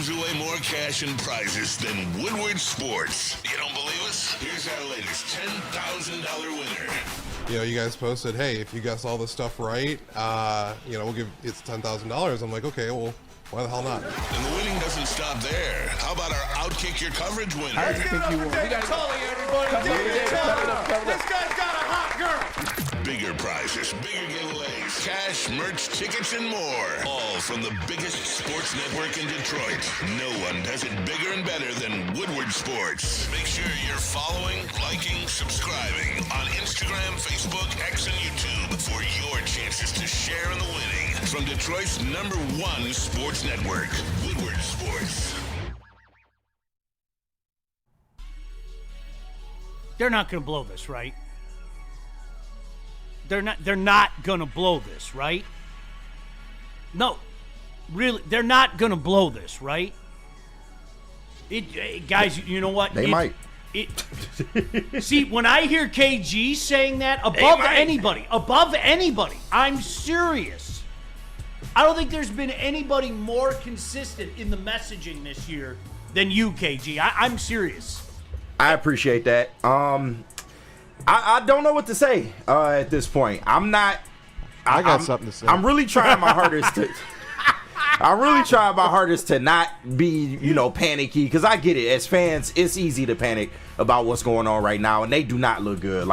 gives away more cash and prizes than Woodward Sports. You don't believe us? Here's our latest $10,000 winner. You know, you guys posted, hey, if you guess all this stuff right, we'll give it's $10,000. I'm like, okay, well, why the hell not? And the winning doesn't stop there. How about our Outkick Your Coverage winner? I think you won. We got Tully, everybody. This guy's got a hot girl. Bigger prizes, bigger giveaways, cash, merch, tickets, and more. All from the biggest sports network in Detroit. No one does it bigger and better than Woodward Sports. Make sure you're following, liking, subscribing on Instagram, Facebook, X, and YouTube for your chances to share in the winning. From Detroit's #1 sports network, Woodward Sports. They're not going to blow this, right? They're not going to blow this, right? No. Really, they're not going to blow this, right? Guys, you know what? They might. See, when I hear KG saying that above anybody, I'm serious. I don't think there's been anybody more consistent in the messaging this year than you, KG. I'm serious. I appreciate that. I don't know what to say at this point. I got something to say. I'm really trying my hardest to. I'm really trying my hardest to not be, panicky, because I get it. As fans, it's easy to panic about what's going on right now, and they do not look good.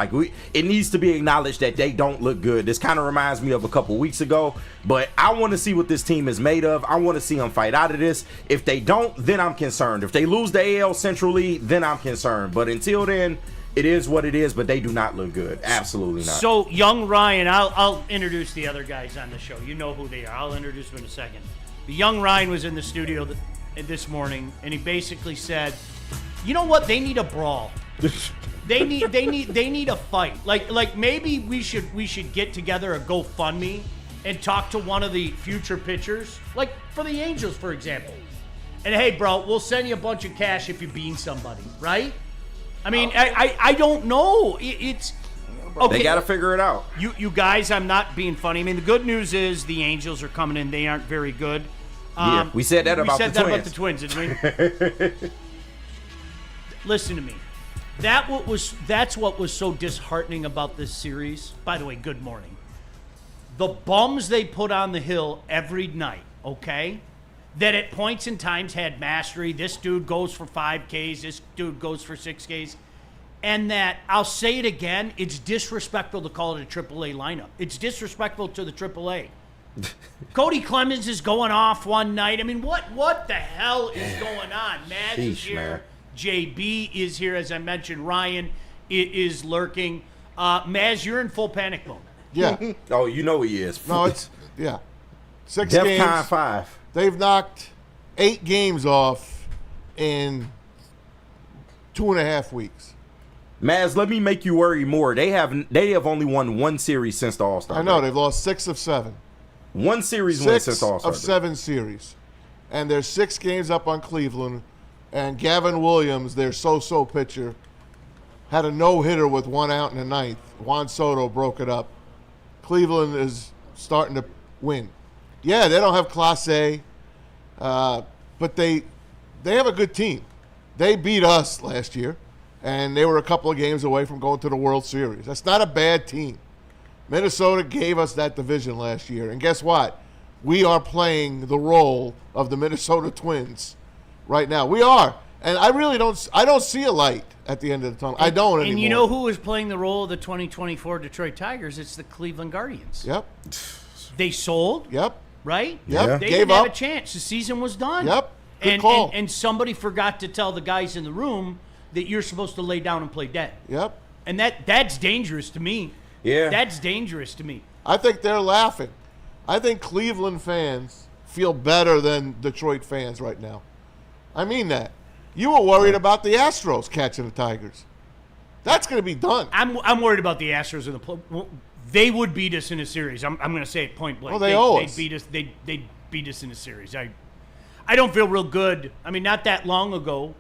It needs to be acknowledged that they don't look good. This kind of reminds me of a couple weeks ago, but I want to see what this team is made of. I want to see them fight out of this. If they don't, then I'm concerned. If they lose the AL Central League, then I'm concerned. But until then, it is what it is, but they do not look good. Absolutely not. So, young Ryan, I'll introduce the other guys on the show. You know who they are. I'll introduce them in a second. The young Ryan was in the studio this morning, and he basically said, "You know what? They need a brawl. They need a fight. Like maybe we should get together a GoFundMe and talk to one of the future pitchers, like for the Angels, for example. And hey, bro, we'll send you a bunch of cash if you bean somebody, right? I mean, I don't know. It's okay. They got to figure it out. You guys, I'm not being funny. I mean, the good news is the Angels are coming in. They aren't very good. We said that about the Twins. Didn't we? Listen to me. That's what was so disheartening about this series. By the way, good morning. The bums they put on the hill every night, okay? That at points in times had mastery. This dude goes for 5Ks. This dude goes for 6Ks. And that, I'll say it again, it's disrespectful to call it a AAA lineup. It's disrespectful to the AAA. Cody Clemens is going off one night. I mean, what the hell is going on? Maz is here. Man. JB is here, as I mentioned. Ryan is lurking. Maz, you're in full panic mode. Yeah. Oh, you know he is. No, it's, yeah. 6 DEF games. CON 5. They've knocked 8 games off in 2.5 weeks. Maz, let me make you worry more. They have only won one series since the All-Star I know. break. They've lost 6 of 7. One series win since the All-Star 7 series. And there's 6 games up on Cleveland. And Gavin Williams, their so-so pitcher, had a no-hitter with 1 out in the 9th. Juan Soto broke it up. Cleveland is starting to win. Yeah, they don't have Class A, but they have a good team. They beat us last year, and they were a couple of games away from going to the World Series. That's not a bad team. Minnesota gave us that division last year, and guess what? We are playing the role of the Minnesota Twins right now. We are, and I don't see a light at the end of the tunnel. I don't anymore. And you know who is playing the role of the 2024 Detroit Tigers? It's the Cleveland Guardians. Yep. They sold. Yep. Right? Yep. Yeah. They Gave didn't up. have a chance. The season was done. Yep. Good call. And somebody forgot to tell the guys in the room that you're supposed to lay down and play dead. Yep. And that's dangerous to me. Yeah. That's dangerous to me. I think they're laughing. I think Cleveland fans feel better than Detroit fans right now. I mean that. You were worried about the Astros catching the Tigers. That's going to be done. I'm worried about the Astros in the they would beat us in a series. I'm going to say it point blank. Well, they owe us. They'd beat us. They'd beat us in a series. I don't feel real good. I mean, not that long ago,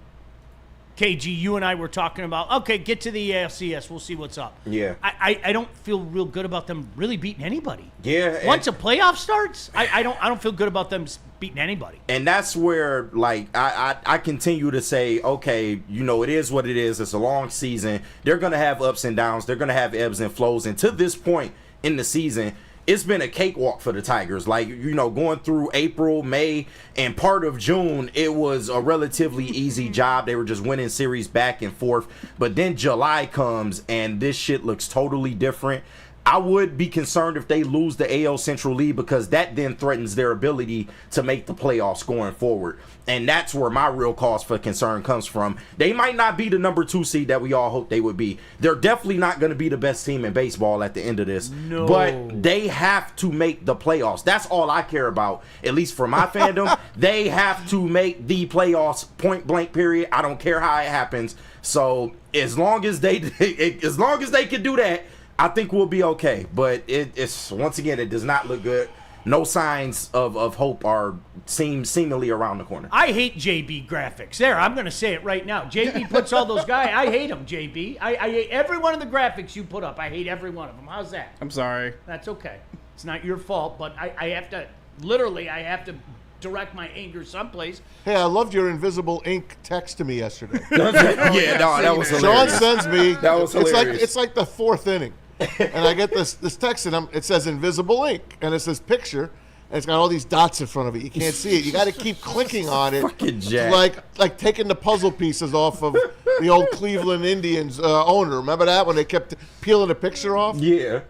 KG, you and I were talking about, okay, get to the ALCS. We'll see what's up. Yeah. I don't feel real good about them really beating anybody. Yeah. Once a playoff starts, I don't feel good about them beating anybody. And that's where, like, I continue to say, okay, you know, it is what it is. It's a long season. They're going to have ups and downs. They're going to have ebbs and flows. And to this point in the season, it's been a cakewalk for the Tigers. Like, you know, going through April, May, and part of June, it was a relatively easy job. They were just winning series back and forth. But then July comes, and this shit looks totally different. I would be concerned if they lose the AL Central lead, because that then threatens their ability to make the playoffs going forward. And that's where my real cause for concern comes from. They might not be the number 2 seed that we all hope they would be. They're definitely not going to be the best team in baseball at the end of this. No. But they have to make the playoffs. That's all I care about, at least for my fandom. They have to make the playoffs, point blank, period. I don't care how it happens. So as long as they can do that, I think we'll be okay. But it's once again, it does not look good. No signs of hope are seemingly around the corner. I hate JB graphics. There, I'm going to say it right now. JB puts all those guys. I hate them, JB. I hate every one of the graphics you put up. I hate every one of them. How's that? I'm sorry. That's okay. It's not your fault, but I have to, literally, I have to direct my anger someplace. Hey, I loved your invisible ink text to me yesterday. Yeah, no, that was Sean hilarious. sends me. That was hilarious. It's like the 4th inning, and I get this text, and it says invisible ink, and it says picture, and it's got all these dots in front of it. You can't see it. You got to keep clicking on it. Fucking Jack. Like taking the puzzle pieces off of the old Cleveland Indians owner. Remember that when they kept peeling the picture off? Yeah.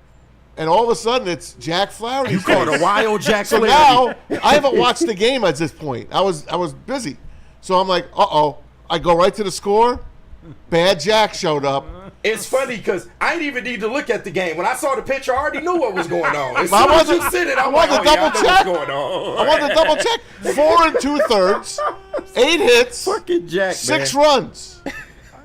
And all of a sudden, it's Jack Flaherty. You called a wild Jack So Flaherty. now I haven't watched the game at this point. I was busy, so I'm like, uh-oh. I go right to the score. Bad Jack showed up. It's funny because I didn't even need to look at the game. When I saw the picture, I already knew what was going on. As I soon as wanted- you said it, I I'm like, wanted oh, to yeah, I know double check. what's going on. I wanted to double check. 4 2/3, 8 hits, Fucking Jack, 6 man. runs.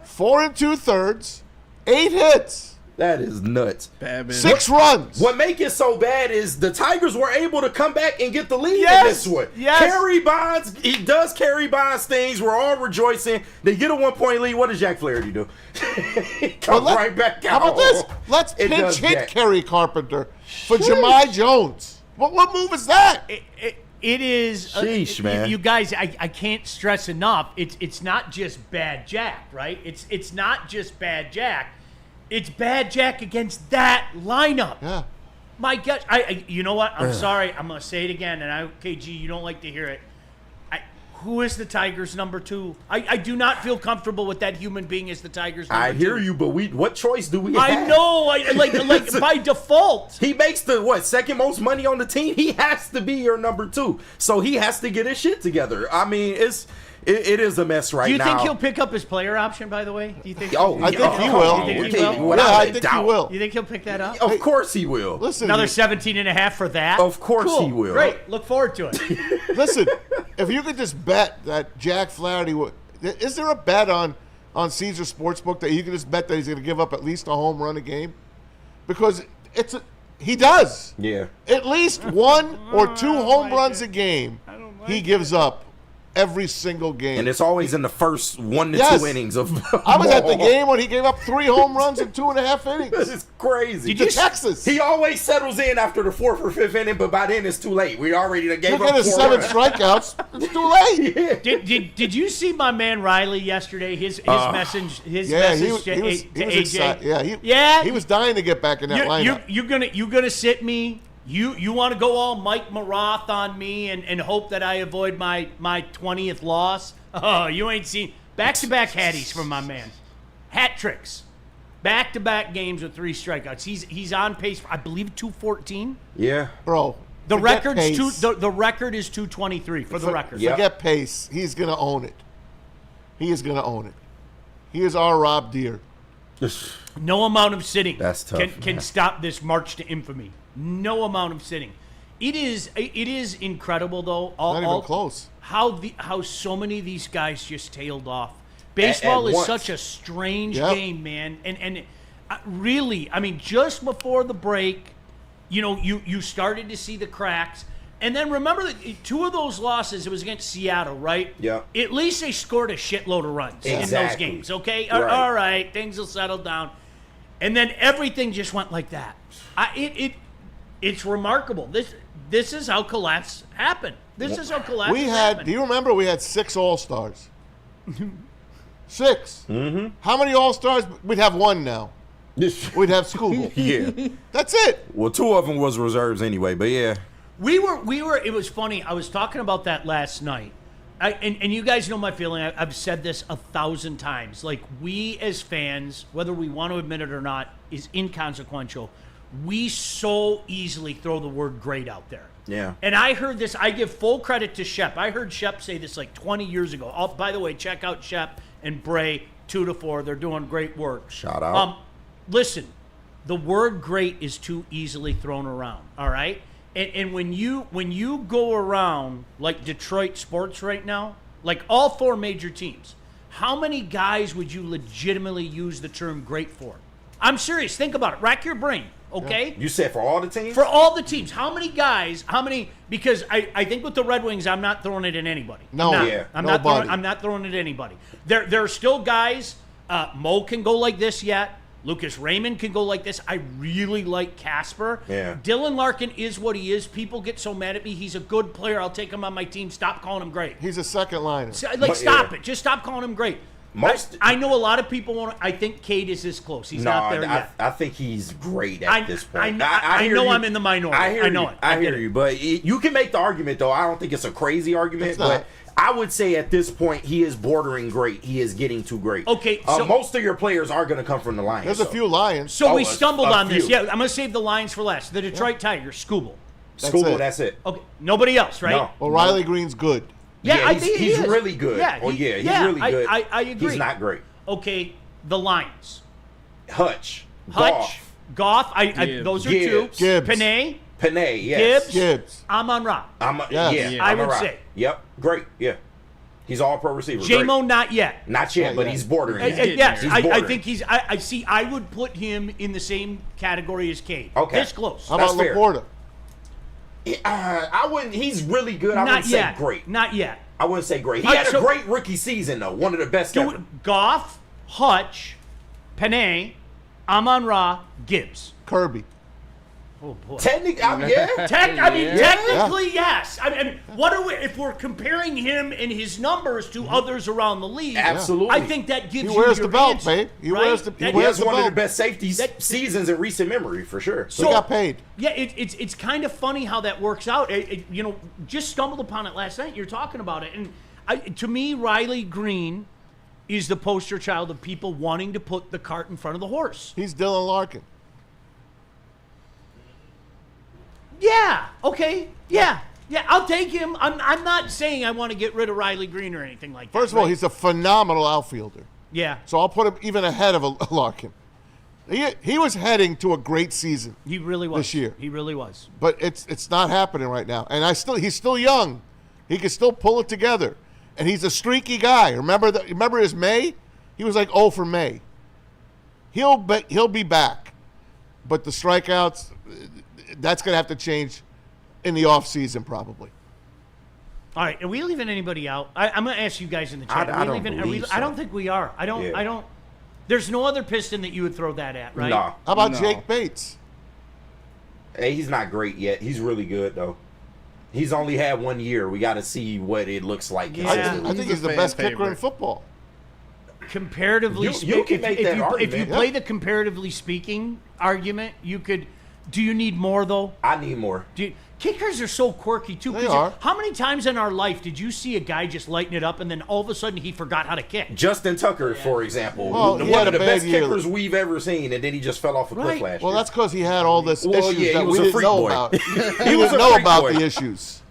4 2/3, 8 hits, That is nuts. Bad man. 6 runs. What make it so bad is the Tigers were able to come back and get the lead Yes, in this one. yes. Kerry Bonds, he does Kerry Bonds things. We're all rejoicing. They get a 1-point lead. What does Jack Flaherty do? He comes Well, right back How out. about this? Let's It pinch does hit that. Kerry Carpenter for Jahmai Jones. What move is that? It is. Sheesh, man. You guys, I can't stress enough. It's not just bad Jack, right? It's not just bad Jack. It's bad Jack against that lineup. Yeah. My gosh, you know what? I'm sorry. I'm gonna say it again, and KG, you don't like to hear it. Who is the Tigers' number 2? I do not feel comfortable with that human being as the Tigers' number 2. I hear you, but what choice do we have? I know. Like by default. He makes the second most money on the team. He has to be your number 2, so he has to get his shit together. I mean, it is a mess right now. Do you think he'll pick up his player option? By the way, do you think? Oh, I think he will. You think he will? Without Yeah, I a think doubt. he will. You think he'll pick that up? Of course he will. Listen, Another 17.5 for that? Of course Cool. he will. Great. Look forward to it. listen. If you could just bet that Jack Flaherty would, is there a bet on Caesar Sportsbook that you can just bet that he's going to give up at least a home run a game? Because he does. Yeah. At least 1 or 2 home runs a game he gives up every single game. And it's always in the first 1 to Yes. 2 innings of I was at the game when he gave up 3 home runs in 2.5 innings. It's crazy. To Texas. He always settles in after the 4th or 5th inning, but by then it's too late. We already done gave Look up at his 4 7 runs. strikeouts. It's too late. Yeah. Did you see my man Riley yesterday? His message Yeah, he to was AJ. excited. Yeah, he was dying to get back in that lineup. You're gonna sit me. You want to go all Mike Maroth on me and hope that I avoid my 20th loss? Oh, you ain't seen back-to-back hatties from my man. Hat tricks. Back-to-back games with 3 strikeouts. He's on pace for, I believe, 214. Yeah. Bro, The forget record's pace. the record is 223 for the record. Yeah. Forget pace. He's going to own it. He is going to own it. He is our Rob Deere. No amount of sitting That's tough, can man. stop this march to infamy. No amount of sitting. It is incredible though. Not even close. How so many of these guys just tailed off. Baseball At is once. such a strange Yep. game, man. And really, I mean, just before the break, you started to see the cracks. And then remember that 2 of those losses, it was against Seattle, right? Yeah. At least they scored a shitload of runs in those Exactly. games, okay? Right. All right, things will settle down. And then everything just went like that. It's remarkable. This is how collapse happened. This is how collapse happened. Do you remember we had 6 All-Stars? 6. Mm-hmm. How many All-Stars? We'd have 1 now. We'd have Schoolboy. Yeah. That's it. Well, 2 of them was reserves anyway, but yeah. We were. It was funny. I was talking about that last night, and you guys know my feeling. I've said this 1,000 times. Like, we as fans, whether we want to admit it or not, is inconsequential. We so easily throw the word great out there. Yeah. And I heard this. I give full credit to Shep. I heard Shep say this like 20 years ago. Oh, by the way, check out Shep and Bray 2 to 4. They're doing great work. Shout out. Listen, the word great is too easily thrown around. All right. And when you go around like Detroit sports right now, like all 4 major teams, how many guys would you legitimately use the term great for? I'm serious. Think about it. Rack your brain, okay? You said for all the teams? For all the teams. How many guys, because I think with the Red Wings, I'm not throwing it at anybody. No, I'm not throwing it at anybody. There are still guys, Mo can go like this yet. Lucas Raymond can go like this. I really like Casper. Yeah. Dylan Larkin is what he is. People get so mad at me. He's a good player. I'll take him on my team. Stop calling him great. He's a second liner. Stop it. Just stop calling him great. I know a lot of people want to. I think Cade is this close. He's not there yet. I think he's great at this point. I know I'm in the minority. I know it. I hear you. But you can make the argument, though. I don't think it's a crazy argument. But I would say at this point, he is bordering great. He is getting too great. Okay. So most of your players are going to come from the Lions. There's a few Lions. So we stumbled on this. few. Yeah, I'm going to save the Lions for last. The Detroit Tigers, Skubal. That's it. Okay. Nobody else, right? No. Well, Riley Green's good. Yeah, I think he's is. really good. Yeah, he's really good. I agree. He's not great. Okay, the Lions. Hutch. Goff. Those are 2. Gibbs. Panay, yes. Gibbs. Amon-Ra. Yes. I would say. Yep, great, yeah. He's all pro receiver. J-Mo, not yet. Not yet, but he's bordering. Yes, He's I bordering. think he's. I see. I would put him in the same category as Cade. Okay. This close. How about That's fair. Laporta? I wouldn't. He's really good. I Not wouldn't yet. say great. Not yet. I wouldn't say great. He All right, had a great rookie season, though. One of the best ever. Goff, Hutch, Panay, Amon-Ra, Gibbs. Kirby. Oh boy. Technically, Technically, yes. I mean, what are we? If we're comparing him and his numbers to others around the league, Absolutely. I think that gives He you wears your the belt, answer, babe. He right? wears the That- he wears has one of the belt. best safeties That- seasons in recent memory, for sure. He got paid. Yeah, it's kind of funny how that works out. Just stumbled upon it last night. You're talking about it, and to me, Riley Green is the poster child of people wanting to put the cart in front of the horse. He's Dylan Larkin. Yeah. Okay. Yeah. Yeah. I'll take him. I'm not saying I want to get rid of Riley Green or anything like that. First of all, right? he's a phenomenal outfielder. Yeah. So I'll put him even ahead of a Larkin. He was heading to a great season, He really was this year. He really was. but it's not happening right now. And he's still young. He can still pull it together. And he's a streaky guy. Remember his May? He was like 0 for May. He'll be back. But the strikeouts, that's going to have to change in the offseason probably. All right. Are we leaving anybody out? I'm going to ask you guys in the chat. I don't believe so. I don't think we are. I don't. There's no other Piston that you would throw that at, right? Nah. How about No. Jake Bates? Hey, he's not great yet. He's really good, though. He's only had 1 year. We got to see what it looks like. Yeah. I think He's he's a the fan best kicker in favorite. football. Comparatively You speaking, can make that if argument, you yeah. play the comparatively speaking argument, you could. Do you need more though? I need more. Kickers are so quirky too. 'Cause They are. How many times in our life did you see a guy just lighten it up and then all of a sudden he forgot how to kick? Justin Tucker, for example, Well, he one had of a the bad best year. kickers we've ever seen, and then he just fell off a cliff Right. last Well, year. that's because he had all this Well, issues yeah, he that was we a didn't freak know boy. about. He He was didn't a know freak about boy. the issues.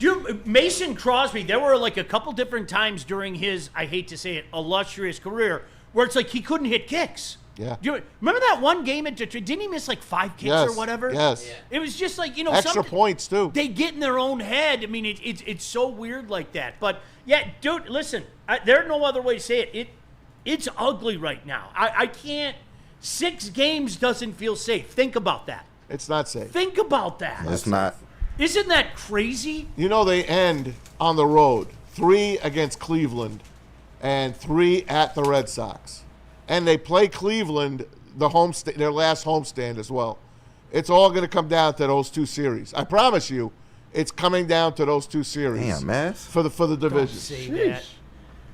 Mason Crosby, there were like a couple different times during his, I hate to say it, illustrious career where it's like he couldn't hit kicks. Yeah. Remember that one game at Detroit? Didn't he miss like 5 kicks Yes, or whatever? yes. It was just like, Extra points too. They get in their own head. I mean, it's so weird like that. But yeah, dude, listen, there's no other way to say it. It's ugly right now. I can't. 6 games doesn't feel safe. Think about that. It's not safe. Think about that. It's not. Isn't that crazy? You know, they end on the road, 3 against Cleveland and 3 at the Red Sox. And they play Cleveland their last homestand as well. It's all going to come down to those 2 series. I promise you, it's coming down to those 2 series. Damn, man. For the division. Don't say that.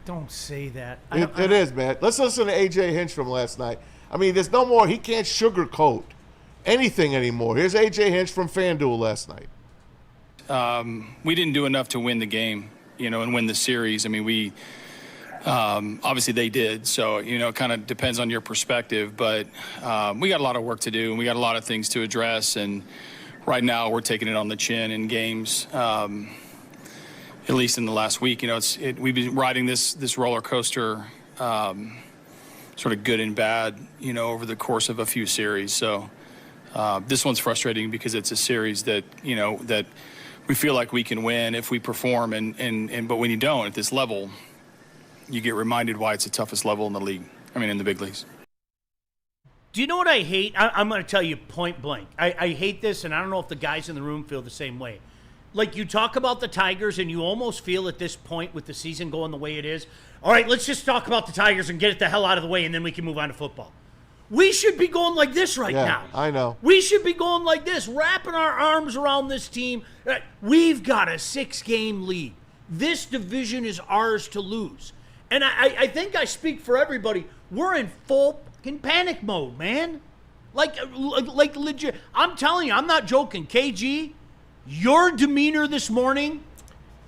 Don't say that. It is, man. Let's listen to A.J. Hinch from last night. I mean, there's no more. He can't sugarcoat anything anymore. Here's A.J. Hinch from FanDuel last night. We didn't do enough to win the game, and win the series. I mean, we obviously they did. So, it kind of depends on your perspective. But we got a lot of work to do, and we got a lot of things to address. And right now we're taking it on the chin in games, at least in the last week. We've been riding this roller coaster, sort of good and bad, over the course of a few series. So this one's frustrating because it's a series that, that we feel like we can win if we perform, but when you don't at this level, you get reminded why it's the toughest level in the league. I mean, in the big leagues. Do you know what I hate? I'm going to tell you point blank. I hate this, and I don't know if the guys in the room feel the same way. Like, you talk about the Tigers, and you almost feel at this point with the season going the way it is, all right, let's just talk about the Tigers and get it the hell out of the way, and then we can move on to football. We should be going like this right now. I know. We should be going like this, wrapping our arms around this team. We've got a 6-game lead. This division is ours to lose. And I think I speak for everybody. We're in full fucking panic mode, man. Like legit. I'm telling you, I'm not joking. KG, your demeanor this morning,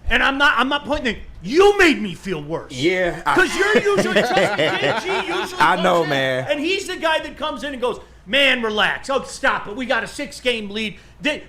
and I'm not pointing. You made me feel worse. Yeah. Because you're usually KG usually. I know, in, man. And he's the guy that comes in and goes, man, relax. Oh, stop it. We got a 6-game lead.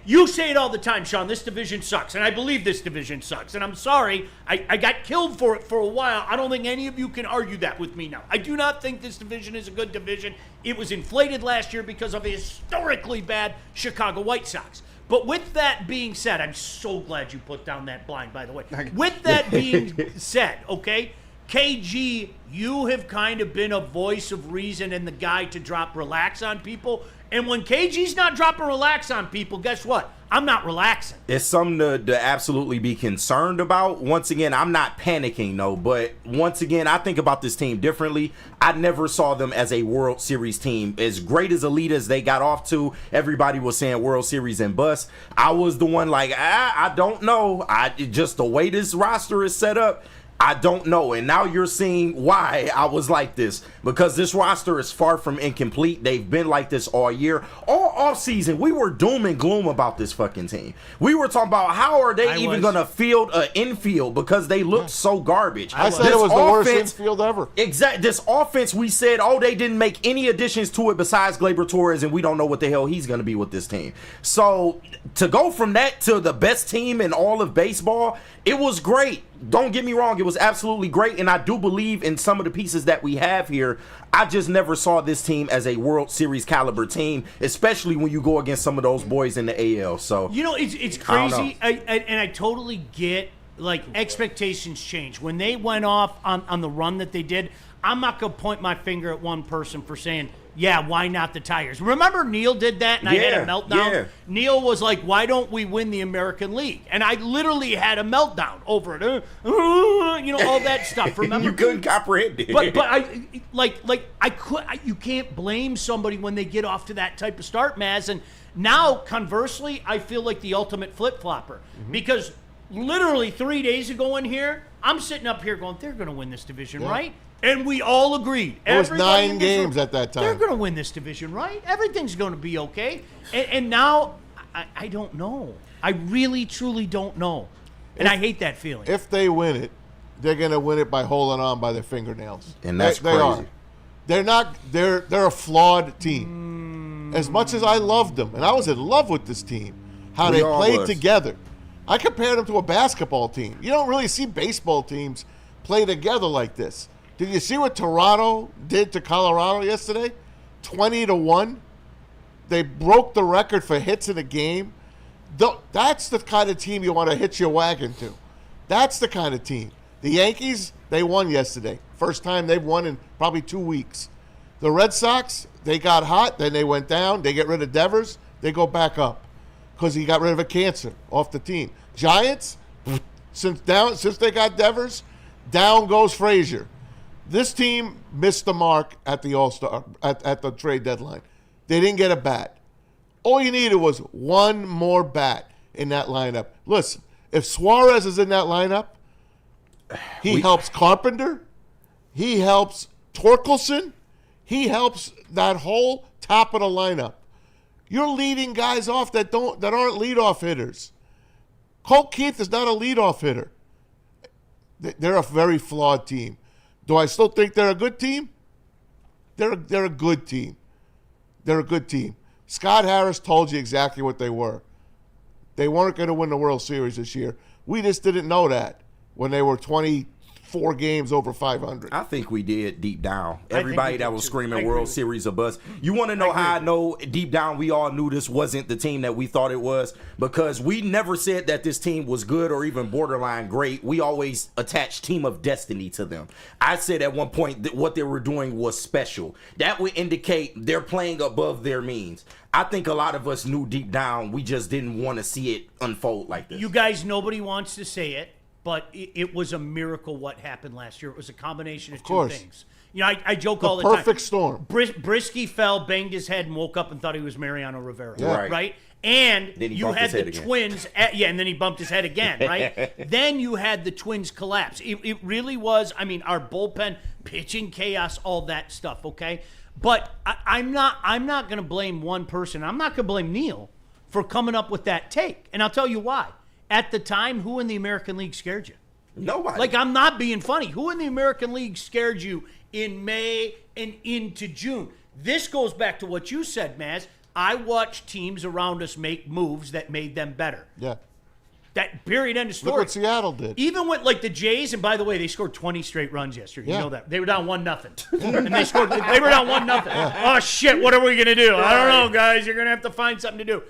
You say it all the time, Sean. This division sucks, and I believe this division sucks. And I'm sorry, I got killed for it for a while. I don't think any of you can argue that with me now. I do not think this division is a good division. It was inflated last year because of a historically bad Chicago White Sox. But with that being said, I'm so glad you put down that blind, by the way. With that being said, okay, KG, you have kind of been a voice of reason and the guy to drop relax on people. And when KG's not dropping relax on people, guess what? I'm not relaxing. It's something to absolutely be concerned about. Once again, I'm not panicking, no, but once again, I think about this team differently. I never saw them as a World Series team. As great as elite as they got off to, everybody was saying World Series and bust. I was the one like, I don't know. Just the way this roster is set up, I don't know. And now you're seeing why I was like this. Because this roster is far from incomplete. They've been like this all year. All off season, we were doom and gloom about this fucking team. We were talking about how are they even going to field an infield because they looked so garbage. I said it was the worst infield ever. Exactly. This offense, we said, they didn't make any additions to it besides Gleyber Torres, and we don't know what the hell he's going to be with this team. So to go from that to the best team in all of baseball, it was great. Don't get me wrong, it was absolutely great, and I do believe in some of the pieces that we have here. I just never saw this team as a World Series caliber team, especially when you go against some of those boys in the AL. So it's crazy, and I totally get, like, expectations change. When they went off on the run that they did, I'm not going to point my finger at one person for saying, yeah, why not the Tigers? Remember Neil did that and I had a meltdown? Yeah. Neil was like, why don't we win the American League? And I literally had a meltdown over it. All that stuff. Remember? You couldn't comprehend it. But you can't blame somebody when they get off to that type of start, Maz. And now, conversely, I feel like the ultimate flip-flopper. Mm-hmm. Because literally 3 days ago in here, I'm sitting up here going, they're going to win this division, right? And we all agreed. It was 9 games at that time. They're going to win this division, right? Everything's going to be okay. And now, I don't know. I really, truly don't know. And I hate that feeling. If they win it, they're going to win it by holding on by their fingernails. And that's crazy. They are. They're not. They're a flawed team. As much as I loved them, and I was in love with this team, how they played together. I compared them to a basketball team. You don't really see baseball teams play together like this. Did you see what Toronto did to Colorado yesterday? 20-1. They broke the record for hits in a game. That's the kind of team you want to hitch your wagon to. That's the kind of team. The Yankees, they won yesterday. First time they've won in probably 2 weeks. The Red Sox, they got hot, then they went down. They get rid of Devers, they go back up. because he got rid of a cancer off the team. Giants, since they got Devers, down goes Frazier. This team missed the mark at the All-Star at the trade deadline. They didn't get a bat. All you needed was one more bat in that lineup. Listen, if Suarez is in that lineup, he helps Carpenter, he helps Torkelson, he helps that whole top of the lineup. You're leading guys off that aren't leadoff hitters. Colt Keith is not a leadoff hitter. They're a very flawed team. Do I still think they're a good team? They're a good team. They're a good team. Scott Harris told you exactly what they were. They weren't going to win the World Series this year. We just didn't know that when they were 24 games over 500. I think we did deep down. Everybody that was screaming World Series of bust. You want to know how I know deep down we all knew this wasn't the team that we thought it was? Because we never said that this team was good or even borderline great. We always attached team of destiny to them. I said at one point that what they were doing was special. That would indicate they're playing above their means. I think a lot of us knew deep down we just didn't want to see it unfold like this. You guys, nobody wants to say it, but it was a miracle what happened last year. It was a combination of two things. You know, I joke all the time. Perfect storm. Brisky fell, banged his head, and woke up and thought he was Mariano Rivera. Yeah. Right? And then he you had the Twins. And then he bumped his head again, right? Then you had the Twins collapse. It really was, I mean, our bullpen, pitching chaos, all that stuff, okay? But I'm not going to blame one person. I'm not going to blame Neil for coming up with that take. And I'll tell you why. At the time, who in the American League scared you? Nobody. Like, I'm not being funny. Who in the American League scared you in May and into June? This goes back to what you said, Maz. I watched teams around us make moves that made them better. Yeah. That period, end of story. Look what Seattle did. Even with like the Jays, and by the way, they scored 20 straight runs yesterday. You know that. They were down 1-0. And they were down 1-0. Oh shit, what are we gonna do? I don't know, guys. You're gonna have to find something to do.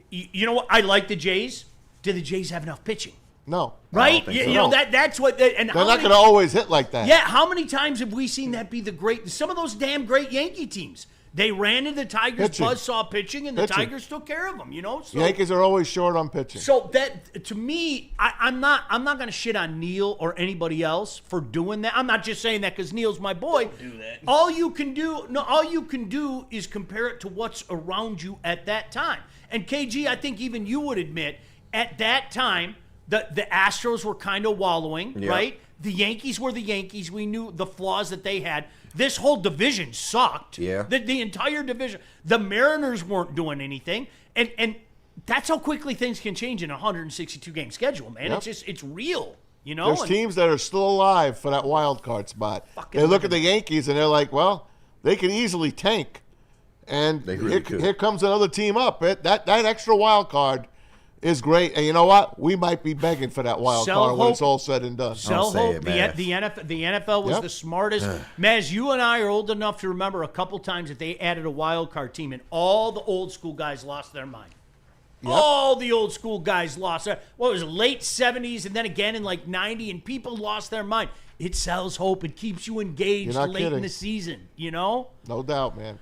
You know what? I like the Jays. Do the Jays have enough pitching? No. Right? You know, that's what and they're not gonna always hit like that. Yeah, how many times have we seen that be the great some of those damn great Yankee teams? They ran into the Tigers' buzzsaw pitching, and the Tigers took care of them, you know? So, Yankees are always short on pitching. So that, to me, I'm not going to shit on Neil or anybody else for doing that. I'm not just saying that because Neil's my boy. Don't do that. All you can do is compare it to what's around you at that time. And KG, I think even you would admit, at that time, the Astros were kind of wallowing, right? The Yankees were the Yankees. We knew the flaws that they had. This whole division sucked. Yeah. The entire division. The Mariners weren't doing anything. And that's how quickly things can change in a 162-game schedule, man. Yep. It's real, you know? There's teams that are still alive for that wild card spot. They look at the Yankees and they're like, well, they can easily tank. And here comes another team up. That extra wild card is great. And you know what? We might be begging for that wild card when it's all said and done. Sell hope. The NFL was the smartest. Maz, you and I are old enough to remember a couple times that they added a wild card team, and all the old school guys lost their mind. Yep. All the old school guys lost their, what was it, late 70s, and then again in like 90, and people lost their mind. It sells hope. It keeps you engaged late in the season, you know? No doubt, man.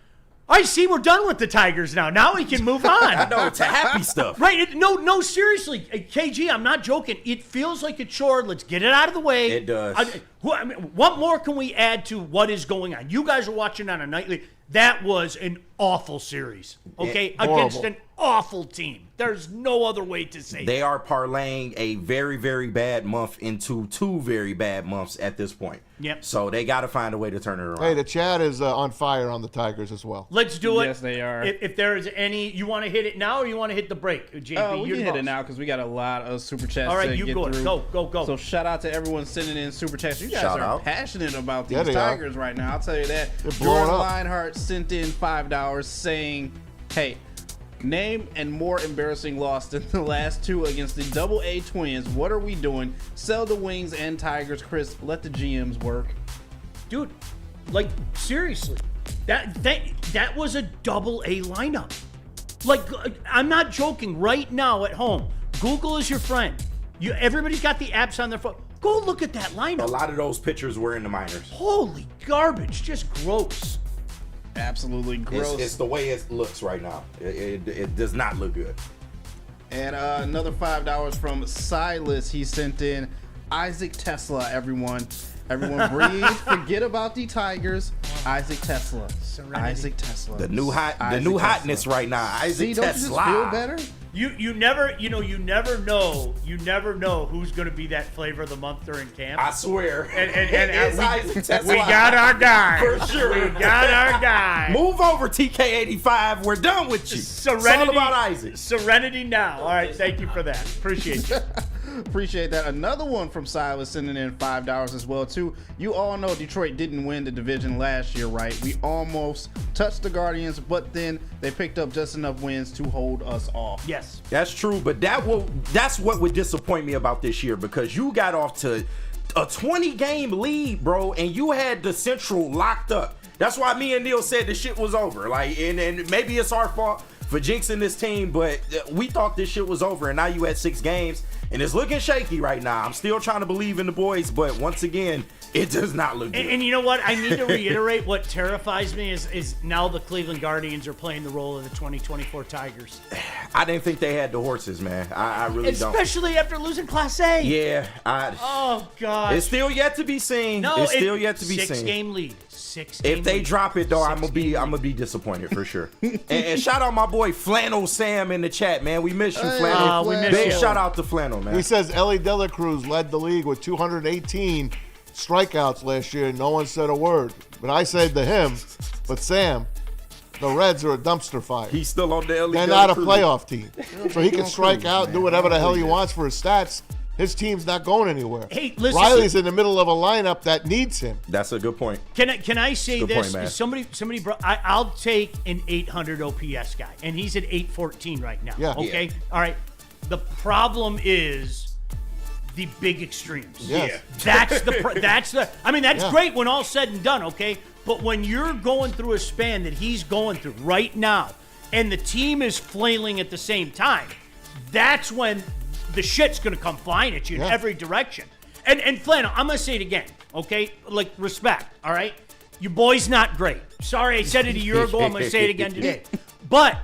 I see we're done with the Tigers now. Now we can move on. No, it's a happy stuff. Right. No, seriously. KG, I'm not joking. It feels like a chore. Let's get it out of the way. It does. I mean, what more can we add to what is going on? You guys are watching on a nightly. That was an awful series, okay, against an awful team. There's no other way to say They are parlaying a very, very bad month into two very bad months at this point. Yep. So they got to find a way to turn it around. Hey, the chat is on fire on the Tigers as well. Let's do it. Yes, they are. If there is any, you want to hit it now or you want to hit the break, JB? We can hit it now because we got a lot of super chats. All right, to you get go. through. Go. So shout out to everyone sending in super chats. You guys Shout are out. passionate about these Yeah, they Tigers right now. I'll tell you that. They're blowing Jordan up. Lionheart sent in $5 saying, "Hey, name and more embarrassing loss than the last two against the Double-A Twins. What are we doing? Sell the Wings and Tigers, Chris. Let the GMs work." Dude, like, seriously, that was a Double-A lineup. Like, I'm not joking. Right now at home, Google is your friend. Everybody's got the apps on their phone. Go look at that lineup. A lot of those pitchers were in the minors. Holy garbage, just gross. Absolutely gross. It's the way it looks right now. It does not look good. And another $5 from Silas. He sent in Isaac Tesla, everyone. Everyone breathe. Forget about the Tigers. Isaac Tesla. Serenity. Isaac Tesla. The new hotness right now. Isaac See, don't you Tesla. just feel better? You never know who's going to be that flavor of the month during camp. I swear. And Isaac Tesla. we got our guy. For sure. We got our guy. Move over, TK85. We're done with you. Serenity. It's all about Isaac. Serenity now. All right, thank you for that. Appreciate you. Appreciate that. Another one from Silas sending in $5 as well too. You all know Detroit didn't win the division last year, right? We almost touched the Guardians, but then they picked up just enough wins to hold us off. Yes. That's true, but that's what would disappoint me about this year, because you got off to a 20-game lead, bro, and you had the Central locked up. That's why me and Neil said the shit was over. Like, and maybe it's our fault for jinxing this team, but we thought this shit was over, and now you had 6 games. And it's looking shaky right now. I'm still trying to believe in the boys, but once again, it does not look good. And you know what? I need to reiterate what terrifies me is now the Cleveland Guardians are playing the role of the 2024 Tigers. I didn't think they had the horses, man. I really don't. Especially after losing Class A. Yeah. Oh, God. It's still yet to be seen. No, it's still yet to be seen. 6-game lead. 6-game If they lead. drop it, though, I'm gonna be disappointed for sure. and shout out my boy Flannel Sam in the chat, man. We miss you, Flannel. we miss Big you. shout out to Flannel, man. He says Ellie De La Cruz led the league with 218 strikeouts last year. No one said a word. But I said to him, but Sam, the Reds are a dumpster fire. He's still on the LA. They're not a playoff team. So he can strike out, do whatever the hell he wants for his stats. His team's not going anywhere. Hey, listen. Riley's in the middle of a lineup that needs him. That's a good point. Can I say Good this? point, man. Somebody brought. I'll take an 800 OPS guy, and he's at 814 right now. Yeah. Okay. Yeah. All right. The problem is the big extremes. Yes. That's the. I mean, that's Yeah. great when all's said and done. Okay. But when you're going through a span that he's going through right now, and the team is flailing at the same time, that's when the shit's gonna come flying at you in Yeah. every direction. And Flannel, I'm gonna say it again, okay? Like, respect, all right? Your boy's not great. Sorry, I said it a year ago. I'm gonna say it again today. But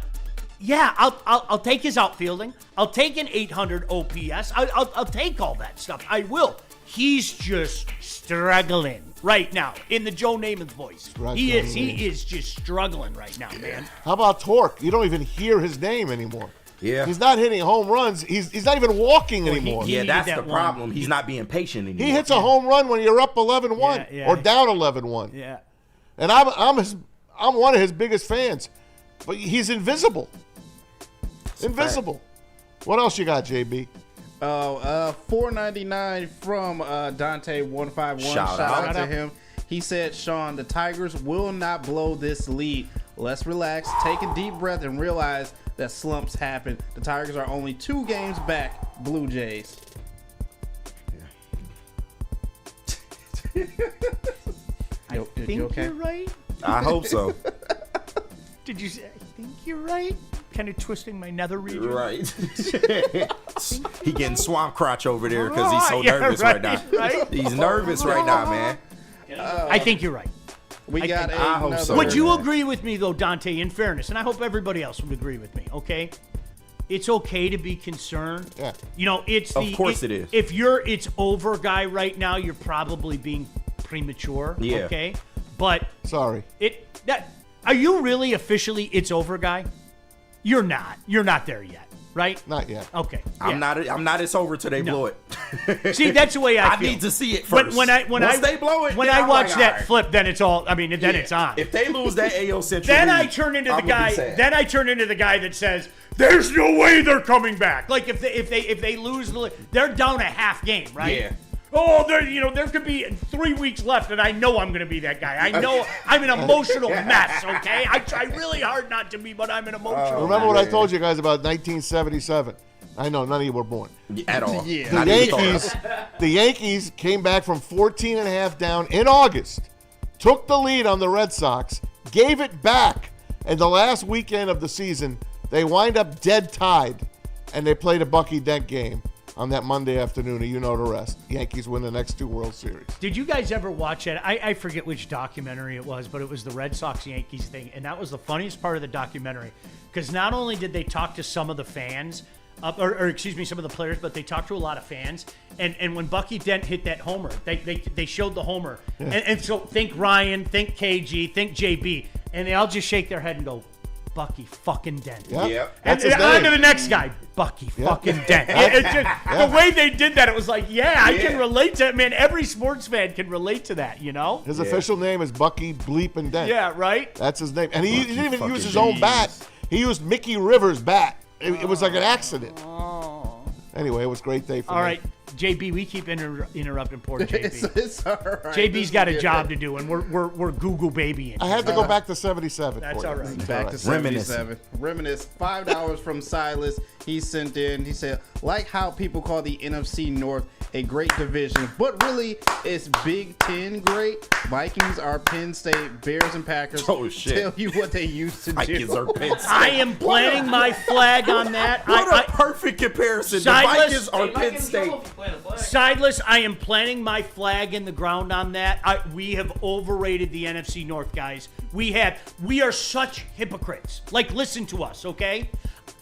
yeah, I'll take his outfielding. I'll take an 800 OPS. I'll take all that stuff. I will. He's just struggling right now in the Joe Namath voice. He is just struggling right now, man. How about Torque? You don't even hear his name anymore. Yeah. He's not hitting home runs. He's not even walking anymore. he Yeah, needed that's that the one. problem. He's not being patient anymore. He hits a home run when you're up 11-1 Yeah. or down 11-1. Yeah. And I'm one of his biggest fans. But he's invisible. Invisible. What else you got, JB? $4.99 from Dante151. Shout out to him. He said, Sean, the Tigers will not blow this lead. Let's relax, take a deep breath, and realize that slumps happen. The Tigers are only 2 games back, Blue Jays. I think you're right. I hope so. Did you say, I think you're right? Kind of twisting my nether region. Right. He getting swamp crotch over there because he's so nervous right now. Right? He's nervous right now, man. I think you're right. We got I hope another. so. Would you agree with me, though, Dante, in fairness, and I hope everybody else would agree with me, okay? It's okay to be concerned. Yeah. You know, it's Of course it is. If you're it's over guy right now, you're probably being premature, Yeah. okay? But Sorry. are you really officially it's over guy? You're not. You're not there yet, right? Not yet. Okay. I'm not. It's over till they No. blow it. See, that's the way I I feel. need to see it When, first. when I Once they blow it, when then I I'm watch like, that all right. flip, then it's all. I mean, then it's on. If they lose that AO Central, Then lead, I turn into the I'm gonna be guy. sad. Then I turn into the guy that says, "There's no way they're coming back." Like if they lose, they're down a half game, right? Yeah. Oh, there could be 3 weeks left, and I know I'm going to be that guy. I know I'm an emotional mess. Okay, I try really hard not to be, but I'm an emotional. Remember what I told you guys about 1977? I know none of you were born. at all. Yeah. The Not even thought Yankees, of. the Yankees came back from 14 and a half down in August, took the lead on the Red Sox, gave it back, and the last weekend of the season, they wind up dead tied, and they played a Bucky Dent game on that Monday afternoon, and you know the rest. Yankees win the next 2 World Series. Did you guys ever watch it? I forget which documentary it was, but it was the Red Sox-Yankees thing, and that was the funniest part of the documentary, because not only did they talk to some of the fans or excuse me, some of the players, but they talked to a lot of fans. And when Bucky Dent hit that homer, they showed the homer. And so think Ryan, think KG, think JB, and they all just shake their head and go, Bucky fucking Dent. Yep. And on to the next guy, Bucky fucking Dent. It's just, the way they did that, it was like, I can relate to it, man. Every sports fan can relate to that, you know? His official name is Bucky Bleep and Dent. Yeah, right? That's his name. And he didn't even use his own bat. He used Mickey Rivers' bat. It was like an accident. Anyway, it was a great day for me. All right, JB, we keep interrupting poor JB. It's all right. JB's got a job to do, and we're Google babying. I had to go back to 77. That's all right. Back to 77. Reminisce. $5 from Silas. He sent in. He said, like how people call the NFC North a great division, but really it's Big Ten great. Vikings are Penn State. Bears and Packers Oh, shit. tell you what they used to Vikings do. are Penn State. I am planting my flag on that. What a perfect comparison. The Silas- Vikings are Penn State. Silas, I am planting my flag in the ground on that. We have overrated the NFC North, guys. We are such hypocrites. Like, listen to us, okay?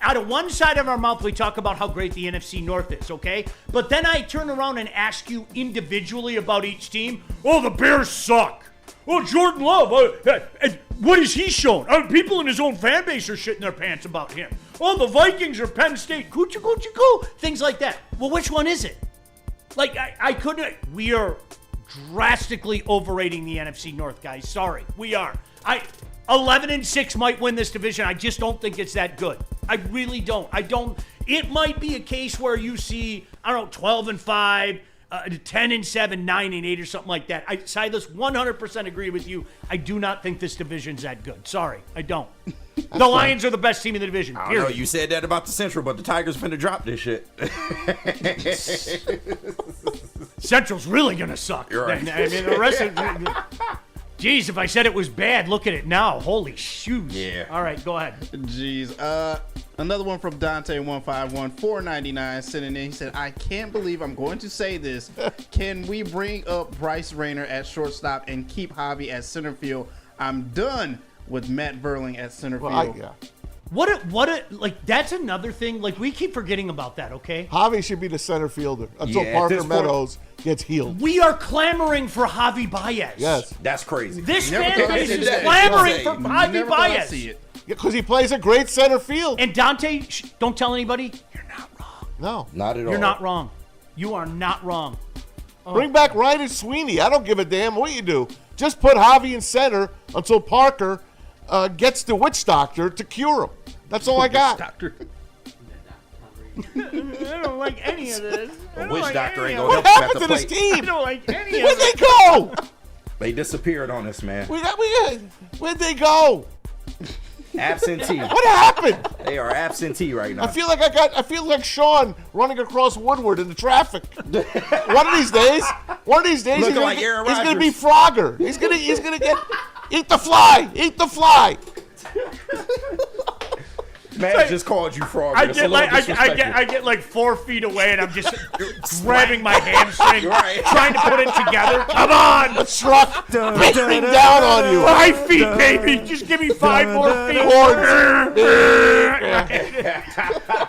Out of one side of our mouth, we talk about how great the NFC North is, okay? But then I turn around and ask you individually about each team. Oh, the Bears suck. Oh, Jordan Love, what has he shown? People in his own fan base are shitting their pants about him. Oh, the Vikings are Penn State. Coochie, coochie, coo. Things like that. Well, which one is it? Like, I couldn't. We are drastically overrating the NFC North, guys. Sorry, we are. 11-6 might win this division. I just don't think it's that good. I really don't. It might be a case where you see, 12-5, 10-7, 9-8, or something like that. Silas, 100% agree with you. I do not think this division's that good. Sorry, I don't. The Lions are the best team in the division. I don't know. You said that about the Central, but the Tigers finna drop this shit. Central's really gonna suck. You're right. I mean, the rest of. Geez, if I said it was bad, look at it now. Holy shoes. Yeah. All right, go ahead. Jeez. Another one from Dante151, $4.99, sending in. He said, I can't believe I'm going to say this. Can we bring up Bryce Rayner at shortstop and keep Javi at center field? I'm done with Matt Verling at center field. Like, that's another thing. Like, we keep forgetting about that, okay? Javi should be the center fielder until Yeah, at Parker this point- Meadows gets healed. We are clamoring for Javi Baez. Yes. That's crazy. This Never fan thought base I'd is see that. clamoring for Never Javi thought I'd Baez. see it. Because he plays a great center field. And Dante, don't tell anybody, you're not wrong. No. Not at all. You're not wrong. You are not wrong. Bring back Ryan Sweeney. I don't give a damn what you do. Just put Javi in center until Parker gets the witch doctor to cure him. That's all I got. Doctor. I don't like any of this. The witch doctor ain't gonna What help him at happened the to this plate. I team? don't like any of Where'd this. they go? They disappeared on us, man. Where'd they go? Absentee. What happened? They are absentee right now. I feel like Sean running across Woodward in the traffic. One of these days, Looking like Aaron he's gonna be Rodgers. Frogger. He's gonna get eat the fly. Man just called you frog. I get like 4 feet away and I'm just grabbing my hamstring, Right. trying to put it together. Come on, A truck bearing down on you. 5 feet, baby. Just give me 5 more feet.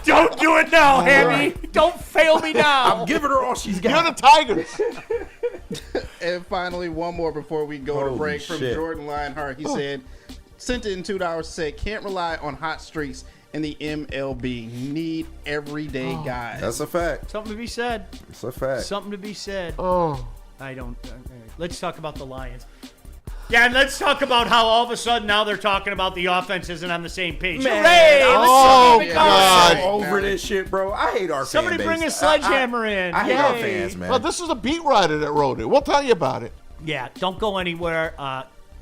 Don't do it now, Hammy. Don't fail me now. I'm giving her all she's You're got. the Tigers. And finally, one more before we go to Holy break from shit. Jordan Lionheart. He said, sent in $2, said, can't rely on hot streaks in the MLB. Need everyday guys. That's a fact. Something to be said. That's a fact. Something to be said. Oh, I don't. Let's talk about the Lions. Yeah, and let's talk about how all of a sudden now they're talking about the offense isn't on the same page. Man, Hooray! oh, Let's God. I'm over this shit, bro. I hate our Somebody fan bring base. a sledgehammer in. I hate our Yay. fans, man. well, this is a beat writer that wrote it. We'll tell you about it. Yeah, don't go anywhere.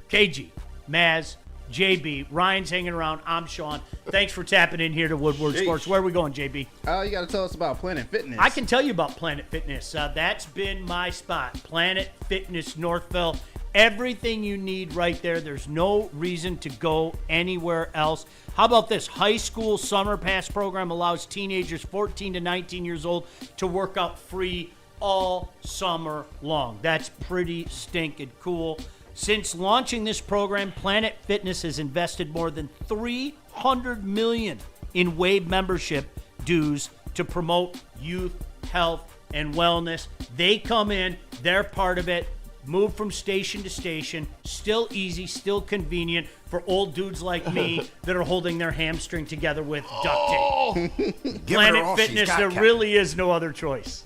KG, Maz, JB, Ryan's hanging around. I'm Sean. Thanks for tapping in here to Woodward Sports. Where are we going, JB? You got to tell us about Planet Fitness. I can tell you about Planet Fitness. That's been my spot. Planet Fitness Northville. Everything you need right there. There's no reason to go anywhere else. How about this? High school summer pass program allows teenagers 14 to 19 years old to work out free all summer long. That's pretty stinking cool. Since launching this program, Planet Fitness has invested more than $300 million in Wave membership dues to promote youth, health, and wellness. They come in, they're part of it, move from station to station, still easy, still convenient for old dudes like me that are holding their hamstring together with duct tape. Planet Fitness, there really is no other choice.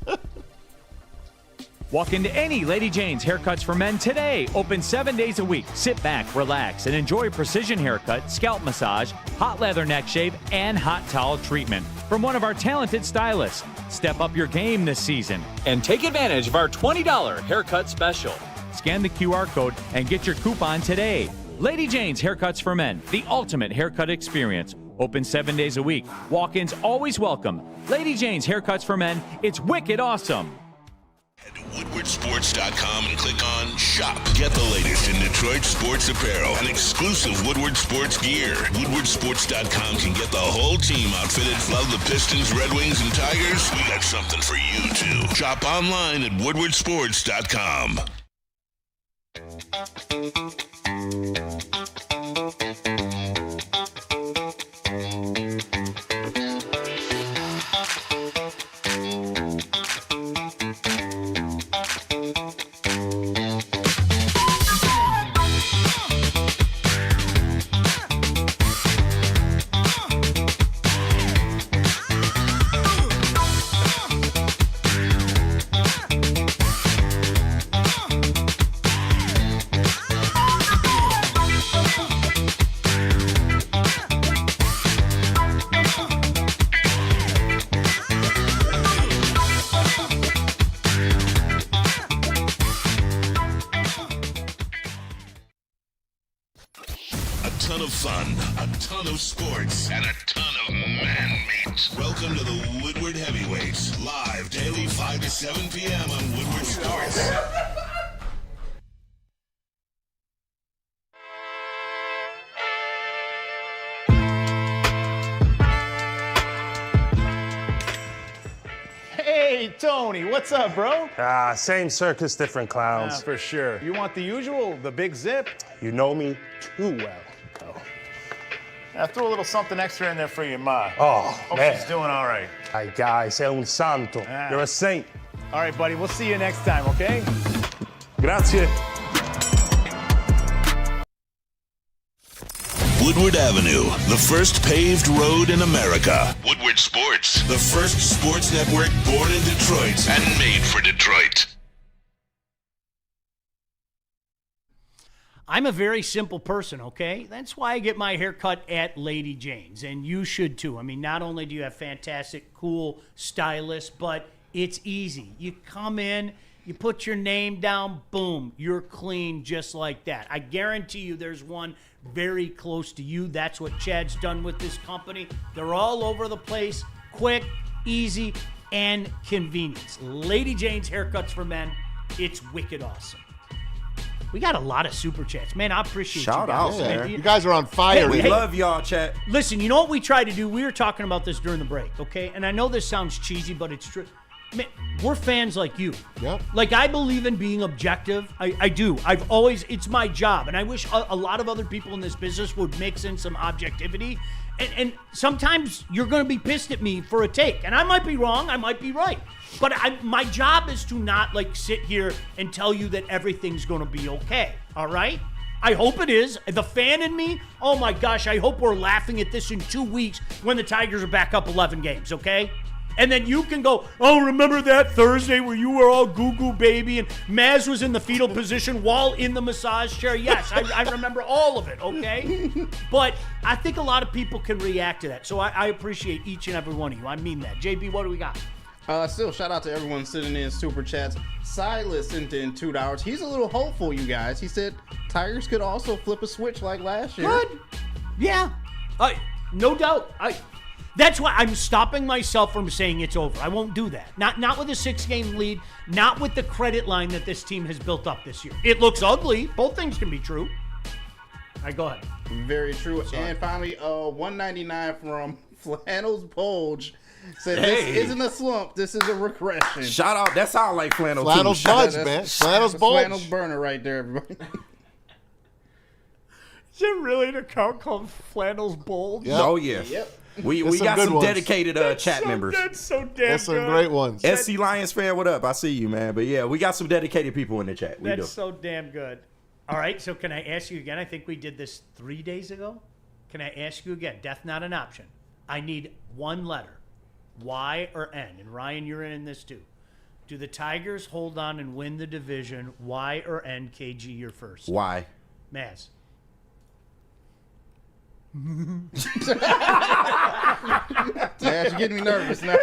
Walk into any Lady Jane's Haircuts for Men today. Open 7 days a week. Sit back, relax, and enjoy precision haircut, scalp massage, hot leather neck shave, and hot towel treatment from one of our talented stylists. Step up your game this season and take advantage of our $20 haircut special. Scan the QR code and get your coupon today. Lady Jane's Haircuts for Men, the ultimate haircut experience. Open 7 days a week. Walk-ins always welcome. Lady Jane's Haircuts for Men. It's wicked awesome. Head to WoodwardSports.com and click on Shop. Get the latest in Detroit sports apparel and exclusive Woodward Sports gear. WoodwardSports.com can get the whole team outfitted. Love the Pistons, Red Wings, and Tigers? We got something for you, too. Shop online at WoodwardSports.com. A ton of fun, a ton of sports, and a ton of man-meat. Welcome to the Woodward Heavyweights, live daily 5 to 7 p.m. on Woodward Sports. Hey, Tony, what's up, bro? Same circus, different clowns. For sure. You want the usual, the big zip? You know me too well. I threw a little something extra in there for your ma. Oh, Hope man. she's doing all right. Ay, guy, sei un santo. Ah. You're a saint. All right, buddy, we'll see you next time, okay? Grazie. Woodward Avenue, the first paved road in America. Woodward Sports, the first sports network born in Detroit and made for Detroit. I'm a very simple person, okay? That's why I get my hair cut at Lady Jane's, and you should too. I mean, not only do you have fantastic, cool stylists, but it's easy. You come in, you put your name down, boom, you're clean just like that. I guarantee you there's one very close to you. That's what Chad's done with this company. They're all over the place, quick, easy, and convenience. Lady Jane's Haircuts for Men, it's wicked awesome. We got a lot of super chats. Man, I appreciate Shout you guys. out, Man, man. You guys are on fire. We Hey. love y'all, chat. Listen, you know what we try to do? We were talking about this during the break, okay? And I know this sounds cheesy, but it's true. Man, we're fans like you. Yep. Like, I believe in being objective. I do. I've always, it's my job. And I wish a lot of other people in this business would mix in some objectivity. And sometimes you're going to be pissed at me for a take. And I might be wrong. I might be right. But my job is to not, like, sit here and tell you that everything's going to be okay. All right? I hope it is. The fan in me, oh my gosh, I hope we're laughing at this in 2 weeks when the Tigers are back up 11 games, okay? And then you can go, oh, remember that Thursday where you were all goo-goo baby and Maz was in the fetal position while in the massage chair? Yes, I remember all of it, okay? But I think a lot of people can react to that. So I appreciate each and every one of you. I mean that. JB, what do we got? Still, shout out to everyone sitting in super chats. Silas sent in $2. He's a little hopeful, you guys. He said Tigers could also flip a switch like last year. Good. Yeah. No doubt. That's why I'm stopping myself from saying it's over. I won't do that. Not with a 6-game lead, not with the credit line that this team has built up this year. It looks ugly. Both things can be true. All right, go ahead. Very true. Sorry. And finally, $1.99 from Flannels Bulge said, This isn't a slump. This is a regression. Shout out. That sound like flannel. Flannels too. buds, man. Flannels bulge. Flannels burner right there, everybody. Is it really an account called Flannels Bold? Yep. Oh yeah. Yep. We There's some got good some ones. dedicated chat members. That's so damn There's some good. great ones. SC Lions fan, what up? I see you, man. But yeah, we got some dedicated people in the chat. We That's do. so damn good. All right, so can I ask you again? I think we did this 3 days ago. Can I ask you again? Death not an option. I need one letter, Y or N. And Ryan, you're in this too. Do the Tigers hold on and win the division? Y or N? KG, you're first. Why? Maz. Yeah, you're getting me nervous now.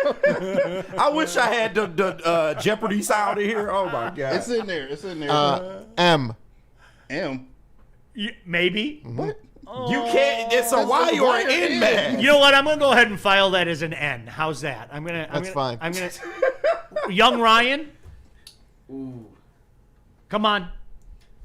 I wish I had the Jeopardy sound in here. Oh my god. It's in there. It's in there. M. M. Maybe. What? You can't. It's a Y or an N, man. You know what? I'm gonna go ahead and file that as an N. How's that? That's fine. I'm gonna. Young Ryan. Ooh. Come on.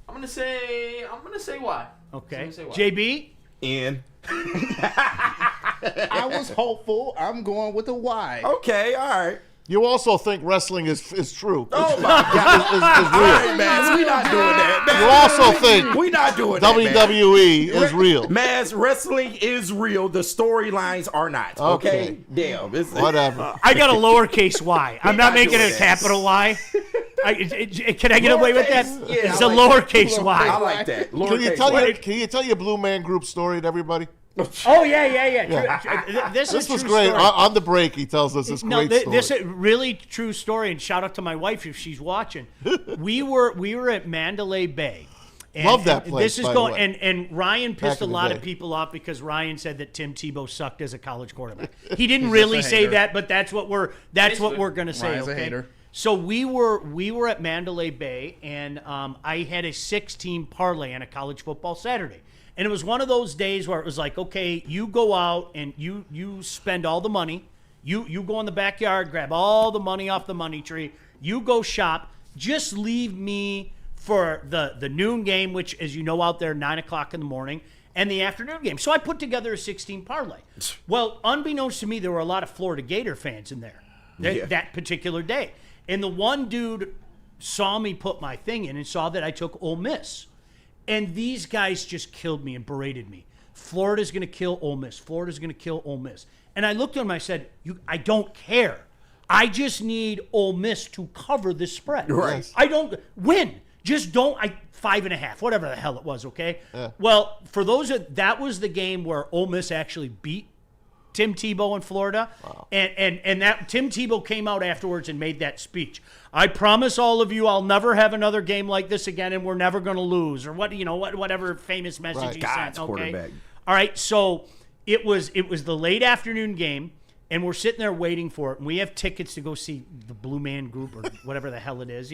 I'm gonna say why. Okay. I'm gonna say why. JB. N. I was hopeful. I'm going with a Y. Okay. All right. You also think wrestling is true. Oh my god. Is real. All right, man. We not doing that. Man. You also think We not doing that. Man. WWE is real. Maz, wrestling is real. The storylines are not. Okay. Damn. Whatever. I got a lowercase y. I'm not not making doing it a this. capital Y. Can I get away with that? Lowercase? Yeah, It's I a like lowercase I y. like that. Can you tell your Blue Man Group story to everybody? Oh yeah. This This was true great. story. On the break, he tells us this great story. This is really true story, and shout out to my wife if she's watching. we were at Mandalay Bay. And, Love that and place, This is by the going, way. and Ryan pissed Back a in the lot day. of people off because Ryan said that Tim Tebow sucked as a college quarterback. He didn't really say hater. that, but that's what we're gonna say. Ryan's a okay. hater. So we were at Mandalay Bay, and I had a 6-team parlay on a college football Saturday. And it was one of those days where it was like, okay, you go out and you spend all the money. You go in the backyard, grab all the money off the money tree. You go shop. Just leave me for the noon game, which, as you know, out there, 9 o'clock in the morning, and the afternoon game. So I put together a 16 parlay. Well, unbeknownst to me, there were a lot of Florida Gator fans in there that particular day. And the one dude saw me put my thing in and saw that I took Ole Miss. And these guys just killed me and berated me. Florida's going to kill Ole Miss. Florida's going to kill Ole Miss. And I looked at him, I said, I don't care. I just need Ole Miss to cover the spread. Right. I don't win. Just don't. 5.5, whatever the hell it was. Okay. Well, for those that was the game where Ole Miss actually beat Tim Tebow in Florida, and that Tim Tebow came out afterwards and made that speech. I promise all of you, I'll never have another game like this again, and we're never going to lose, or whatever famous message he God's sent. Okay. quarterback. All right. So it was the late afternoon game, and we're sitting there waiting for it, and we have tickets to go see the Blue Man Group or whatever the hell it is.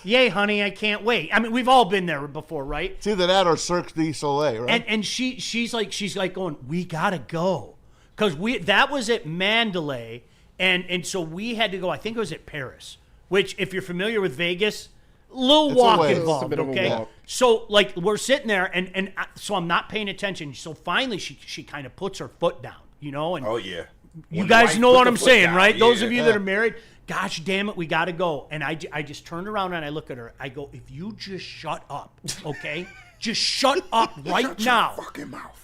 Yay, honey, I can't wait. I mean, we've all been there before, right? It's either that or Cirque du Soleil, right? And she's like going, we gotta go. Because that was at Mandalay, and so we had to go. I think it was at Paris, which, if you're familiar with Vegas, little walk ways. involved. It's a bit of a Okay, walk. so like we're sitting there, and so I'm not paying attention. So finally, she kind of puts her foot down, and Oh yeah. you When the guys wife know put what the I'm foot saying, down, right? Those yeah. of you that are married, gosh damn it, we got to go. And I just turn around and I look at her. I go, if you just shut up, okay? Just shut up right now. Fucking mouth.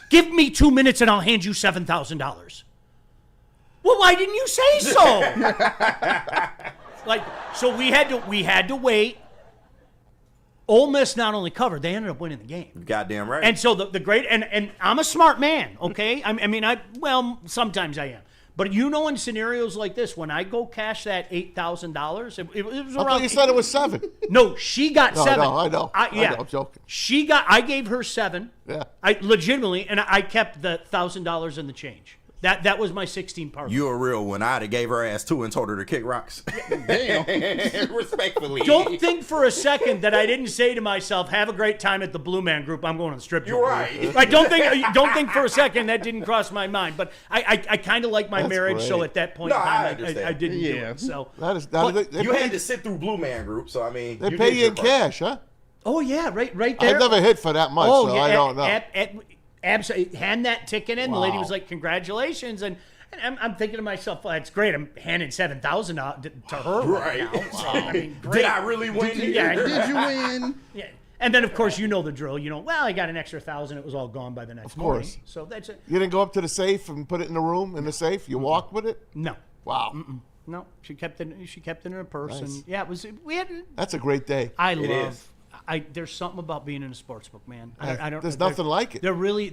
Give me 2 minutes and I'll hand you $7,000. Well, why didn't you say so? So we had to wait. Ole Miss not only covered, they ended up winning the game. Goddamn right. And so the great, and I'm a smart man, okay? Sometimes I am. But in scenarios like this, when I go cash that $8,000, it was I around. thought you said it was 7. No, she got No, 7. no, I know. I know, I'm joking. I gave her 7. Yeah. I legitimately, and I kept the $1,000 in the change. That was my 16 part. You a real one. I'd have gave her ass 2 and told her to kick rocks. Damn. Respectfully. Don't think for a second that I didn't say to myself, "Have a great time at the Blue Man Group. I'm going to the strip joint." You're right. I don't think for a second that didn't cross my mind. But I kind of like my That's marriage, so great. at that point No, in I time, understand. I didn't do Yeah. it. So They You pay, had to sit through Blue Man Group, so I mean. they you pay did you your in part. cash, huh? oh yeah, right there. I've never hit for that much, so I don't know. Absolutely. Hand that ticket in. The lady Wow. was like, "Congratulations," and I'm thinking to myself, well, that's great. I'm handing $7,000 out to her right now. So, I mean, great. Did I really win here? Yeah, Did you win? Yeah. And then, of course, you know the drill. Well, I got an extra 1,000. It was all gone by the next morning. course. So that's it. You didn't go up to the safe and put it in the room in the safe. You walked with it. No. Wow, No, she kept it in her purse, Nice. and yeah, we had. that's a great day. There's something about being in a sports book, man. I don't. There's nothing like it.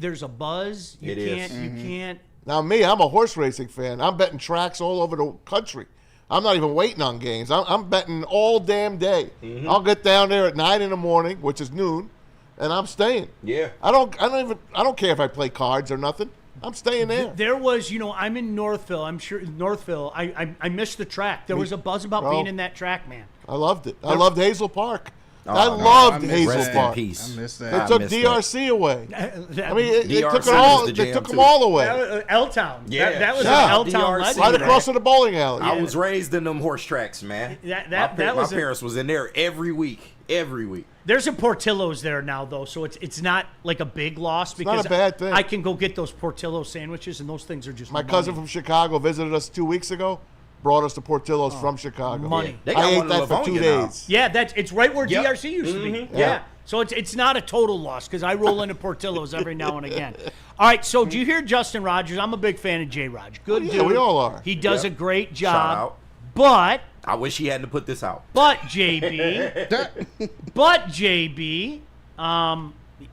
There's a buzz. You It can't. Now me, I'm a horse racing fan. I'm betting tracks all over the country. I'm not even waiting on games. I'm betting all damn day. I'll get down there at 9 in the morning, which is noon, and I'm staying. Yeah. I don't care if I play cards or nothing. I'm staying there. There was, I'm in Northville. I'm sure Northville. I missed the track. There was a buzz about being in that track, man. I loved it. I loved Hazel Park. Oh, I no. loved Rest Hazel in Park. peace. I missed that. They took DRC away. I mean, they took DRC it all. was the They took jam, them all too. away. L-Town. Yeah. That was Yeah. an L-Town DRC. legend. Right across from the bowling alley. I was raised in them horse tracks, man. That my was parents was in there every week. Every week. There's a Portillo's there now, though, so it's not like a big loss because not a bad thing. I can go get those Portillo sandwiches, and those things are just My cousin from Chicago visited us 2 weeks ago. Brought us to Portillo's from Chicago. money. They got I ate one in that for 2 Livonia now. days. Yeah, it's right where Yep. DRC used to be. Yeah. So it's not a total loss because I roll into Portillo's every now and again. All right, so do you hear Justin Rogers? I'm a big fan of J. Raj. Good Yeah, dude. we all are. He does a great job. Shout out. But I wish he hadn't put this out. JB,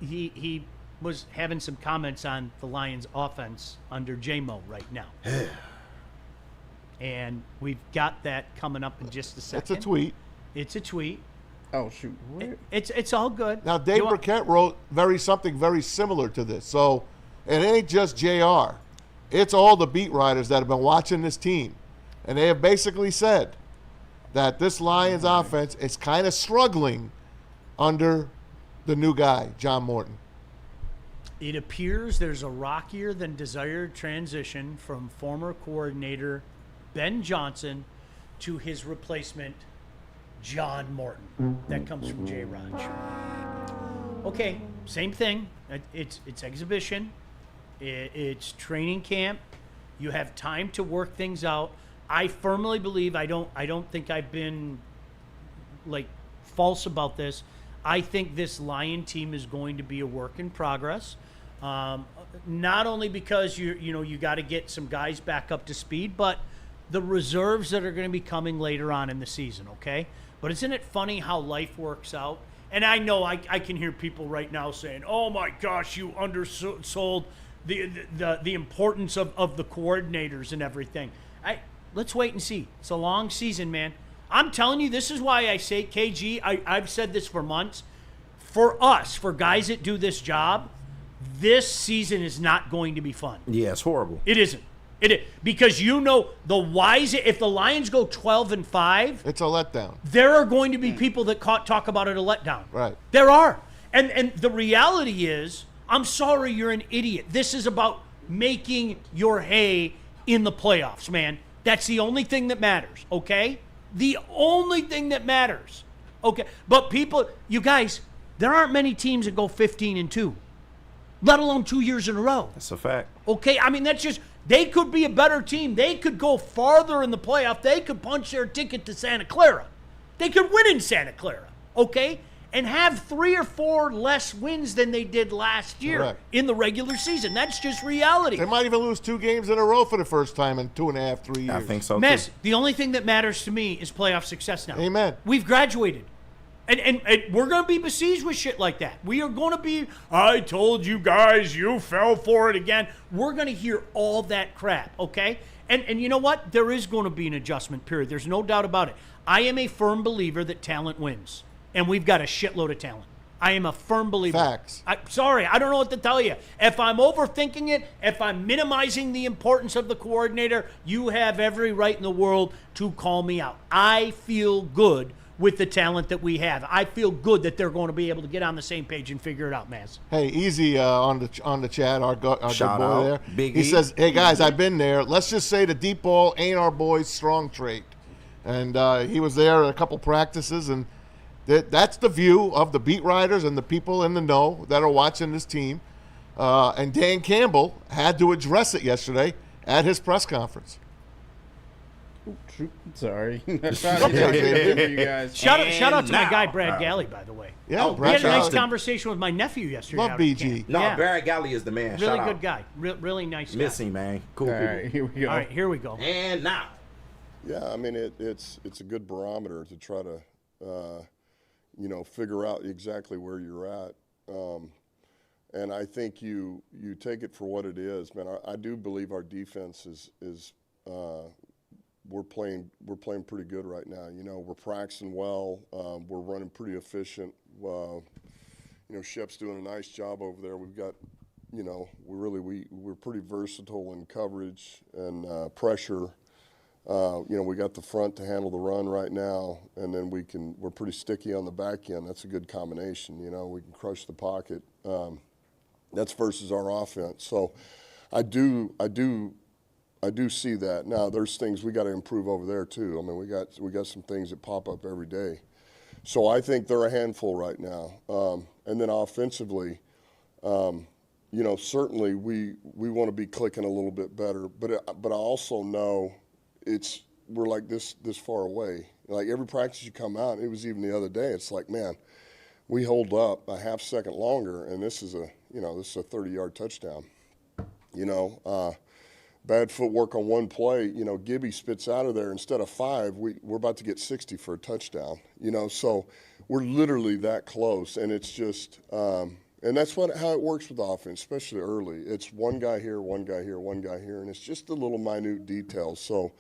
he was having some comments on the Lions' offense under J-Mo right now. And we've got that coming up in just a second. It's a tweet. It's a tweet. Oh shoot! What? It's all good. Now, Dave You want- Burkett wrote something very similar to this. So it ain't just JR. It's all the beat writers that have been watching this team. And they have basically said that this Lions offense is kind of struggling under the new guy, John Morton. It appears there's a rockier than desired transition from former coordinator Ben Johnson to his replacement, John Morton. That comes from J. Raj. Okay, same thing. It's exhibition. It's training camp. You have time to work things out. I firmly believe I don't think I've been like false about this. I think this Lion team is going to be a work in progress. Not only because you got to get some guys back up to speed, but the reserves that are going to be coming later on in the season, okay? But isn't it funny how life works out? And I know I can hear people right now saying, "Oh my gosh, you undersold the importance of the coordinators and everything." Let's wait and see. It's a long season, man. I'm telling you, this is why I say, KG, I've said this for months. For us, for guys that do this job, this season is not going to be fun. Yeah, it's horrible. It isn't. Because if the Lions go 12-5, It's a letdown. there are going to be people that talk about it a letdown. Right. There are. And the reality is, I'm sorry you're an idiot. This is about making your hay in the playoffs, man. That's the only thing that matters, okay? The only thing that matters. Okay. But you guys, there aren't many teams that go 15-2, let alone 2 years in a row. That's a fact. Okay, I mean, they could be a better team. They could go farther in the playoff. They could punch their ticket to Santa Clara. They could win in Santa Clara, okay? And have 3 or 4 less wins than they did last year Correct. in the regular season. That's just reality. They might even lose 2 games in a row for the first time in 2.5, 3 years. I think so, Mess, too. the only thing that matters to me is playoff success now. Amen. We've graduated. And we're going to be besieged with shit like that. We are going to be, I told you guys, you fell for it again. We're going to hear all that crap, okay? And you know what? There is going to be an adjustment period. There's no doubt about it. I am a firm believer that talent wins. And we've got a shitload of talent. I am a firm believer. Facts. Sorry, I don't know what to tell you. If I'm overthinking it, if I'm minimizing the importance of the coordinator, you have every right in the world to call me out. I feel good with the talent that we have. I feel good that they're going to be able to get on the same page and figure it out, Maz. Hey, Easy on the chat, our good Shout boy out. there. Big he E. says, "Hey guys, I've been there. Let's just say the deep ball ain't our boy's strong trait." And he was there at a couple practices, and that's the view of the beat writers and the people in the know that are watching this team. And Dan Campbell had to address it yesterday at his press conference. Sorry. I'm trying to get you guys. Shout out to my now- guy Brad Galley, by the way. Yeah, Oh, We Brad had a nice Galley. conversation with my nephew yesterday. Love out at BG. camp. No, Yeah. Barrett Galley is the man. Really Shout good out. guy. Really nice guy. Miss him, man. Cool All people. right, here we go. All right, here we go. And now. Yeah, I mean it's a good barometer to try to figure out exactly where you're at, and I think you take it for what it is, man. I do believe our defense is we're playing pretty good right now. We're practicing well. We're running pretty efficient. Shep's doing a nice job over there. We've got we're pretty versatile in coverage and pressure. We got the front to handle the run right now, and then we're pretty sticky on the back end. That's a good combination. We can crush the pocket. That's versus our offense. So I do see that. Now there's things we got to improve over there too. I mean, we got some things that pop up every day. So I think they're a handful right now. And then offensively, certainly we want to be clicking a little bit better. But I also know we're like this far away. Like every practice you come out, it was even the other day. It's like, man, we hold up a half second longer, and this is a 30-yard touchdown. Bad footwork on one play. Gibby spits out of there instead of 5. We're about to get 60 for a touchdown. So we're literally that close, and it's just. And that's how it works with offense, especially early. It's one guy here, one guy here, one guy here, and it's just the little minute details. So,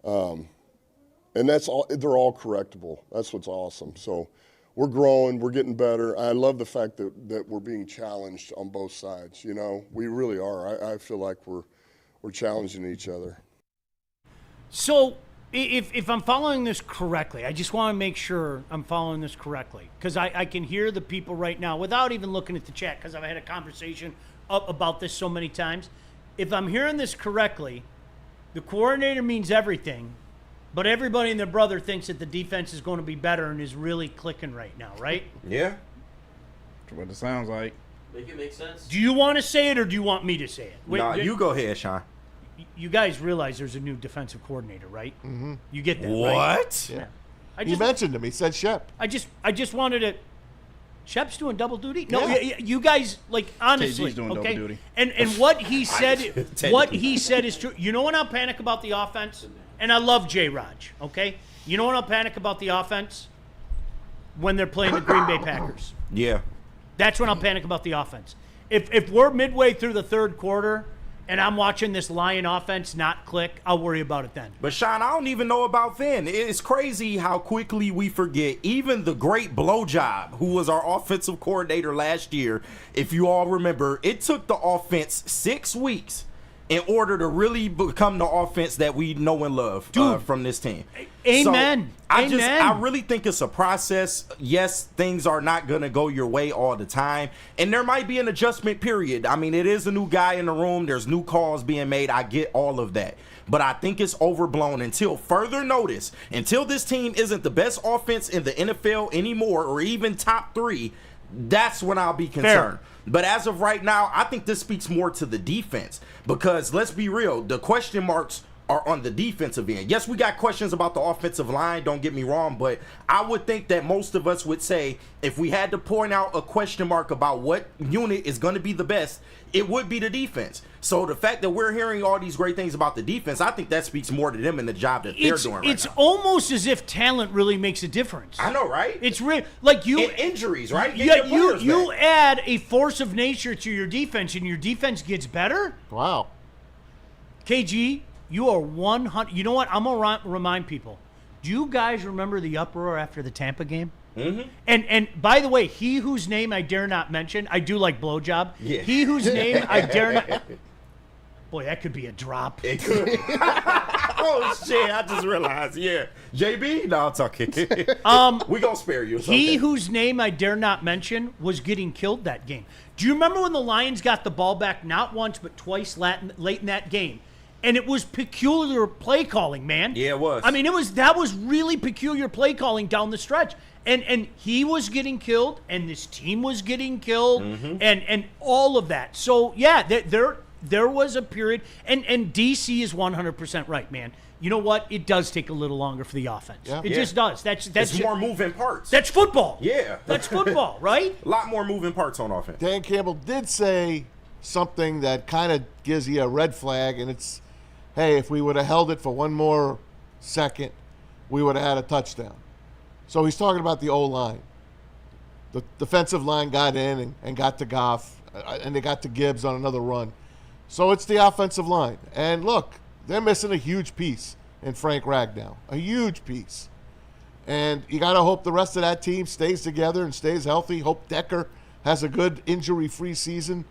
and that's all. They're all correctable. That's what's awesome. So, we're growing, we're getting better. I love the fact that we're being challenged on both sides. We really are. I feel like we're challenging each other. So, if I'm following this correctly, I just want to make sure I'm following this correctly, because I can hear the people right now without even looking at the chat, because I've had a conversation about this so many times. If I'm hearing this correctly, the coordinator means everything, but everybody and their brother thinks that the defense is going to be better and is really clicking right now, right? Yeah. That's what it sounds like. Make it make sense. Do you want to say it or do you want me to say it? Nah, you go ahead, Sean. You guys realize there's a new defensive coordinator, right? Mm-hmm. You get that, right? What? Yeah. You mentioned him. He said Shep. I just wanted to. Shep's doing double duty. No, Yeah. you guys, like, honestly, KG's doing okay? double duty. And what he said, is true. You know when I'll panic about the offense, and I love J. Raj. Okay, you know when I'll panic about the offense when they're playing the Green Bay Packers. Yeah. That's when I'll panic about the offense. If we're midway through the third quarter and I'm watching this Lion offense not click, I'll worry about it then. But Sean, I don't even know about then. It's crazy how quickly we forget. Even the great Blowjob, who was our offensive coordinator last year, if you all remember, it took the offense 6 weeks in order to really become the offense that we know and love from this team. Amen. So Amen. I really think it's a process. Yes, things are not going to go your way all the time, and there might be an adjustment period. I mean, it is a new guy in the room. There's new calls being made. I get all of that. But I think it's overblown until further notice, until this team isn't the best offense in the NFL anymore or even top 3, that's when I'll be concerned. Fair. But as of right now, I think this speaks more to the defense, because let's be real, the question marks are on the defensive end. Yes, we got questions about the offensive line, don't get me wrong, but I would think that most of us would say if we had to point out a question mark about what unit is going to be the best, it would be the defense. So the fact that we're hearing all these great things about the defense, I think that speaks more to them and the job that they're doing right now. It's almost as if talent really makes a difference. I know, right? It's real, like you. And injuries, right? Yeah, Get your players you back. add a force of nature to your defense, and your defense gets better. Wow. KG, you are 100. You know what? I'm gonna remind people. Do you guys remember the uproar after the Tampa game? Mm-hmm. And by the way, he whose name I dare not mention. I do like blowjob. Yeah. He whose name I dare not. Boy, that could be a drop. It could. Oh shit! I just realized. Yeah, JB. No, I'm talking. We gonna spare you. It's He okay. whose name I dare not mention was getting killed that game. Do you remember when the Lions got the ball back not once but twice late in that game? And it was peculiar play calling, man. Yeah, it was. I mean, that was really peculiar play calling down the stretch. And he was getting killed, and this team was getting killed, and all of that. So yeah, there was a period, and DC is 100% right, man. You know what? It does take a little longer for the offense. Yeah. It just does. That's more moving parts. That's football. Yeah. That's football, right? A lot more moving parts on offense. Dan Campbell did say something that kind of gives you a red flag, and it's, hey, if we would have held it for one more second, we would have had a touchdown. So he's talking about the O-line. The defensive line got in and got to Goff, and they got to Gibbs on another run. So it's the offensive line. And look, they're missing a huge piece in Frank Ragnow, a huge piece. And you got to hope the rest of that team stays together and stays healthy. Hope Decker has a good injury-free season.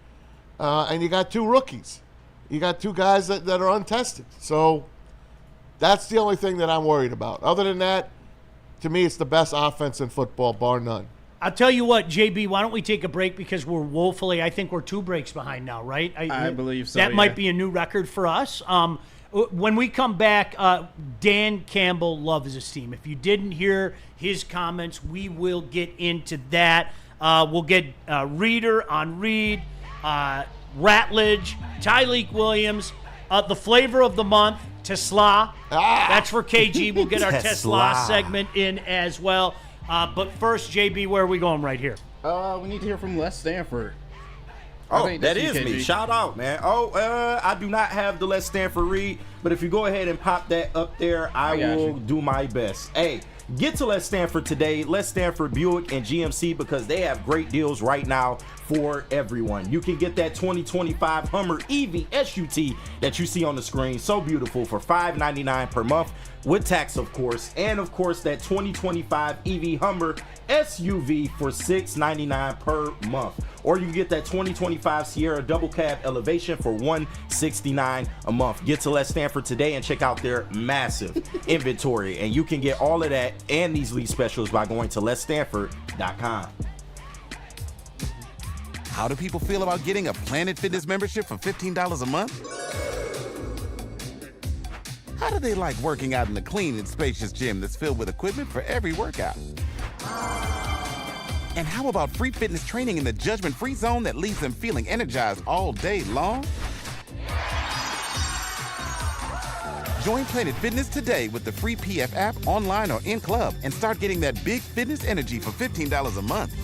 And you got 2 rookies. You got 2 guys that are untested. So that's the only thing that I'm worried about. Other than that, to me, it's the best offense in football, bar none. I'll tell you what, JB, why don't we take a break because we're woefully, I think we're 2 breaks behind now, right? I believe so, That yeah. might be a new record for us. When we come back, Dan Campbell loves his team. If you didn't hear his comments, we will get into that. We'll get Reader on Reed, Ratledge, Tyleek Williams, the flavor of the month, Tesla. That's for KG. We'll get our Tesla segment in as well. But first, JB, where are we going right here? We need to hear from Les Stanford. Oh, think that that's is me. KG. Shout out, man. I do not have the Let's Stanford read, but if you go ahead and pop that up there, I got will you. do my best. Hey, get to Let's Stanford today. Let's Stanford Buick and GMC because they have great deals right now for everyone. You can get that 2025 Hummer EV SUT that you see on the screen. So beautiful for $599 per month with tax, of course. And, of course, that 2025 EV Hummer SUV for $699 per month. Or you can get that 2025 Sierra Double Cab Elevation for $169 a month. Get to Let's Stanford today and check out their massive inventory. And you can get all of that and these lease specials by going to letsstanford.com. How do people feel about getting a Planet Fitness membership for $15 a month? How do they like working out in a clean and spacious gym that's filled with equipment for every workout? And how about free fitness training in the judgment-free zone that leaves them feeling energized all day long? Join Planet Fitness today with the free PF app, online or in club, and start getting that big fitness energy for $15 a month.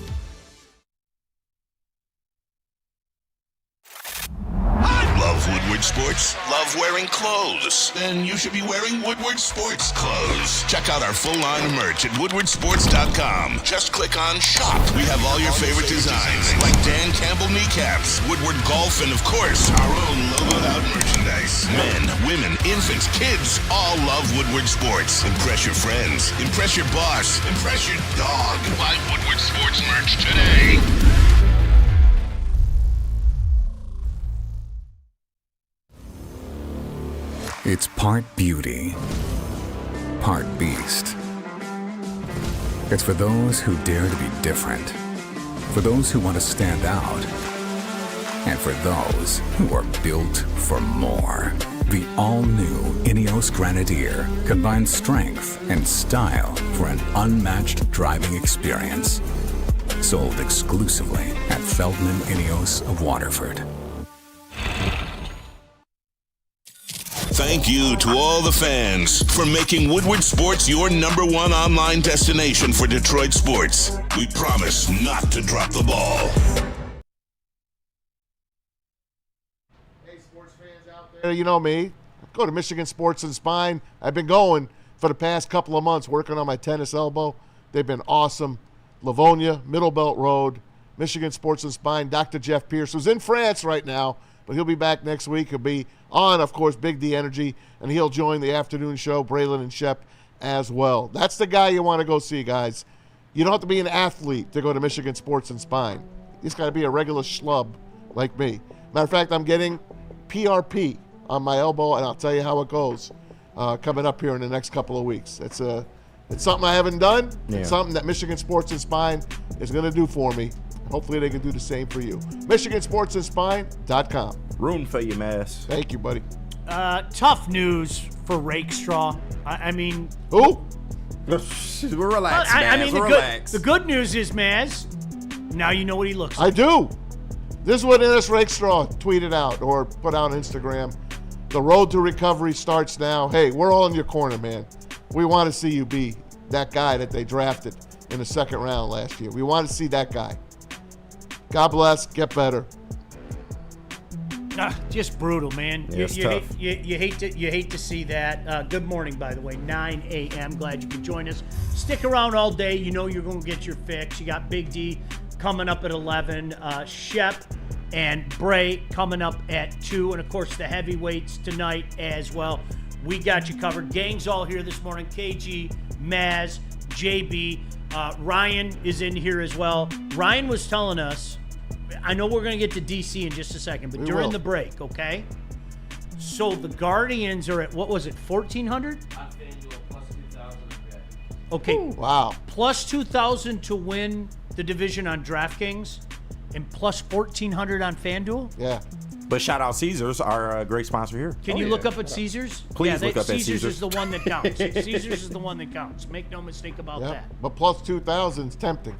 Love Woodward Sports? Love wearing clothes? Then you should be wearing Woodward Sports clothes. Check out our full line of merch at woodwardsports.com. Just click on shop. We have all your favorite designs, like Dan Campbell kneecaps, Woodward golf, and of course, our own logoed out merchandise. Men, women, infants, kids all love Woodward Sports. Impress your friends. Impress your boss. Impress your dog. Buy Woodward Sports merch today. It's part beauty, part beast. It's for those who dare to be different, for those who want to stand out, and for those who are built for more. The all-new Ineos Grenadier combines strength and style for an unmatched driving experience. Sold exclusively at Feldman Ineos of Waterford. Thank you to all the fans for making Woodward Sports your #1 online destination for Detroit sports. We promise not to drop the ball. Hey, sports fans out there, you know me. Go to Michigan Sports and Spine. I've been going for the past couple of months working on my tennis elbow. They've been awesome. Livonia, Middle Belt Road, Michigan Sports and Spine. Dr. Jeff Pierce, who's in France right now, but he'll be back next week. He'll be on, of course, Big D Energy, and he'll join the afternoon show, Braylon and Shep, as well. That's the guy you want to go see, guys. You don't have to be an athlete to go to Michigan Sports and Spine. You just got to be a regular schlub like me. Matter of fact, I'm getting PRP on my elbow, and I'll tell you how it goes coming up here in the next couple of weeks. It's something I haven't done. Yeah. It's something that Michigan Sports and Spine is going to do for me. Hopefully they can do the same for you. MichiganSportsandSpine.com. Rooting for you, Mass. Thank you, buddy. Tough news for Rakestraw. I mean, who? Relax, I Maz. mean, Relax. the good news is, Maz, now you know what he looks like. I do. This is what Ennis Rakestraw tweeted out or put out on Instagram. The road to recovery starts now. Hey, we're all in your corner, man. We want to see you be that guy that they drafted in the second round last year. We want to see that guy. God bless. Get better. Just brutal, man. Yeah, it's tough. You hate to see that. Good morning, by the way, 9 a.m. Glad you could join us. Stick around all day. You know you're going to get your fix. You got Big D coming up at 11. Shep and Bray coming up at 2. And, of course, the heavyweights tonight as well. We got you covered. Gang's all here this morning. KG, Maz, JB. Ryan is in here as well. Ryan was telling us, I know we're going to get to DC in just a second, but during the break, okay? So the Guardians are at, what was it, 1,400? On FanDuel, plus 2,000. Okay. Ooh. Wow. Plus 2,000 to win the division on DraftKings and plus 1,400 on FanDuel? Yeah. But shout out Caesars, our great sponsor here. Can you look up at Caesars? Please look up at Caesars Caesars. is the one that counts. Caesars is the one that counts. Make no mistake about that. But plus 2,000 is tempting.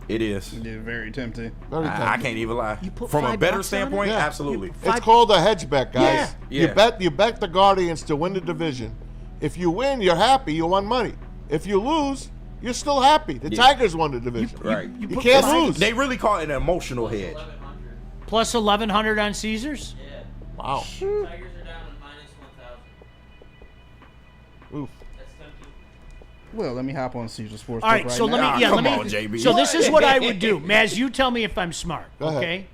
It is. Yeah, very tempting. Very tempting. I can't even lie. You put From a $5 better on standpoint, it? Yeah. absolutely. It's called a hedge bet, guys. Yeah. You bet the Guardians to win the division. If you win, you're happy. You won money. If you lose, you're still happy. The Tigers won the division. Right. You can't lose. They really call it an emotional hedge. Plus 1,100 on Caesars? Yeah. Wow. Tigers are down to minus 1,000. Oof. That's tempting. Well, let me hop on Caesar Sports. All right, right so now. Come on, JB. So this is what I would do. Maz, you tell me if I'm smart, Go ahead. okay?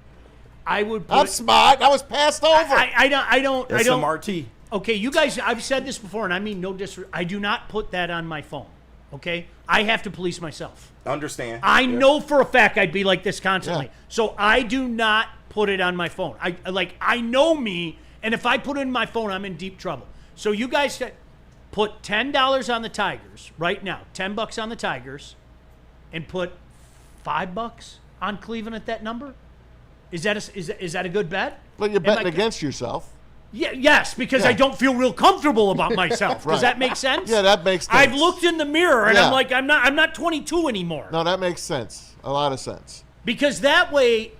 I would put, I'm smart. I was passed over. I don't It's some RT. Okay, you guys, I've said this before, and I mean no disrespect. I do not put that on my phone, okay? I have to police myself. Understand. I know for a fact I'd be like this constantly. Yeah. So I do not put it on my phone. I know me, and if I put it in my phone, I'm in deep trouble. So you guys put $10 on the Tigers right now, $10 on the Tigers, and put $5 on Cleveland at that number. Is that a good bet? But you're betting against yourself. Yeah, yes, because I don't feel real comfortable about myself. Does that make sense? Yeah, that makes sense. I've looked in the mirror and Yeah. I'm like, I'm not 22 anymore. No, that makes sense. A lot of sense. Because that way,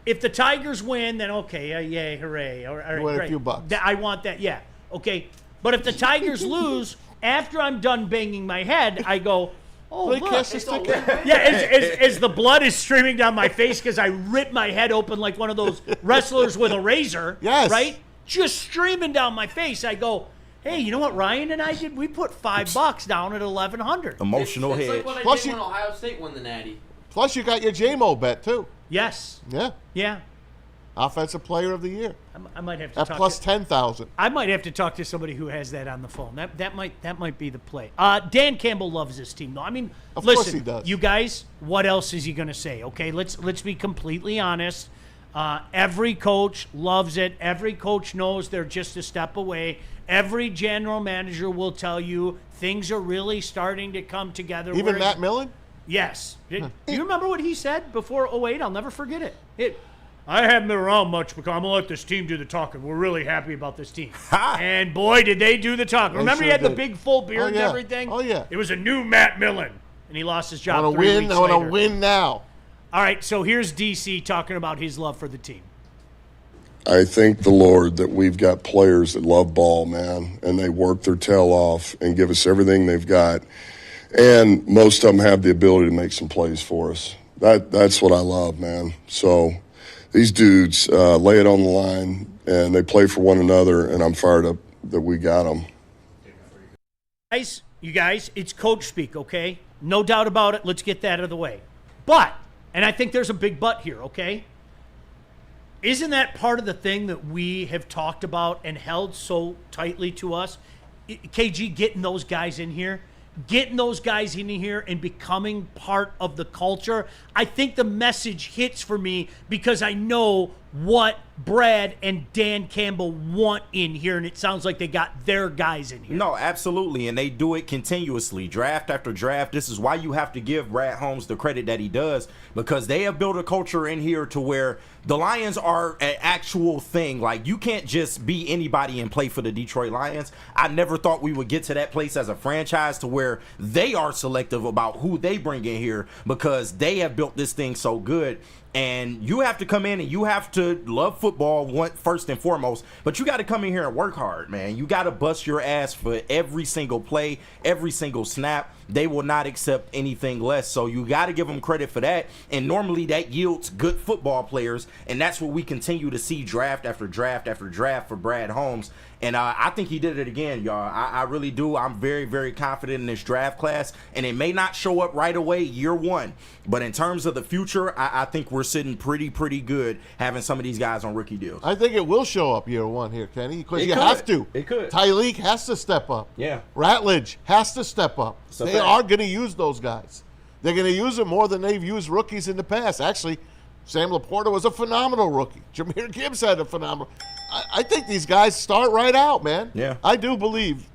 if the Tigers win, then okay, yay, hooray. All right, You win a great. few bucks. I want that, yeah. Okay. But if the Tigers lose, after I'm done banging my head, I go, oh, Play look. catch the stick. Yeah, as the blood is streaming down my face because I ripped my head open like one of those wrestlers with a razor. Yes. Right? Just streaming down my face. I go, hey, you know what Ryan and I did? We put $5 down at 1,100. Emotional It's hedge. like what I Plus did you- when Ohio State won the Natty. Plus, you got your JMO bet, too. Yes. Yeah. Yeah. Offensive Player of the Year. I might have to At talk plus to, 10,000. I might have to talk to somebody who has that on the phone. That might be the play. Dan Campbell loves this team, though. I mean, Of listen, course he does. you guys, what else is he going to say? Okay, let's be completely honest. Every coach loves it. Every coach knows they're just a step away. Every general manager will tell you things are really starting to come together. Even Matt Millen? Yes. Do you remember what he said before 08? I'll never forget it. I haven't been around much because I'm going to let this team do the talking. We're really happy about this team. And boy, did they do the talking. Remember he sure had the did. big full beard and yeah. everything? Oh, yeah. It was a new Matt Millen. And he lost his I job want to 3 win. weeks I want later. to win now. All right, so here's DC talking about his love for the team. I thank the Lord that we've got players that love ball, man, and they work their tail off and give us everything they've got. And most of them have the ability to make some plays for us. That's what I love, man. So these dudes lay it on the line, and they play for one another, and I'm fired up that we got them. You guys, it's coach speak, okay? No doubt about it. Let's get that out of the way. But, and I think there's a big but here, okay? Isn't that part of the thing that we have talked about and held so tightly to us? KG, getting those guys in here, and becoming part of the culture. I think the message hits for me because I know what Brad and Dan Campbell want in here, and it sounds like they got their guys in here. No, absolutely, and they do it continuously, draft after draft. This is why you have to give Brad Holmes the credit that he does, because they have built a culture in here to where the Lions are an actual thing. Like, you can't just be anybody and play for the Detroit Lions. I never thought we would get to that place as a franchise to where they are selective about who they bring in here because they have built this thing so good. And you have to come in and you have to love football first and foremost, but you got to come in here and work hard, man. You got to bust your ass for every single play, every single snap. They will not accept anything less. So you got to give them credit for that. And normally that yields good football players. And that's what we continue to see draft after draft after draft for Brad Holmes. And I think he did it again, y'all. I really do. I'm very, very confident in this draft class. And it may not show up right away year one. But in terms of the future, I think we're sitting pretty good having some of these guys on rookie deals. I think it will show up year one here, Kenny, because you have to. It could. Tyleek has to step up. Yeah. Ratledge has to step up. So they are going to use those guys. They're going to use them more than they've used rookies in the past. Actually, Sam Laporta was a phenomenal rookie. Jahmyr Gibbs had a phenomenal. I think these guys start right out, man. Yeah. I do believe.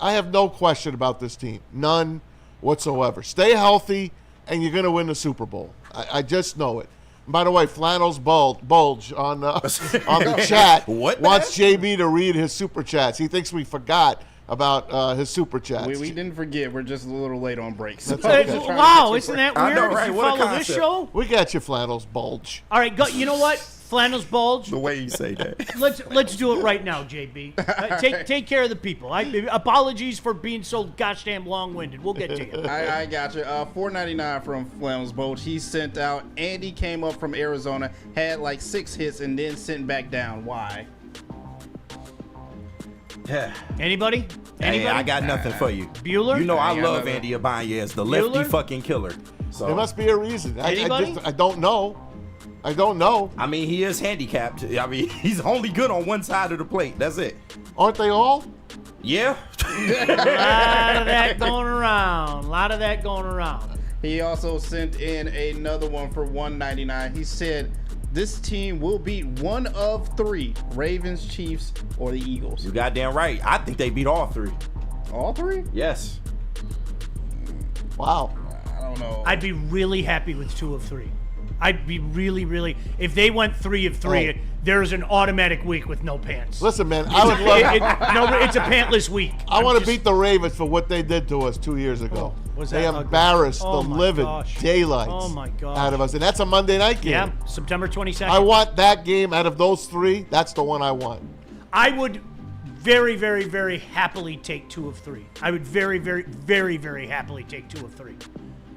I have no question about this team. None whatsoever. Stay healthy, and you're going to win the Super Bowl. I just know it. And by the way, Flannel's bulge on the chat wants JB to read his super chats. He thinks we forgot about his super chats. We didn't forget. We're just a little late on breaks. Wow, isn't that weird? know, right? You What a follow this concept. show? We got you, Flannel's bulge. All right, you know what? Flannel's bulge. The way you say that. Let's do it right now, JB. Take care of the people. Apologies for being so gosh damn long-winded. We'll get to you. I got you. $4.99 from Flannel's Bolt. He sent out. Andy came up from Arizona, had like 6 hits, and then sent back down. Why? Anybody? Hey, I got nothing for you. Bueller? You know I love Andy Ibanez, the lefty Bueller? fucking killer. So There must be a reason. Anybody? I don't know. I don't know. I mean, he is handicapped. I mean, he's only good on one side of the plate. That's it. Aren't they all? Yeah. A lot of that going around. He also sent in another one for $1.99. He said this team will beat one of 3: Ravens, Chiefs, or the Eagles. You goddamn right. I think they beat all 3. All 3? Yes. Wow. I don't know. I'd be really happy with 2 of 3. I'd be really if they went 3 of 3. There's an automatic week with no pants. Listen, man, I would love. It's a pantless week. I want to beat the Ravens for what they did to us 2 years ago. Was They that ugly? embarrassed Oh the my living gosh. daylights Oh my gosh. out of us, and that's a Monday night game. Yeah, September 22nd. I want that game out of those 3. That's the one I want. I would very happily take 2 of 3. I would very happily take 2 of 3.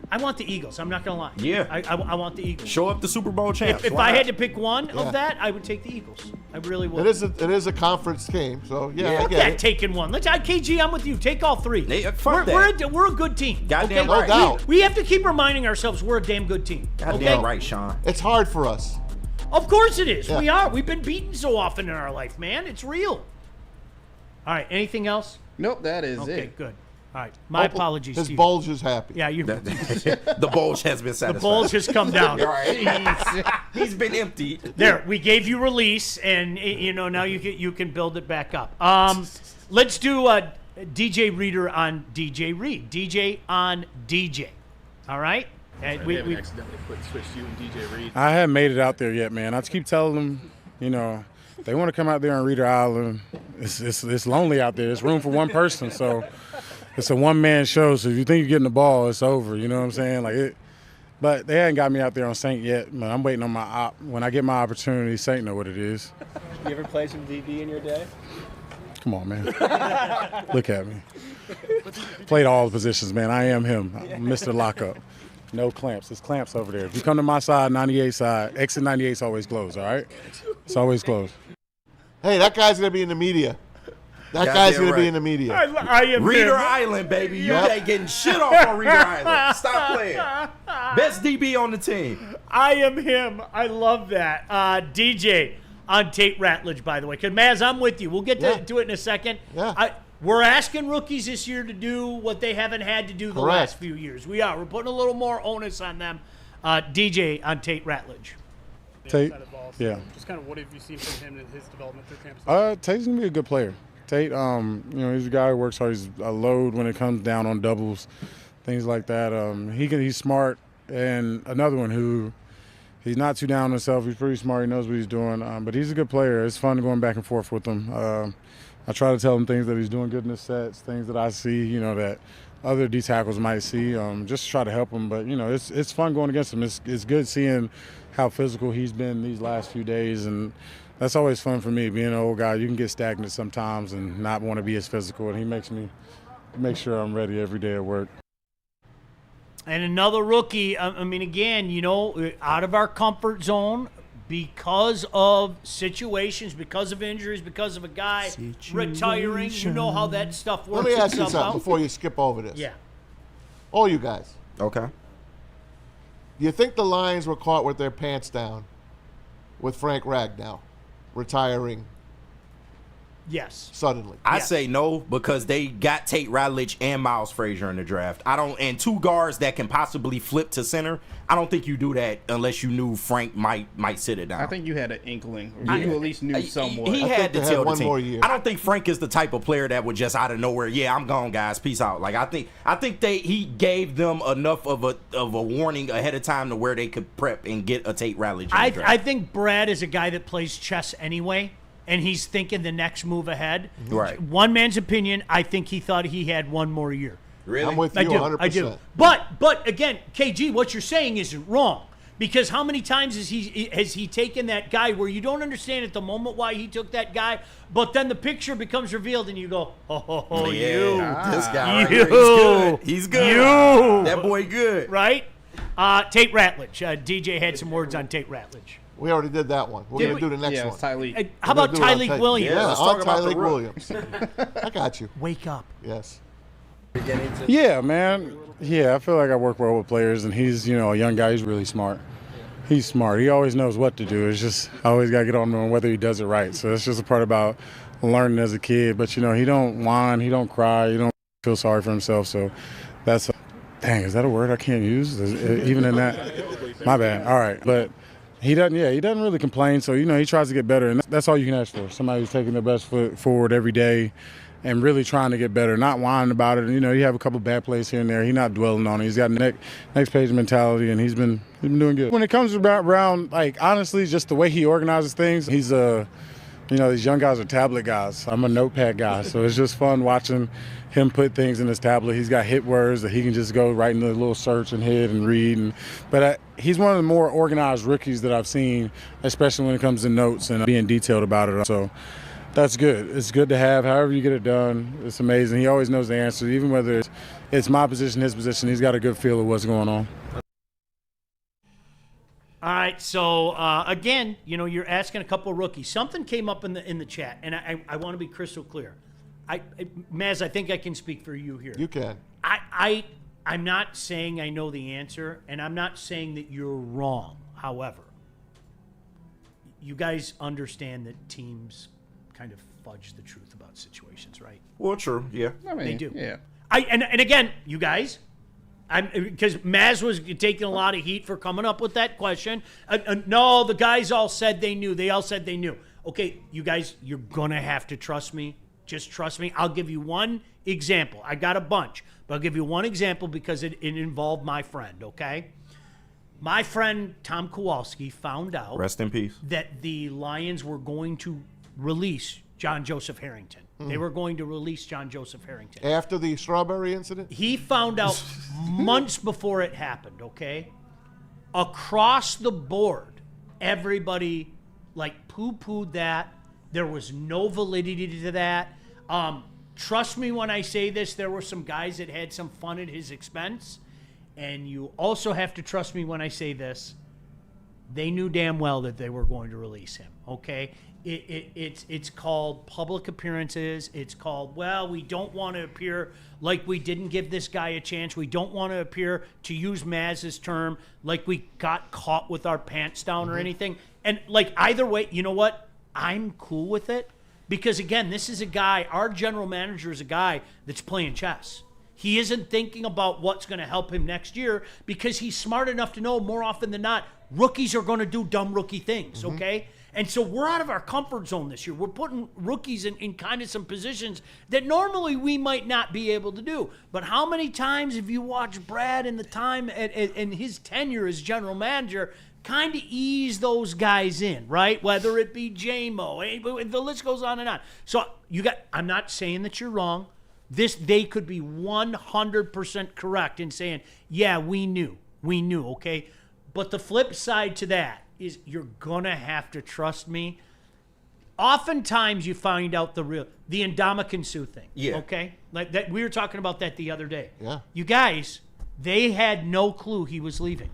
I want the Eagles. I'm not gonna lie. Yeah. I want the Eagles. Show up the Super Bowl champs. If Why I not? had to pick one of that, I would take the Eagles. I really would. It is a conference game, so yeah, I Fuck get that it. taking one. KG, I'm with you. Take all 3. Fuck that. We're a good team. Goddamn No right. doubt. We have to keep reminding ourselves we're a damn good team. Goddamn right, Sean. It's hard for us. Of course it is. Yeah. We are. We've been beaten so often in our life, man. It's real. All right. Anything else? Nope, that is Okay, it. good. All right. My apologies. His to you. bulge is happy. Yeah, you. The bulge has been satisfied. The bulge has come down. All right. He's been emptied. There, we gave you release, and now you can build it back up. Let's do DJ Reader on DJ Reed. DJ on DJ. All right. And we accidentally switched you and DJ Reed. I haven't made it out there yet, man. I just keep telling them, they want to come out there on Reader Island. It's lonely out there. There's room for one person, so it's a one-man show. So if you think you're getting the ball, it's over. You know what I'm saying? But they haven't got me out there on Saint yet. Man, I'm waiting on my op. When I get my opportunity, Saint know what it is. You ever play some DB in your day? Come on, man. Look at me. Played all the positions, man. I am him. I'm Mr. Lockup. No clamps. There's clamps over there. If you come to my side, 98 side, exit 98 is always closed, all right? It's always closed. Hey, that guy's going to be in the media. That guy's going to be in the media. I am Reader him. Island, baby. You ain't getting shit off on Reader Island. Stop playing. Best DB on the team. I am him. I love that. DJ on Tate Ratledge, by the way. Because, Maz, I'm with you. We'll get to it in a second. Yeah. We're asking rookies this year to do what they haven't had to do the last few years. We are. We're putting a little more onus on them. DJ on Tate Ratledge. Tate, yeah. Just kind of what have you seen from him in his development through camp? Tate's going to be a good player. Tate, he's a guy who works hard. He's a load when it comes down on doubles, things like that. He's smart. And another one who He's not too down on himself. He's pretty smart. He knows what he's doing. But he's a good player. It's fun going back and forth with him. I try to tell him things that he's doing good in the sets, things that I see, that other D tackles might see. Just try to help him. But, it's fun going against him. It's good seeing how physical he's been these last few days. And that's always fun for me. Being an old guy, you can get stagnant sometimes and not want to be as physical. And he makes me make sure I'm ready every day at work. And another rookie, again, out of our comfort zone because of situations, because of injuries, because of a guy retiring. You know how that stuff works. Let me ask you something before you skip over this. Yeah. All you guys. Okay. Do you think the Lions were caught with their pants down with Frank Ragnow retiring? Yes. Suddenly. I say no because they got Tate Ratledge and Miles Frazier in the draft. And two guards that can possibly flip to center. I don't think you do that unless you knew Frank might sit it down. I think you had an inkling. Or you at least knew somewhat. He had to tell the one team. more year. I don't think Frank is the type of player that would just out of nowhere, I'm gone, guys, peace out. Like I think he gave them enough of a warning ahead of time to where they could prep and get a Tate Ratledge in the draft. I think Brad is a guy that plays chess anyway. And he's thinking the next move ahead. Right. One man's opinion, I think he thought he had one more year. Really? I'm with you 100%. I do. But again, KG, what you're saying isn't wrong. Because how many times has he taken that guy where you don't understand at the moment why he took that guy, but then the picture becomes revealed and you go, yeah, this guy right you, here, he's good. You. That boy good. Right? Tate Ratledge. DJ had some words on Tate Ratledge. We already did that one. We're going to do the next one. Tyleek. How about Tyleek Williams? Yeah, let's on talk about the Tyleek rook. Williams. I got you. Wake up. Yes. Yeah, man. Yeah, I feel like I work well with players, and he's, a young guy. He's really smart. He's smart. He always knows what to do. It's just I always got to get on him whether he does it right. So it's just a part about learning as a kid. But, he don't whine. He don't cry. He don't feel sorry for himself. So that's dang, is that a word I can't use? Even in that? My bad. All right. But he doesn't really complain. So, he tries to get better. And that's all you can ask for. Somebody who's taking their best foot forward every day and really trying to get better, not whining about it. You have a couple bad plays here and there. He's not dwelling on it. He's got next page mentality, and he's been doing good. When it comes around, honestly, just the way he organizes things, he's these young guys are tablet guys. I'm a notepad guy, so it's just fun watching him put things in his tablet. He's got hit words that he can just go right into the little search and hit and read. But he's one of the more organized rookies that I've seen, especially when it comes to notes and being detailed about it. So that's good. It's good to have. However you get it done, it's amazing. He always knows the answer, even whether it's my position, his position. He's got a good feel of what's going on. All right, so again, you're asking a couple of rookies. Something came up in the chat, and I want to be crystal clear. Maz, I think I can speak for you here. You can. I'm not saying I know the answer, and I'm not saying that you're wrong. However, you guys understand that teams kind of fudge the truth about situations, right? Well, true, yeah. They do. Yeah. And again, you guys, because Maz was taking a lot of heat for coming up with that question. No, the guys all said they knew. They all said they knew. Okay, you guys, you're going to have to trust me. Just trust me. I'll give you one example. I got a bunch, but I'll give you one example because it involved my friend, okay? My friend Tom Kowalski found out Rest in peace. that the Lions were going to release John Joseph Harrington. They were going to release John Joseph Harrington. After the strawberry incident? He found out months before it happened, okay? Across the board, everybody poo-pooed that. There was no validity to that. Trust me when I say this, there were some guys that had some fun at his expense. And you also have to trust me when I say this. They knew damn well that they were going to release him, okay? It's called public appearances. It's called, we don't want to appear like we didn't give this guy a chance. We don't want to appear, to use Maz's term, like we got caught with our pants down or anything. And either way, you know what? I'm cool with it because, again, this is a guy, our general manager is a guy that's playing chess. He isn't thinking about what's going to help him next year because he's smart enough to know more often than not, rookies are going to do dumb rookie things, okay? And so we're out of our comfort zone this year. We're putting rookies in kind of some positions that normally we might not be able to do. But how many times have you watched Brad in the time and his tenure as general manager kind of ease those guys in, right? Whether it be J-Mo, the list goes on and on. So I'm not saying that you're wrong. They could be 100% correct in saying, yeah, we knew, okay? But the flip side to that is you're going to have to trust me. Oftentimes you find out the Ndamukong Suh thing, okay? Like that, we were talking about that the other day. Yeah. You guys, they had no clue he was leaving.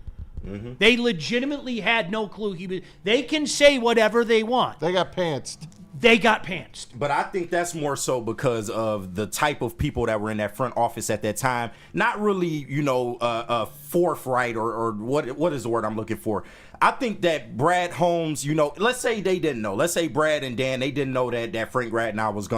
Mm-hmm. They legitimately had no clue he was. They can say whatever they want. They got pantsed. They got pantsed. But I think that's more so because of the type of people that were in that front office at that time. Not really, forthright or what is the word I'm looking for? I think that Brad Holmes, let's say they didn't know. Let's say Brad and Dan, they didn't know that Frank Ragnow was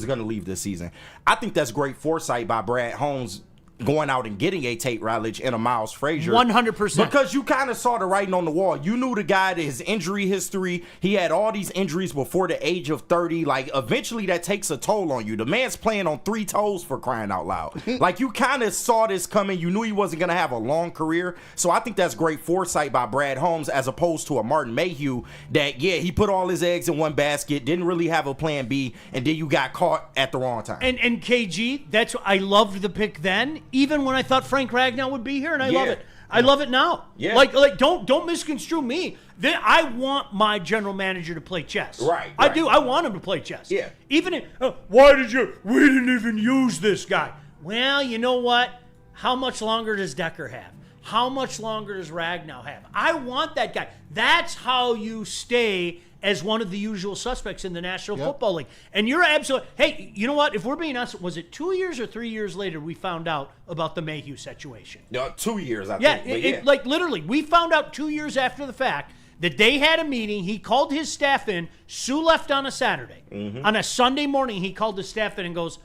gonna leave this season. I think that's great foresight by Brad Holmes, going out and getting a Tate Ratledge and a Miles Frazier. 100%. Because you kind of saw the writing on the wall. You knew the guy, his injury history. He had all these injuries before the age of 30. Like, eventually that takes a toll on you. The man's playing on 3 toes, for crying out loud. Like, you kind of saw this coming. You knew he wasn't going to have a long career. So I think that's great foresight by Brad Holmes as opposed to a Martin Mayhew that, he put all his eggs in one basket, didn't really have a plan B, and then you got caught at the wrong time. And KG, I loved the pick then. Even when I thought Frank Ragnow would be here, and I love it. I love it now. Yeah. Like don't misconstrue me. I want my general manager to play chess. Right. I do. I want him to play chess. Yeah. Even if, we didn't even use this guy. Well, you know what? How much longer does Decker have? How much longer does Ragnow have? I want that guy. That's how you stay as one of the usual suspects in the National Football League. And you're absolutely, hey, you know what? If we're being honest, was it 2 years or 3 years later we found out about the Mayhew situation? 2 years, I think. Like literally, we found out 2 years after the fact that they had a meeting. He called his staff in. Sue left on a Saturday. Mm-hmm. On a Sunday morning, he called his staff in and goes,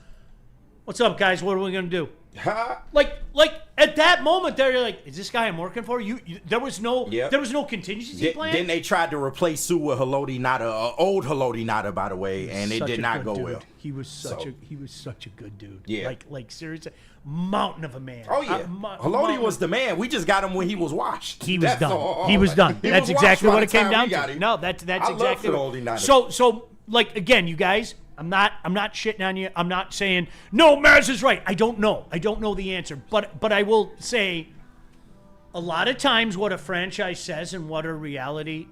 "What's up, guys? What are we going to do?" like at that moment there, you're like, is this guy I'm working for? There was no contingency plan. Then they tried to replace Sue with Haloti Ngata, old Haloti Ngata, by the way, and it did not go well. He was such a good dude. Yeah. Like seriously, mountain of a man. Oh yeah, Haloti was the man. We just got him when he was washed. He was done. He was done. That's exactly what it came down to. No, that's exactly what. So like again, you guys. I'm not shitting on you. I'm not saying no, Maz is right. I don't know the answer. But I will say a lot of times what a franchise says and what a reality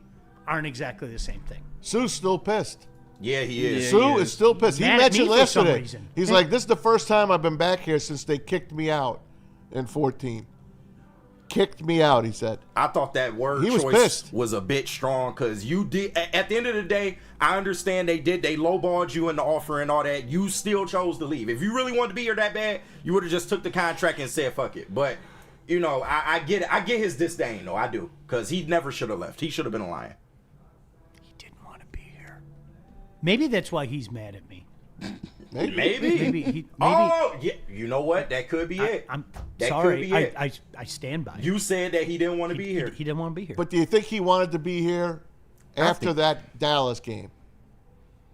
aren't exactly the same thing. Sue's still pissed. Yeah, he is. Sue is still pissed. He mentioned yesterday. Reason. He's like, this is the first time I've been back here since they kicked me out in 2014. Kicked me out, he said. I thought that word choice was a bit strong because you did. At the end of the day, I understand they lowballed you in the offer and all that. You still chose to leave. If you really wanted to be here that bad, you would have just took the contract and said fuck it. But I get it. I get his disdain though. I do, because he never should have left. He should have been a Lion. He didn't want to be here. Maybe that's why he's mad at me. Maybe. Oh, yeah. You know what? That could be it. I'm that sorry. Could be it. I stand by it. You said that he didn't want to be here. He didn't want to be here. But do you think he wanted to be here after that Dallas game?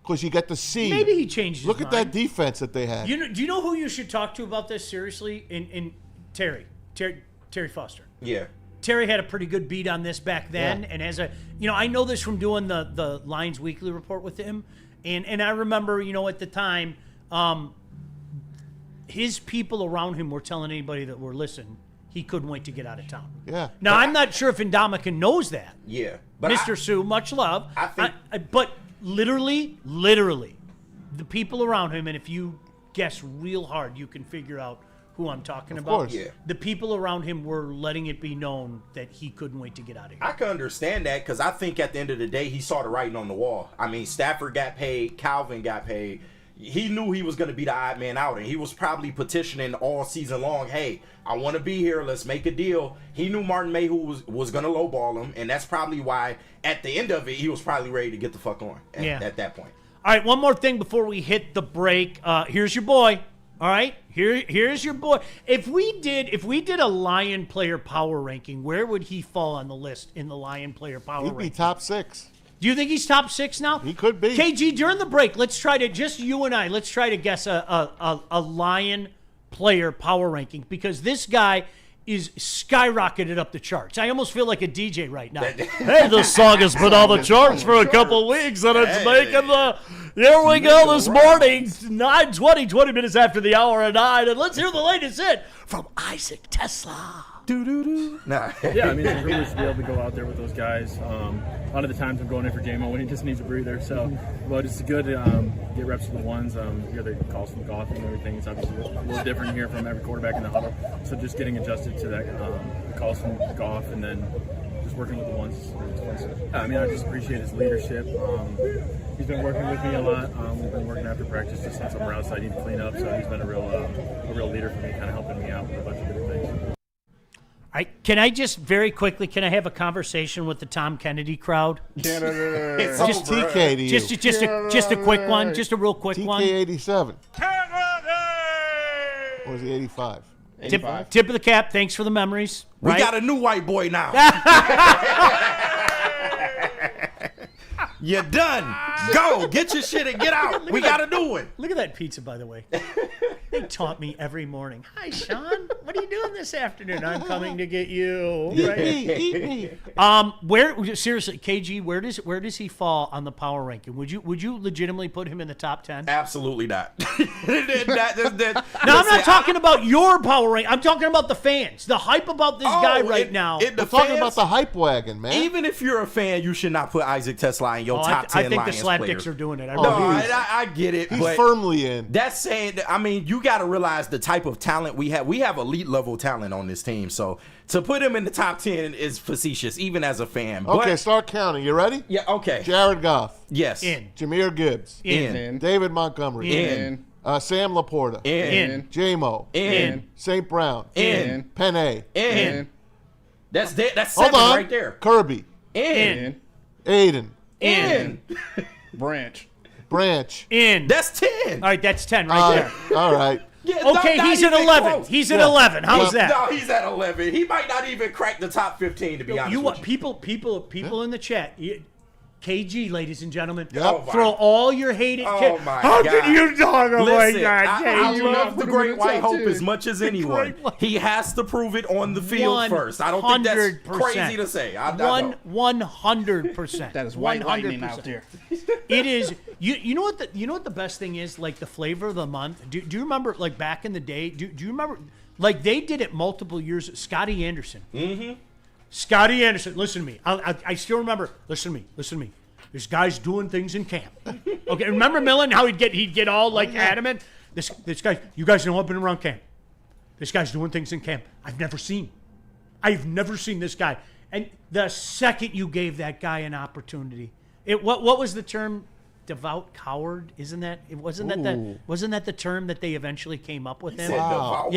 Because you got to see. Maybe he changed his mind. Look at that mind. defense that they had. Do you know who you should talk to about this seriously? In Terry Foster. Yeah. Terry had a pretty good beat on this back then, and as I know this from doing the Lions Weekly Report with him, and I remember, at the time, his people around him were telling anybody that were listening he couldn't wait to get out of town. Yeah. Now I'm not sure if Ndamukong knows that. Yeah, but Mr. Sue, much love. I think, but literally, the people around him, and if you guess real hard, you can figure out who I'm talking about. Of course. Yeah. The people around him were letting it be known that he couldn't wait to get out of here. I can understand that because I think at the end of the day, he saw the writing on the wall. I mean, Stafford got paid, Calvin got paid. He knew he was going to be the odd man out, and he was probably petitioning all season long, hey, I want to be here, let's make a deal. He knew Martin Mayhew was going to lowball him, and that's probably why at the end of it, he was probably ready to get the fuck on at that point. All right, one more thing before we hit the break. Here's your boy. All right, here's your boy. If we did a Lion player power ranking, where would he fall on the list in the Lion player power ranking? He'd be top 6. Do you think he's top 6 now? He could be. KG, during the break, let's try to, just you and I, let's try to guess a Lion player power ranking, because this guy is skyrocketed up the charts. I almost feel like a DJ right now. Hey, this song has been on the charts for a couple weeks, and it's making the... Here we go this morning, 9:20, 20 minutes after the hour of 9, and let's hear the latest hit from Isaac Tesla. Nah. Yeah, I mean, it's a privilege to be able to go out there with those guys. A lot of the times I'm going in for JMO when he just needs a breather. So, but it's good to get reps with the ones. Hear the calls from Goff and everything. It's obviously a little different here from every quarterback in the huddle. So just getting adjusted to that, the calls from Goff, and then just working with the ones. I mean, I just appreciate his leadership. He's been working with me a lot. We've been working after practice just on some routes I need to clean up. So he's been a real leader for me, kind of helping me out with a bunch of different things. Can I just very quickly, can I have a conversation with the Tom Kennedy crowd? It's just TK to you. Just a quick one. Just a real quick one. TK 87. Or was he 85? Tip of the cap. Thanks for the memories. We right? got a new white boy now. You're done. Go. Get your shit and get out. We got a new one. Look at that pizza, by the way. They taunt me every morning. Hi, Sean. What are you doing this afternoon? I'm coming to get you. Eat me. Where seriously, KG? Where does he fall on the power ranking? Would you legitimately put him in the top 10? Absolutely not. I'm not talking about your power rank. I'm talking about the fans. The hype about this guy right now. We're talking about the hype wagon, man. Even if you're a fan, you should not put Isaac Tesla in your top 10 I think Lions the slapdicks players. are doing it. I get it. He's but firmly in. That's saying, I mean, you got to realize the type of talent we have. We have elite level talent on this team. So to put him in the top 10 is facetious, even as a fan. Okay, but, start counting. You ready? Yeah, okay. Jared Goff. Yes. In. Jameer Gibbs. In. David Montgomery. In. Sam Laporta. In. J-Mo. In. St. Brown. In. Penne. In. That's seven Hold on. right there. Kirby. In. Aiden. In. Branch. In. That's 10. All right, that's 10 right there. All right. Yeah, okay, not he's at even 11. close. He's at 11. How's that? No, he's at 11. He might not even crack the top 15, to be honest with you. People in the chat. KG, ladies and gentlemen. Yep. Throw all your hate at Oh, my How God. can you talk about Listen, that, KG? I love the Great White Hope as much as anyone. He has to prove it on the field first. I don't think that's crazy to say. I don't. 100%. That is white lightning out there. It is. You know what the best thing is? Like the flavor of the month. Do you remember like back in the day? Do you remember like they did it multiple years? Scotty Anderson. Mm-hmm. Scotty Anderson. Listen to me. I still remember. Listen to me. This guy's doing things in camp. Okay, remember Millen? How he'd get all like adamant. This guy. You guys know I've been around camp. This guy's doing things in camp I've never seen this guy. And the second you gave that guy an opportunity, what was the term? Devout coward, wasn't that the term that they eventually came up with him? Wow.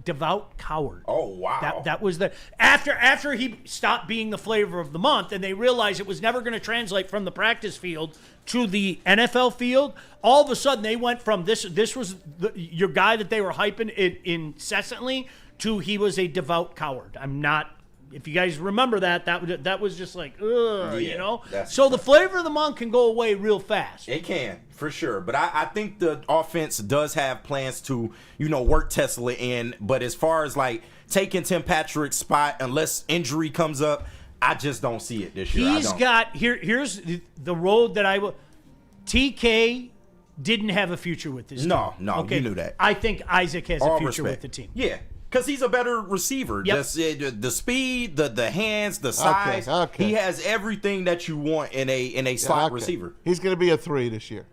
Devout coward. Oh wow. That was the after he stopped being the flavor of the month, and they realized it was never going to translate from the practice field to the NFL field. All of a sudden, they went from this was your guy that they were hyping incessantly to he was a devout coward. I'm not. If you guys remember that was just like, ugh, you know? So the flavor of the month can go away real fast. It can, for sure. But I think the offense does have plans to, work Tesla in. But as far as, like, taking Tim Patrick's spot, unless injury comes up, I just don't see it this year. Here's the road that I will. TK didn't have a future with this team. No, okay. You knew that. I think Isaac has All a future respect. with the team. Yeah. Because he's a better receiver. Yep. Just, the speed, the hands, the size. Okay. He has everything that you want in a slot receiver. He's going to be a 3 this year.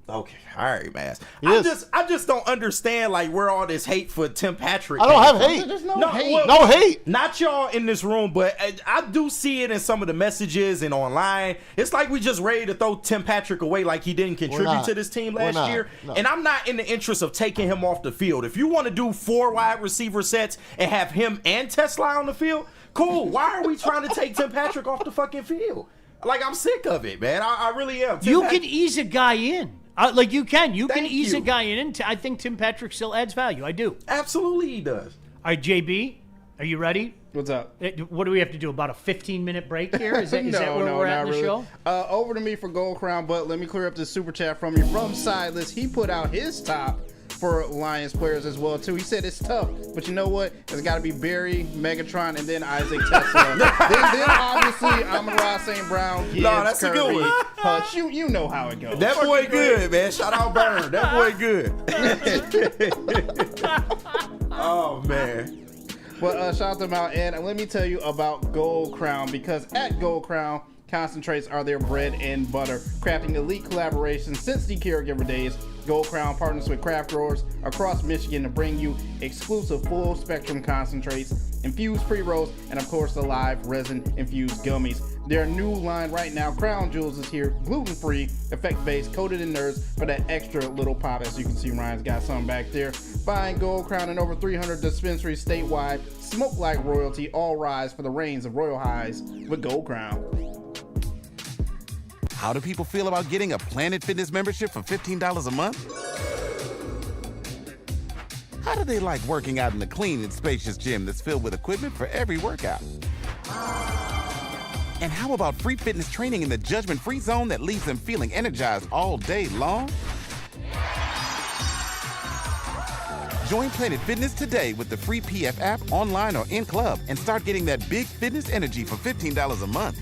Okay, all right, man. I just don't understand like where all this hate for Tim Patrick. I don't have hate. There's no hate. No hate. Not y'all in this room, but I do see it in some of the messages and online. It's like we just ready to throw Tim Patrick away like he didn't contribute to this team last year. No. And I'm not in the interest of taking him off the field. If you want to do 4 wide receiver sets and have him and Tesla on the field, cool. Why are we trying to take Tim Patrick off the fucking field? Like, I'm sick of it, man. I really am. You can ease a guy in. You can ease a guy in. And I think Tim Patrick still adds value. I do. Absolutely, he does. All right, JB, are you ready? What's up? What do we have to do? About a 15-minute break here? Is that where we're at in the show? Over to me for Gold Crown, but let me clear up this super chat from you from Silas. He put out his top for Lions players as well too. He said it's tough, but you know what? It's got to be Barry, Megatron, and then Isaac Tesla. then obviously Amon-Ra, St. Brown, Gibbs, that's a good Kirby, one. Hutch. You know how it goes. That boy good, man. Shout out Burn. That boy good. Oh, man. But shout them out, and let me tell you about Gold Crown, because at Gold Crown, concentrates are their bread and butter, crafting elite collaborations since the caregiver days. Gold Crown partners with craft growers across Michigan to bring you exclusive full spectrum concentrates, infused pre-rolls, and of course the live resin infused gummies. Their new line right now, Crown Jewels, is here, gluten-free, effect-based, coated in nerds for that extra little pop. As you can see, Ryan's got some back there. Find Gold Crown in over 300 dispensaries statewide. Smoke like royalty, all rise for the reigns of royal highs with Gold Crown. How do people feel about getting a Planet Fitness membership for $15 a month? How do they like working out in a clean and spacious gym that's filled with equipment for every workout? And how about free fitness training in the judgment-free zone that leaves them feeling energized all day long? Join Planet Fitness today with the free PF app, online or in club, and start getting that big fitness energy for $15 a month.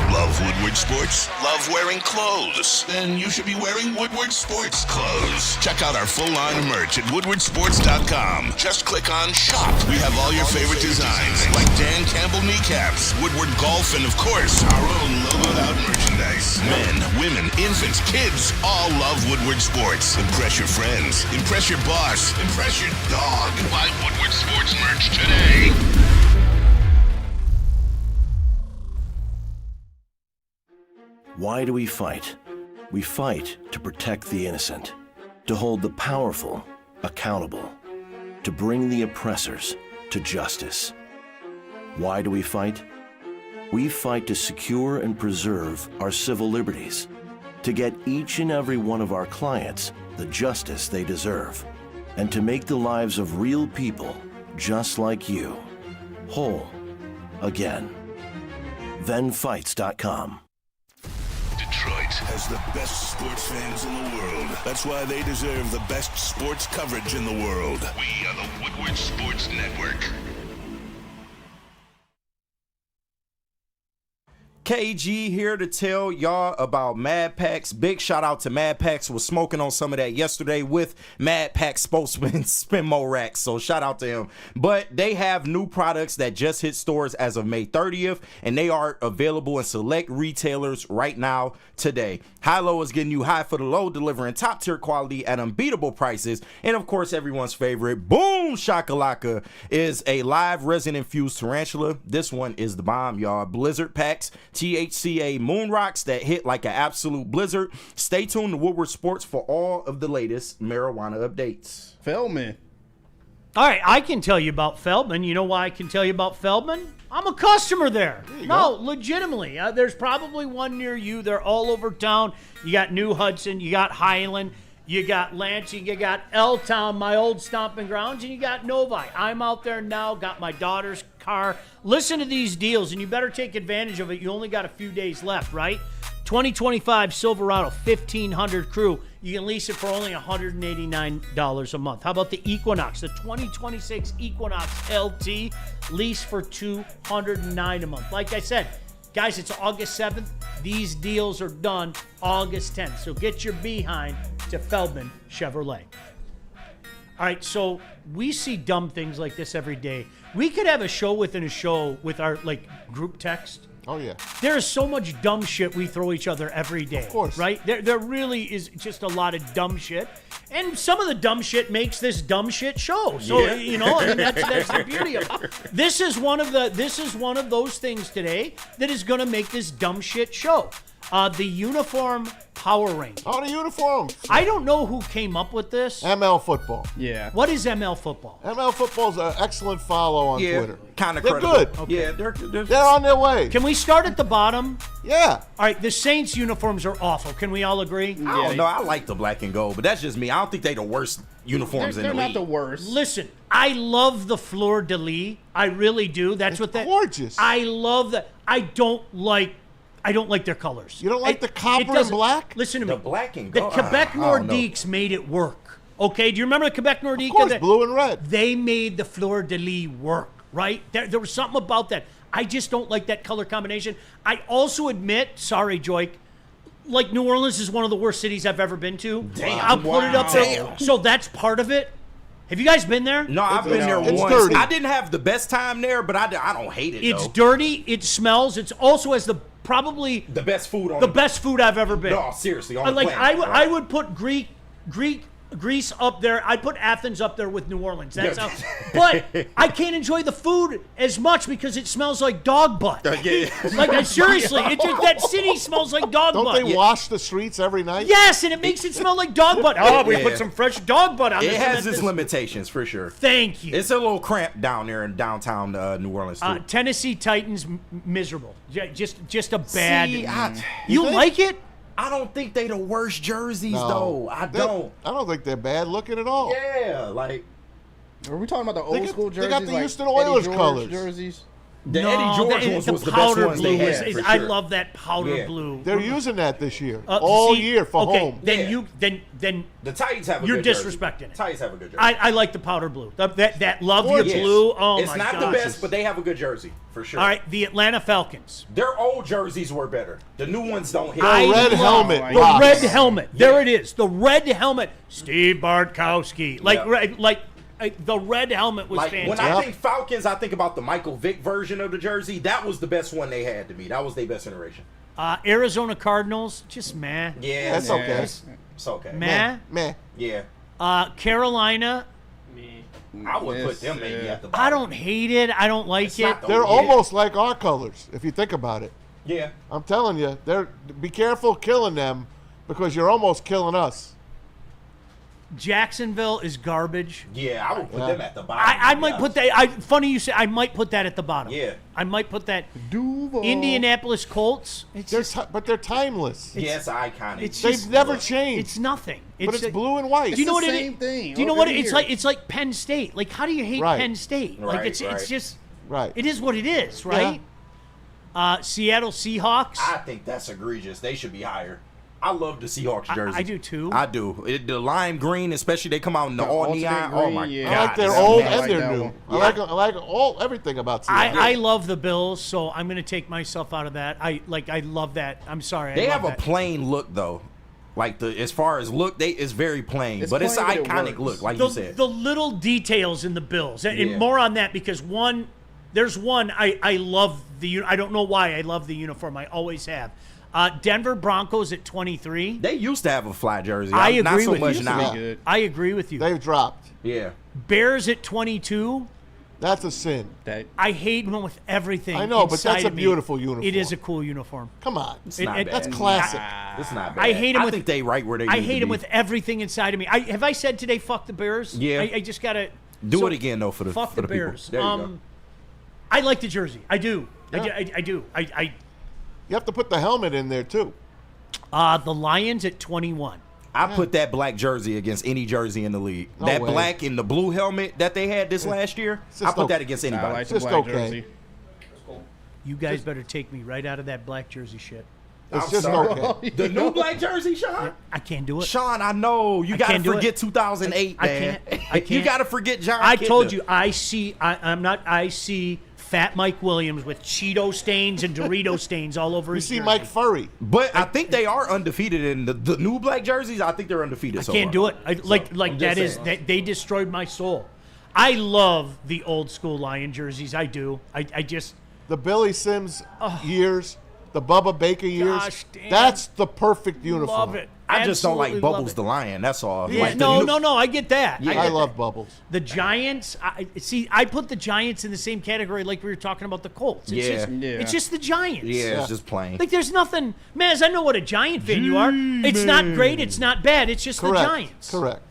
Love Woodward Sports? Love wearing clothes? Then you should be wearing Woodward Sports clothes. Check out our full line of merch at woodwardsports.com. Just click on Shop. We have all your favorite designs, like Dan Campbell kneecaps, Woodward Golf, and of course, our own logoed out merchandise. Men, women, infants, kids, all love Woodward Sports. Impress your friends. Impress your boss. Impress your dog. Buy Woodward Sports merch today. Why do we fight? We fight to protect the innocent, to hold the powerful accountable, to bring the oppressors to justice. Why do we fight? We fight to secure and preserve our civil liberties, to get each and every one of our clients the justice they deserve, and to make the lives of real people just like you whole again. ThenFights.com. Detroit has the best sports fans in the world. That's why they deserve the best sports coverage in the world. We are the Woodward Sports Network. KG here to tell y'all about Mad Packs. Big shout out to Mad Packs. Was smoking on some of that yesterday with Mad Pack spokesman Spinmo Racks. So shout out to him. But they have new products that just hit stores as of May 30th, and they are available in select retailers right now today. High-Low is getting you high for the low, delivering top tier quality at unbeatable prices. And of course, everyone's favorite, Boom Shakalaka, is a live resin infused tarantula. This one is the bomb, y'all. Blizzard Packs, THCA Moon Rocks that hit like an absolute blizzard. Stay tuned to Woodward Sports for all of the latest marijuana updates. Feldman. All right, I can tell you about Feldman. You know why I can tell you about Feldman? I'm a customer there. No, legitimately. There's probably one near you. They're all over town. You got New Hudson, you got Highland, you got Lansing, you got L-Town, my old stomping grounds, and you got Novi. I'm out there now, got my daughter's car. Listen to these deals, and you better take advantage of it. You only got a few days left, right? 2025 Silverado 1500 crew. You can lease it for only $189 a month. How about the Equinox, the 2026 Equinox LT, lease for $209 a month. Like I said, guys, it's August 7th. These deals are done August 10th. So get your behind to Feldman Chevrolet. All right, so we see dumb things like this every day. We could have a show within a show with our group text. Oh, yeah. There is so much dumb shit we throw each other every day. Of course. Right? There really is just a lot of dumb shit. And some of the dumb shit makes this dumb shit show. So, I mean, that's the beauty of it. This is one of those things today that is going to make this dumb shit show. The uniform power ranking. Oh, the uniform. I don't know who came up with this. ML Football. Yeah. What is ML Football? ML Football's an excellent follow on Twitter. Kind of They're credible. good. Okay. Yeah, They're on their way. Can we start at the bottom? Yeah. All right, the Saints uniforms are awful. Can we all agree? I don't know. I like the black and gold, but that's just me. I don't think they're the worst uniforms in the league. They're not the worst. Listen, I love the fleur de lis. I really do. That's what that. Gorgeous. I love that. I don't like I don't like their colors. You don't like the copper and doesn't- black? Listen to me. The black and The gold. Quebec I don't know. Nordiques made it work. Okay, do you remember the Quebec Nordique? Of course, blue and red. They made the fleur de lis work, right? There was something about that. I just don't like that color combination. I also admit, sorry, Joik, like New Orleans is one of the worst cities I've ever been to. Damn. I'll put it up there. Damn. So that's part of it. Have you guys been there? No, I've been there It's once. dirty. I didn't have the best time there, but I don't hate it. It's though. dirty. It smells. It's also has probably the best food on the best food I've ever been. No, seriously, on the like planet, right? I would put Greece up there. I'd put Athens up there with New Orleans. That's how. But I can't enjoy the food as much because it smells like dog butt. Like seriously, it's just, that city smells like dog Don't butt. they wash the streets every night? Yes, and it makes it smell like dog butt. Oh, we Yeah. put some fresh dog butt on It this. has its limitations for sure. Thank you. It's a little cramped down there in downtown New Orleans too. Tennessee Titans miserable. Just a bad. See, you like it? I don't think they the worst jerseys No. though. I don't. I don't think they're bad looking at all. Yeah, like Are we talking about the old school jerseys? they got the like Houston Eddie Oilers George colors. jerseys. the Eddie George ones was the best powder ones blue they was- had. For I sure. love that powder Yeah. blue. They're using that this year, all see, year for okay, home. Then Yeah. then The Titans have a you're good jersey. disrespecting it. Titans have a good jersey. I like the powder blue. That love you Yes. blue. Oh it's my not gosh. the best, but they have a good jersey for sure. All right, the Atlanta Falcons. Their old jerseys were better. The new ones don't hit. The red helmet. The rocks. red helmet. There it is. The red helmet. Steve Bartkowski. The red helmet was Like fantastic. when I think Falcons, I think about the Michael Vick version of the jersey. That was the best one they had to me. That was their best iteration. Arizona Cardinals, just meh. Yeah, That's man. okay. It's okay. Meh. Meh. Yeah, Carolina, I would put them maybe at the bottom. I don't hate it. I don't like It's it. not the- They're Yeah. almost like our colors, if you think about it. Yeah. I'm telling you, be careful killing them because you're almost killing us. Jacksonville is garbage. Yeah, I would put Yeah. them at the bottom. I to be might put honest. that. Funny you say. I might put that at the bottom. Yeah. I might put that. Duval. Indianapolis Colts. It's But they're timeless. Yeah, it's iconic. It's They've just- never changed. It's nothing. but it's blue and white. Do you know the what same it thing Do you know over what it's here. like? It's like Penn State. Like, how do you hate Right. Penn State? Like, Right, it's right. just right. it is what it is, right? Seattle Seahawks. I think that's egregious. They should be higher. I love the Seahawks jersey. I do too. I do. The lime green, especially they come out in the all alternate neon. Oh my green, yeah. god! I like their it's old nasty. and their that new. one. I like everything about Seattle. I love the Bills, so I'm going to take myself out of that. I love that. I'm sorry. They I have love a that. plain look though. Like as far as look, it's very plain, It's but it's an plain, but it iconic works. look, like you said. The little details in the Bills, and Yeah. more on that because there's one I love I don't know why I love the uniform. I always have. Denver Broncos at 23. They used to have a fly jersey. I Not agree so with much you. now. Good. I agree with you. They've dropped. Yeah. Bears at 22. That's a sin. I hate them with everything. I know, but inside that's a of me. beautiful uniform. It is a cool uniform. Come on. It's not bad. That's classic. It's not bad. I hate them I with. think they right where they. I need to hate them be. with everything inside of me. Have I said today? Fuck the Bears. Yeah. I just gotta Do it again though for the fuck for the the people. Bears. There you go. I like the jersey. I do. Yeah. I do. You have to put the helmet in there too. The Lions at 21. I put that black jersey against any jersey in the league. No that way. black and the blue helmet that they had this last year, It's I just put that okay. against I anybody. like the Just black okay. jersey. You guys better take me right out of that black jersey shit. It's I'm just sorry. okay. The new black jersey, Sean. I can't do it. Sean, I know you I gotta can't do forget it. 2008, I man. can't. I You can't. gotta forget John. I told Kitna. you. I see Fat Mike Williams with Cheeto stains and Dorito stains all over You his see jersey. Mike Furry. But I think they are undefeated in the new black jerseys. I think they're undefeated. I so can't far. do it. I'm just saying. They destroyed my soul. I love the old school Lion jerseys. I do. I just The Billy Sims years, the Bubba Baker years. Gosh, damn. That's the perfect uniform. love it. I just don't like Absolutely love Bubbles it. the Lion. That's all. Yeah, Like the no, new- no. I get that. Yeah. I I get love Bubbles. the Giants. I put the Giants in the same category like we were talking about the Colts. It's Yeah. just, Yeah. it's just the Giants. Yeah, it's just plain. Like there's nothing, Maz. I know what a Giant fan you are. It's not great. It's not bad. It's just Correct. the Giants. Correct.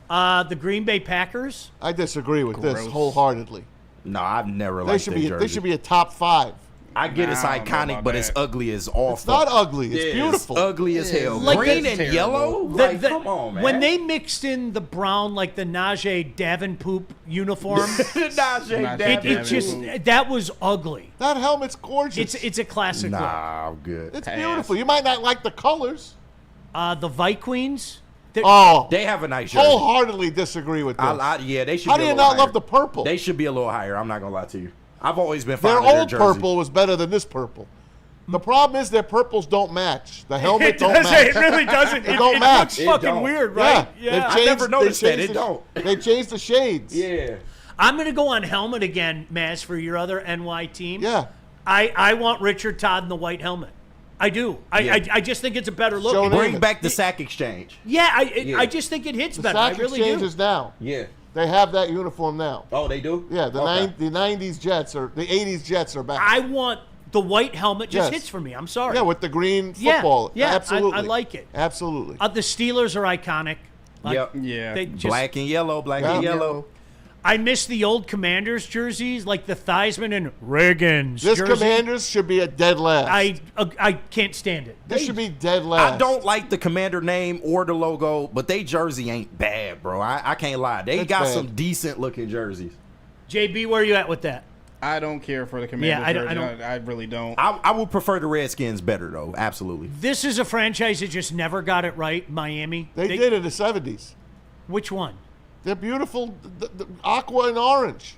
The Green Bay Packers. I disagree with this Gross. wholeheartedly. No, I've never They liked should their be. jersey. They should be a top 5. I get it's iconic, but it's ugly as awful. It's not ugly. It's Yeah, beautiful. It's ugly as hell. Like Green the- and yellow? Like, come on, man. When they mixed in the brown, like the Najee Davenport uniform, it just that was ugly. That helmet's gorgeous. It's a classic look. Nah, I'm good. It's beautiful. You might not like the colors. The Vikings. They have a nice jersey. Wholeheartedly disagree with this. Yeah, they should. How be do a you little not higher. love the purple? They should be a little higher. I'm not gonna lie to you. I've always been Their fond of their old jersey. purple was better than this purple. The problem is their purples don't match. The helmet It don't doesn't. match. It really doesn't. It don't it match. looks fucking weird, right? Yeah. I never noticed that. It don't. They changed the shades. Yeah. I'm gonna go on helmet again, Maz, for your other NY team. Yeah. I want Richard Todd in the white helmet. I do. I just think it's a better look. Bring back the sack exchange. Yeah, I just think it hits The better. I sack really exchange do. is now. Yeah. They have that uniform now. Oh, they do? Yeah, the Okay. the 90s Jets or the 80s Jets are back. I want the white helmet. Just Yes. hits for me. I'm sorry. Yeah, with the green Yeah, football. yeah, Absolutely. I like it. Absolutely. The Steelers are iconic. Yep. They just- Black and yellow. Black and yellow. I miss the old Commanders jerseys, like the Theismann and Reagan's This jersey. Commanders should be a dead last. I can't stand it. This should be dead last. I don't like the Commander name or the logo, but they jersey ain't bad, bro. I can't lie. They It's got bad. some decent looking jerseys. JB, where are you at with that? I don't care for the Commanders. I don't- jersey. I really don't. I would prefer the Redskins better, though. Absolutely. This is a franchise that just never got it right. Miami. They did in the 70s. Which one? They're beautiful, the aqua and orange.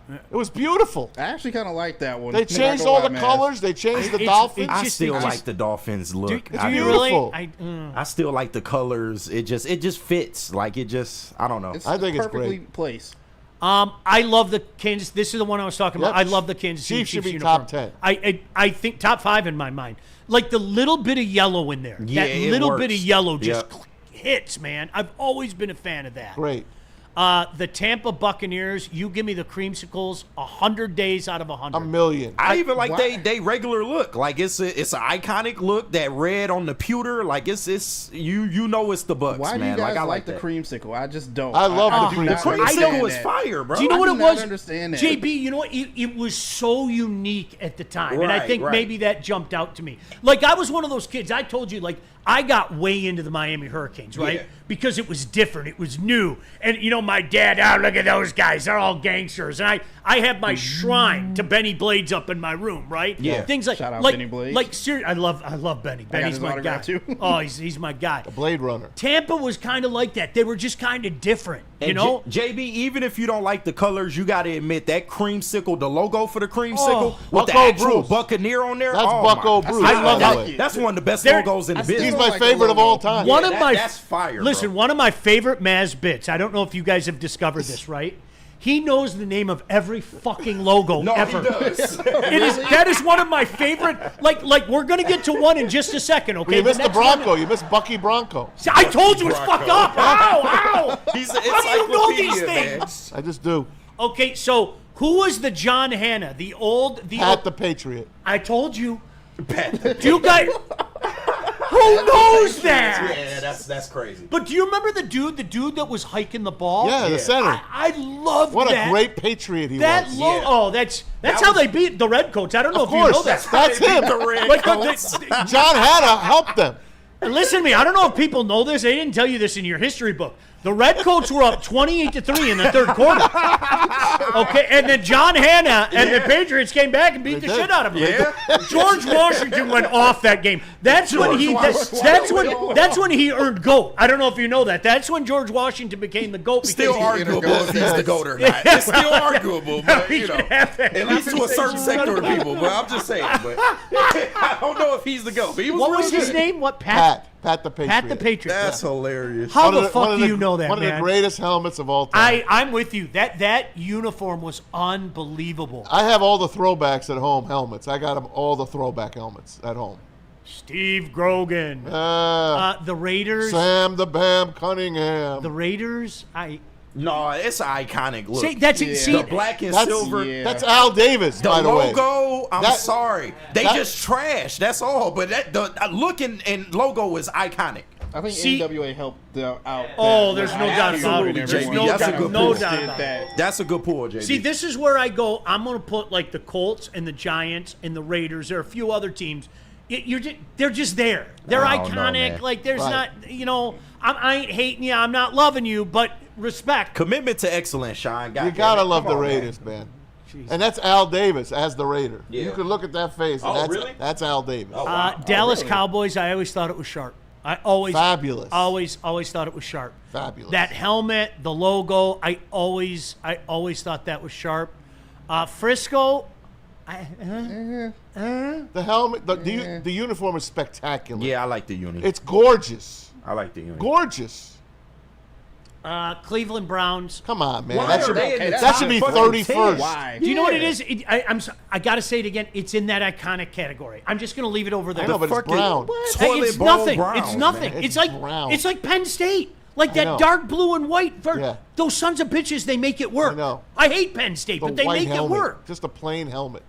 It was beautiful. I actually kind of like that one. They changed all the colors. They changed the Dolphins. I still like the Dolphins look. It's I do. beautiful. I still like the colors. It just fits. Like it just. I don't know. I think it's perfectly great. placed. I love the Kansas. This is the one I was talking about. Yep. I love the Kansas City Chiefs should be uniform. top 10. I think top 5 in my mind. Like the little bit of yellow in there. Yeah, that it little works. bit of yellow just Yep. hits, man. I've always been a fan of that. Great. The Tampa Buccaneers, you give me the creamsicles 100 days out of 100. A million. I even like they regular look. Like it's an iconic look. That red on the pewter. Like it's you know it's the Bucks, Why do man. you guys I like the that. creamsicle? I just don't. I love the do not creamsicle. The understand creamsicle was that. fire, bro. Do you know I what do it not was? understand that. JB, you know what? It was so unique at the time. And I Right, think right. maybe that jumped out to me. Like, I was one of those kids. I told you, like, I got way into the Miami Hurricanes, right? Yeah. Because it was different. It was new. And, you know, my dad, look at those guys. They're all gangsters. And I have my shrine to Benny Blades up in my room, right? Yeah. Things like, Shout out like, Benny Blades. Like, seriously, I love Benny. got Benny's his my guy. autograph, too. Oh, he's my guy. The Blade Runner. Tampa was kind of like that. They were just kind of different, you And know? JB, even if you don't like the colors, you got to admit that creamsicle, the logo for the creamsicle Oh. with the Bucko actual Bruce. Buccaneer on there. That's oh Bucko my. Bruce. I love by the that. way. That's one of the best There- logos in the still business. He's don't my like the favorite of logo. all time. One Yeah, of my that's fire. Listen, bro. one of my favorite Maz bits. I don't know if you guys have discovered this, right? He knows the name of every fucking logo No, ever. he does. That is one of my favorite. Like we're gonna get to one in just a second, okay? You missed the next one- Bronco. You missed Bucky Bronco. See, I told you it's fucked up. Ow! He's an How do you know these encyclopedia, man. things? I just do. Okay, so who was the John Hanna? The old. Pat the Patriot. I told you. Do you guys? Who knows that? Yeah, that's crazy. But do you remember the dude that was hiking the ball? Yeah, the center. I love What that. a great Patriot he That was. logo. Yeah. Oh, that's That how was- they beat the Redcoats. I don't know Of if you know course, that. that's him. The red Like, coats. John Hanna helped them. listen to me. I don't know if people know this. They didn't tell you this in your history book. The Redcoats were up 28-3 in the third quarter. Okay, and then John Hanna and the Patriots came back and beat the did. shit out of them. Yeah. George Washington went off that game. That's when he earned GOAT. I don't know if you know that. That's when George Washington became the GOAT. Still because he- arguable if he's the GOAT or not. It's still arguable, but we you know, should have that at least to a certain sector of people. But I'm just saying. But I don't know if he's the GOAT. But he was What real was his good. name? What Pat? Pat the Patriot. Pat the Patriot. That's hilarious. How One of the fuck one of do you know that, One man? of the greatest helmets of all time. I'm with you. That uniform was unbelievable. I have all the throwbacks at home helmets. I got them all the throwback helmets at home. Steve Grogan. The Raiders. Sam the Bam Cunningham. The Raiders. No, it's an iconic look. See, that's it. See, the black and That's- silver. Yeah. That's Al Davis, The by the way. logo, I'm That- sorry. They that- just trash. That's all. But the look and logo is iconic. I think See- NWA helped out. Oh, there's no doubt about it. Absolutely, There's JB. no That's a doubt, good no pull. doubt about it. That's a good pull, JB. See, this is where I go. I'm going to put like the Colts and the Giants and the Raiders. There are a few other teams. They're just there. They're I don't know, iconic. man. Like there's Right. not, I ain't hating you. I'm not loving you, but respect. Commitment to excellence, Sean. You gotta love the Raiders, man. And that's Al Davis as the Raider. Yeah. You can look at that face. And Oh, that's, really? That's Al Davis. Oh, wow. Dallas really? Cowboys. I always thought it was sharp. I always Fabulous. Always thought it was sharp. Fabulous. That helmet, the logo. I always thought that was sharp. Frisco. The helmet, the uniform is spectacular. Yeah, I like the uni. It's gorgeous. I like the uni. Gorgeous. Cleveland Browns. Come on, man. Why That are should, they in the that top should be fucking 31st. Why? Do you know what it is? I got to say it again. It's in that iconic category. I'm just going to leave it over there. I know, but it's fucking- brown. Hey, Toilet it's bowl nothing. Browns, It's nothing. man. It's It's like brown. it's like Penn State. Like I that know. dark blue and white. Yeah. Those sons of bitches, they make it work. I know. I hate Penn State, The but they white make helmet. it work. Just a plain helmet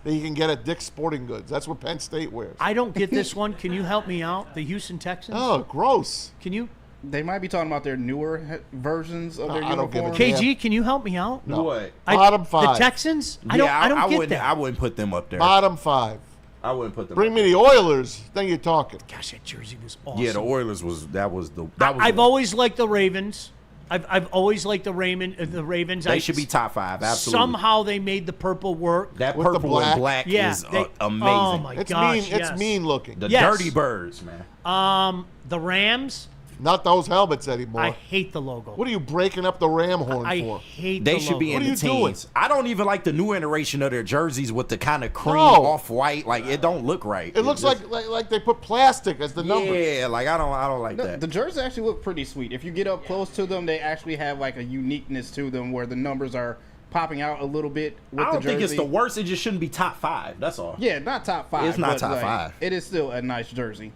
that you can get at Dick's Sporting Goods. That's what Penn State wears. I don't get this one. Can you help me out? The Houston Texans? Oh, gross. Can you? They might be talking about their newer versions of their I don't give a uniform. damn. KG, can you help me out? No. What? Bottom five. The Texans? I I don't get wouldn't. that. I wouldn't put them up there. Bottom 5. I wouldn't put them. Bring up me the Oilers, then you're talking. Gosh, that jersey was awesome. Yeah, the Oilers was the. I've always liked the Ravens. I've always liked the Ravens. They should be top 5. Absolutely. Somehow they made the purple work. That With the purple black. and black Yeah, is they- amazing. Oh my It's gosh, mean. yes. It's mean looking. The Yes. Dirty Birds, man. The Rams. Not those helmets anymore. I hate the logo. What are you breaking up the ram horn I for? hate They the should be logo. in What the are you doing? teens. I don't even like the new iteration of their jerseys with the kind of cream No. off-white. Like it don't look right. It looks just- like they put plastic as the numbers. Yeah, like I don't like that. The jerseys actually look pretty sweet. If you get up close to them, they actually have like a uniqueness to them where the numbers are popping out a little bit with I don't the jersey. think it's the worst. It just shouldn't be top 5. That's all. Yeah, not top 5. It's not but, top like, 5. It is still a nice jersey.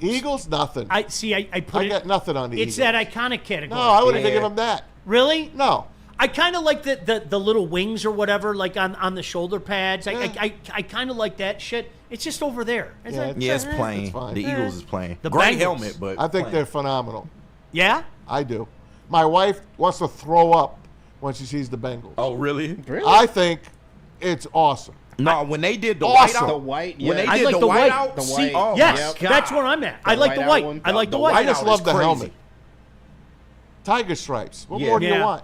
Eagles, nothing. I see. I put I it. got nothing on the It's Eagles. that iconic category. No, I wouldn't Yeah. even give them that. Really? No. I kind of like the little wings or whatever, like on the shoulder pads. I kind of like that shit. It's just over there. It's Yeah, like, Yeah, it's It's plain. fine. The Eagles is plain. The Great Bengals. helmet, but I think plain. they're phenomenal. Yeah. I do. My wife wants to throw up when she sees the Bengals. Oh, really? Really? I think it's awesome. No, when they did the Awesome. the whiteout, white, when they yeah. I did like the the white. whiteout, The see, white. oh Yes, my that's God. where I'm at. I like the whiteout white. one? I like the The white. I just Whiteout love is the crazy. helmet. Tiger stripes. What Yeah. more do you Yeah. want?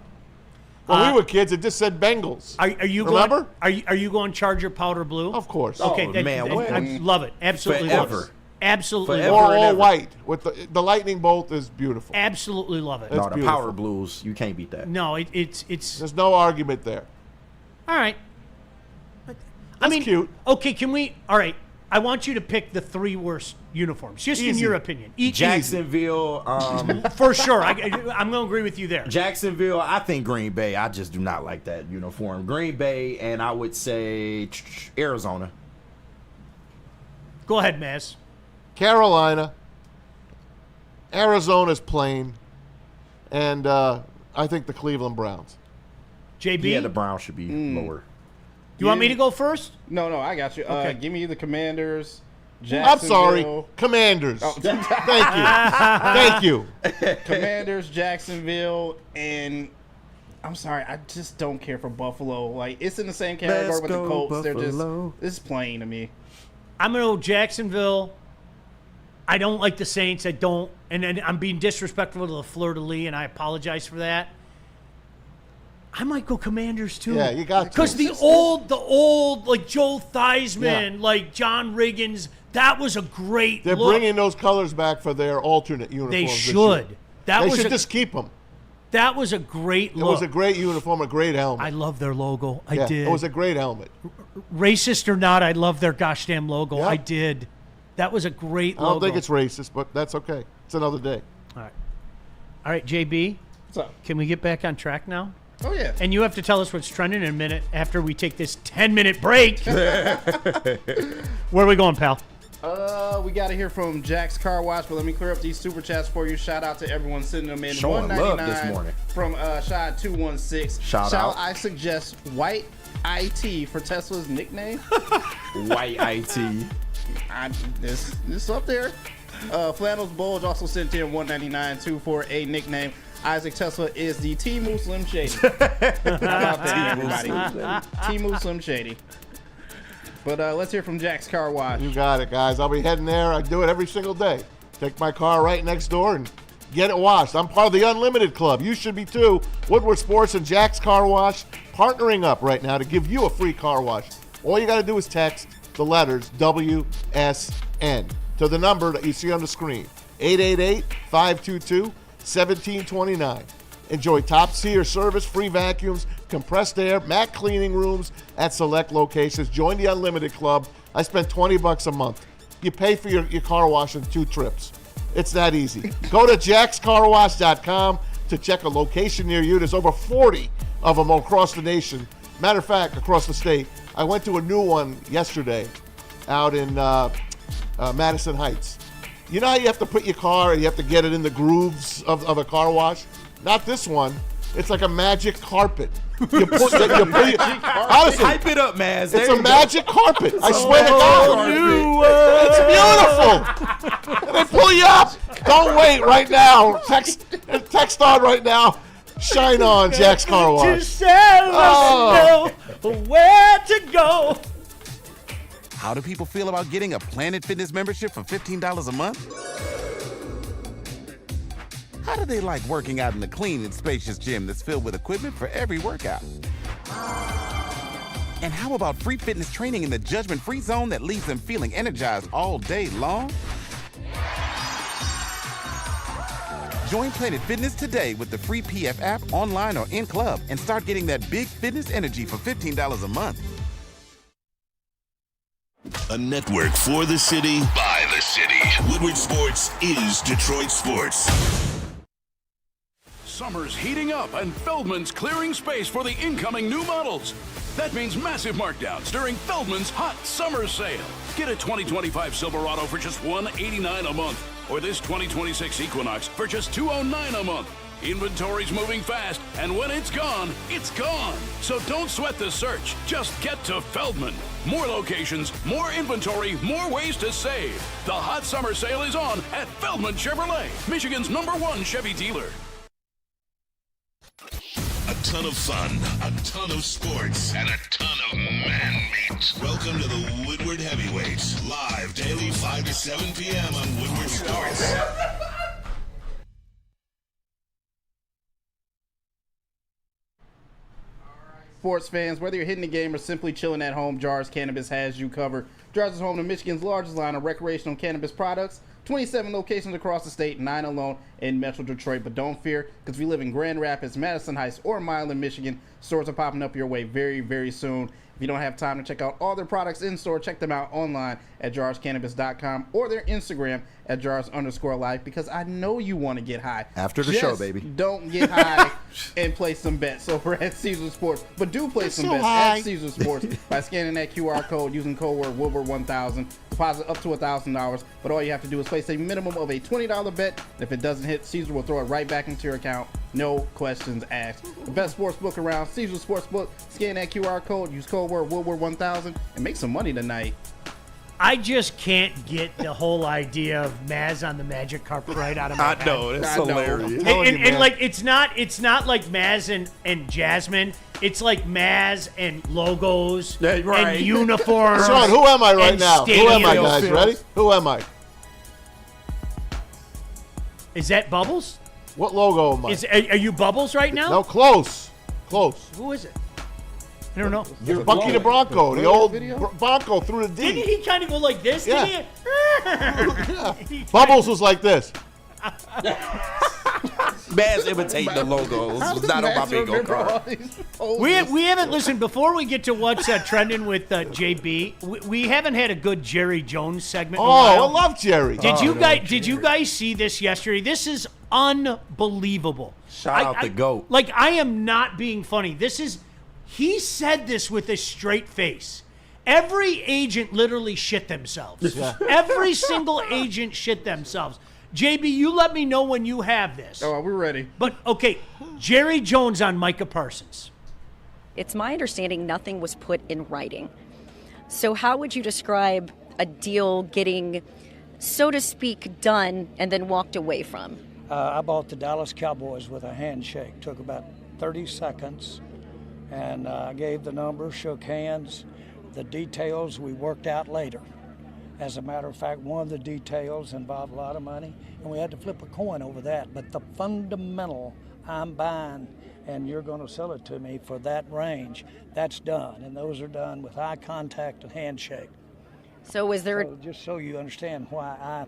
When we were kids, it just said Bengals. Are you Remember? going? Are you going Charger powder blue? Of course. Okay, Oh, man, what? I love it. Absolutely love Forever. it. Absolutely Forever. Or love it. and all ever. white with the lightning bolt is beautiful. Absolutely love it. It's No, the beautiful. Power Blues, you can't beat that. No, it's There's no argument there. all right. That's cute. Okay, can we? All right. I want you to pick the 3 worst uniforms, just in Easy. your opinion. Jacksonville, For sure. I'm going to agree with you there. Jacksonville. I think Green Bay. I just do not like that uniform. Green Bay, and I would say Arizona. Go ahead, Maz. Carolina, Arizona's plain, and I think the Cleveland Browns. JB, Yeah, the Browns should be lower. you want me to go first? No, I got you. Okay. Give me the Commanders. I'm sorry, Jacksonville. Commanders. Oh. Thank you. Thank you. Commanders, Jacksonville, and I'm sorry, I just don't care for Buffalo. Like it's in the same category Let's with the go, Colts. They're Buffalo. just this is plain to me. I'm going to go Jacksonville. I don't like the Saints. I don't. And I'm being disrespectful to the fleur-de-lis, and I apologize for that. I might go Commanders, too. Yeah, you got to. Because the old, like Joe Theismann, like John Riggins, that was a great They're look. bringing those colors back for their alternate uniforms. They this should. year. That They was should a, just keep them. that was a great It look. was a great uniform, a great helmet. I love their logo. I yeah, did. It was a great helmet. Racist or not, I love their gosh damn logo. Yep. I did. That was a great I logo. don't think it's racist, but that's okay. It's another day. All right, JB, What's up? can we get back on track now? Oh yeah. And you have to tell us what's trending in a minute after we take this 10-minute break. Where are we going, pal? We got to hear from Jack's Car Wash, but let me clear up these super chats for you. Shout out to everyone sending them in. Showing love this morning. From Shad 216. Shout Shall out. I suggest White IT for Tesla's nickname? White IT. This up there. Flannels Bulge also sent in $1.99 for a nickname. Isaac Tesla is the Timu Slim Shady. How about that, everybody? Timu Slim Shady. But let's hear from Jack's Car Wash. You got it, guys. I'll be heading there. I do it every single day. Take my car right next door and get it washed. I'm part of the Unlimited Club. You should be too. Woodward Sports and Jack's Car Wash partnering up right now to give you a free car wash. All you got to do is text the letters WSN to the number that you see on the screen, 888-522-1729. Enjoy top-tier service, free vacuums, compressed air, MAC cleaning rooms at select locations. Join the Unlimited Club. I spend $20 a month. You pay for your car wash in 2 trips. It's that easy. Go to jackscarwash.com to check a location near you. There's over 40 of them across the nation. Matter of fact, across the state. I went to a new one yesterday out in Madison Heights. You know how you have to put your car and you have to get it in the grooves of a car wash? Not this one. It's like a magic carpet. Honestly, hype it up, Maz. It's a magic carpet. I swear to God. It's beautiful. And they pull you up. Don't wait right now. Text on right now. Shine on Jack's Car Wash. To tell us know where to go. How do people feel about getting a Planet Fitness membership for $15 a month? How do they like working out in a clean and spacious gym that's filled with equipment for every workout? And how about free fitness training in the judgment-free zone that leaves them feeling energized all day long? Join Planet Fitness today with the free PF app, online or in club, and start getting that big fitness energy for $15 a month. A network for the city, by the city. Woodward Sports is Detroit Sports. Summer's heating up and Feldman's clearing space for the incoming new models. That means massive markdowns during Feldman's hot summer sale. Get a 2025 Silverado for just $189 a month, or this 2026 Equinox for just $209 a month. Inventory's moving fast, and when it's gone, it's gone. So don't sweat the search. Just get to Feldman. More locations, more inventory, more ways to save. The hot summer sale is on at Feldman Chevrolet, Michigan's #1 Chevy dealer. A ton of fun, a ton of sports, and a ton of man meat. Welcome to the Woodward Heavyweights, live daily 5 to 7 p.m. on Woodward Sports. Sports fans, whether you're hitting the game or simply chilling at home, Jars Cannabis has you covered. Jars is home to Michigan's largest line of recreational cannabis products. 27 locations across the state, 9 alone in Metro Detroit. But don't fear, because we live in Grand Rapids, Madison Heights, or Milan, Michigan. Stores are popping up your way very, very soon. If you don't have time to check out all their products in store, check them out online at jarscannabis.com or their Instagram at jars_life, because I know you want to get high. After the show, baby. Don't get high and play some bets over at Caesar Sports. But do play some bets at Caesar Sports by scanning that QR code using code word Woodward1000. Deposit up to $1,000. But all you have to do is place a minimum of a $20 bet. And if it doesn't hit, Caesar will throw it right back into your account. No questions asked. The best sports book around, Caesar Sportsbook. Scan that QR code, use code word Woodward1000, and make some money tonight. I just can't get the whole idea of Maz on the magic carpet right out of my head. I know, it's hilarious. And like it's not like Maz and Jasmine. It's like Maz and logos and uniforms. Sean, who am I right now? Who am I, guys? Fields. Ready? Who am I? Is that Bubbles? What logo am I? Are you Bubbles right now? No, close. Close. Who is it? I don't know. You're Bucky the Bronco, the old Bronco through the D. Didn't he kind of go like this? Yeah. Didn't he? Bubbles was like this. Maz imitating the logos. Was not on my bingo card. We haven't listened. Before we get to what's trending with JB, we haven't had a good Jerry Jones segment. Oh, I love Jerry. Did you guys see this yesterday? This is unbelievable. Shout out the GOAT. Like, I am not being funny. He said this with a straight face. Every agent literally shit themselves. Yeah. Every single agent shit themselves. JB, you let me know when you have this. Oh, we're ready. But, okay, Jerry Jones on Micah Parsons. It's my understanding nothing was put in writing. So how would you describe a deal getting so to speak, done and then walked away from? I bought the Dallas Cowboys with a handshake. Took about 30 seconds, and I gave the number, shook hands. The details we worked out later. As a matter of fact, one of the details involved a lot of money, and we had to flip a coin over that. But the fundamental, I'm buying, and you're going to sell it to me for that range, that's done. And those are done with eye contact and handshake. So is there... just so you understand why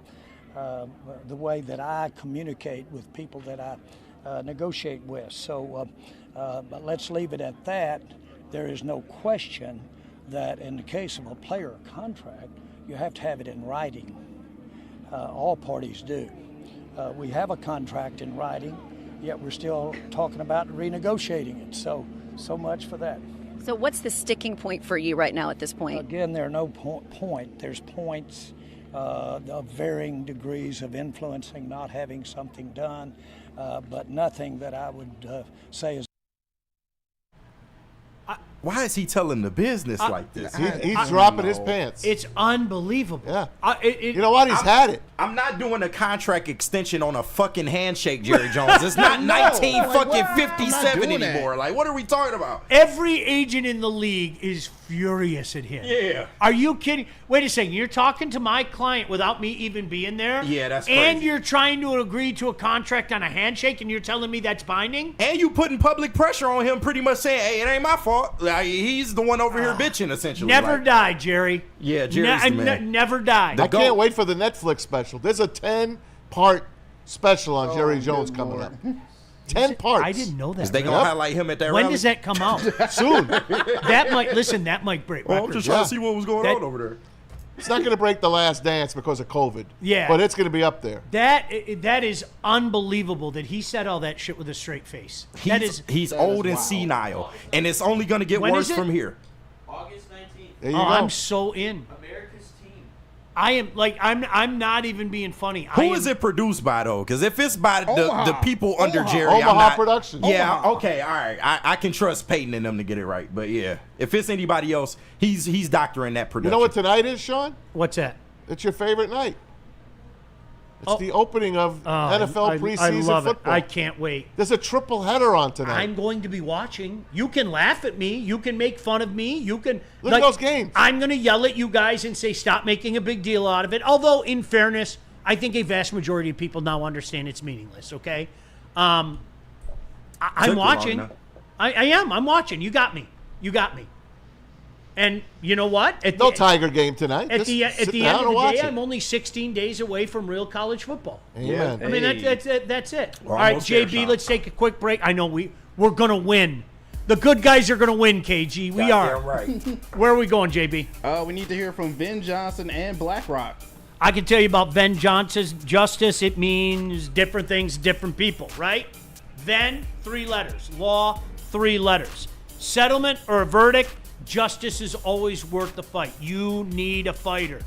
the way that I communicate with people that I negotiate with. So but let's leave it at that. There is no question that in the case of a player contract, you have to have it in writing. All parties do. We have a contract in writing, yet we're still talking about renegotiating it. So much for that. So what's the sticking point for you right now at this point? Again, there are no point. There's points of varying degrees of influencing, not having something done, but nothing that I would say is. Why is he telling the business like this? He's dropping his pants. It's unbelievable. Yeah. You know what? He's had it. I'm not doing a contract extension on a fucking handshake, Jerry Jones. It's not 1957 anymore. Like, what are we talking about? Every agent in the league is furious at him. Yeah. Are you kidding? Wait a second. You're talking to my client without me even being there? Yeah, that's crazy. And you're trying to agree to a contract on a handshake, and you're telling me that's binding? And you putting public pressure on him, pretty much saying, hey, it ain't my fault. Like, he's the one over here bitching, essentially. Never die, Jerry. Yeah, Jerry's the man. Never die. I can't wait for the Netflix special. There's a 10-part special on Jerry Jones coming up. 10 parts. I didn't know that. Is they going to highlight him at that When rally? does that come out? Soon. That might break Well, I'm records. just trying to see what was going on over there. It's not going to break The Last Dance because of COVID. Yeah. But it's going to be up there. That is unbelievable that he said all that shit with a straight face. He's old and senile, and it's only going to get When worse is it? from here. August 19th. There you go. I'm so in. America's team. I am like I'm not even being funny. Who is it produced by, though? Because if it's by the people under Jerry, I'm Omaha not. Productions. Yeah, Omaha. okay, all right. I can trust Peyton and them to get it right. But yeah, if it's anybody else, he's doctoring that production. You know what tonight is, Sean? What's that? It's your favorite night. It's the opening of NFL preseason I love football. it. I can't wait. There's a triple header on tonight. I'm going to be watching. You can laugh at me. You can make fun of me. You can Look at those games. I'm going to yell at you guys and say stop making a big deal out of it. Although, in fairness, I think a vast majority of people now understand it's meaningless. Okay, I'm watching. I am. I'm watching. You got me. And you know what? No Tiger game tonight. At the Just sit end down of and the watch day, it. I'm only 16 days away from real college football. Amen. I mean, that's it. We're All right, almost there, JB, Sean. let's take a quick break. I know we're going to win. The good guys are going to win, KG. We are. Goddamn right. Where are we going, JB? We need to hear from Ben Johnson and BlackRock. I can tell you about Ben Johnson's justice. It means different things, to different people, right? Then, 3 letters. Law, 3 letters. Settlement or a verdict, justice is always worth the fight. You need a fighter.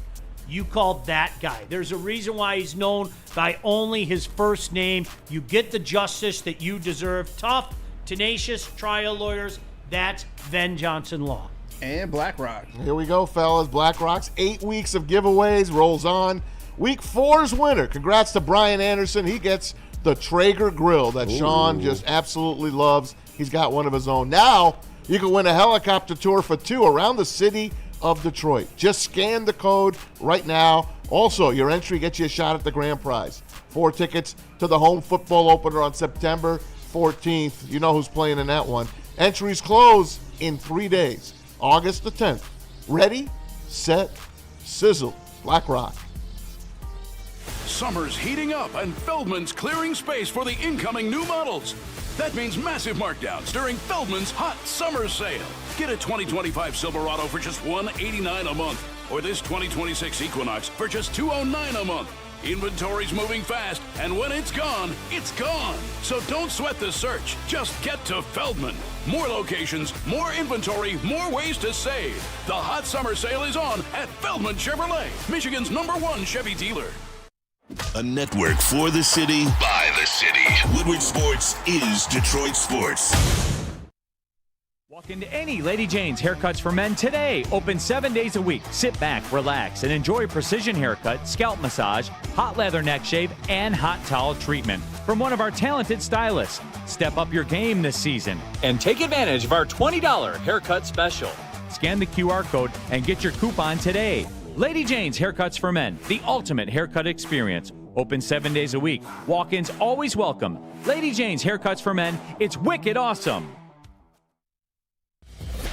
You call that guy. There's a reason why he's known by only his first name. You get the justice that you deserve. Tough, tenacious trial lawyers. That's Ben Johnson Law. And BlackRock. Here we go, fellas. BlackRock's 8 weeks of giveaways rolls on. Week 4's winner. Congrats to Brian Anderson. He gets the Traeger grill that Sean just absolutely loves. He's got one of his own. Now, you can win a helicopter tour for 2 around the city of Detroit. Just scan the code right now. Also, your entry gets you a shot at the grand prize. 4 tickets to the home football opener on September 14th. You know who's playing in that one. Entries close in 3 days. August the 10th. Ready, set, sizzle. BlackRock. Summer's heating up and Feldman's clearing space for the incoming new models. That means massive markdowns during Feldman's hot summer sale. Get a 2025 Silverado for just $189 a month, or this 2026 Equinox for just $209 a month. Inventory's moving fast, and when it's gone, it's gone. So don't sweat the search. Just get to Feldman. More locations, more inventory, more ways to save. The hot summer sale is on at Feldman Chevrolet, Michigan's #1 Chevy dealer. A network for the city, by the city. Woodward Sports is Detroit Sports. Walk into any Lady Jane's Haircuts for Men today. Open 7 days a week. Sit back, relax, and enjoy precision haircut, scalp massage, hot leather neck shave, and hot towel treatment from one of our talented stylists. Step up your game this season and take advantage of our $20 haircut special. Scan the QR code and get your coupon today. Lady Jane's Haircuts for Men, the ultimate haircut experience. Open 7 days a week. Walk-ins always welcome. Lady Jane's Haircuts for Men, it's wicked awesome.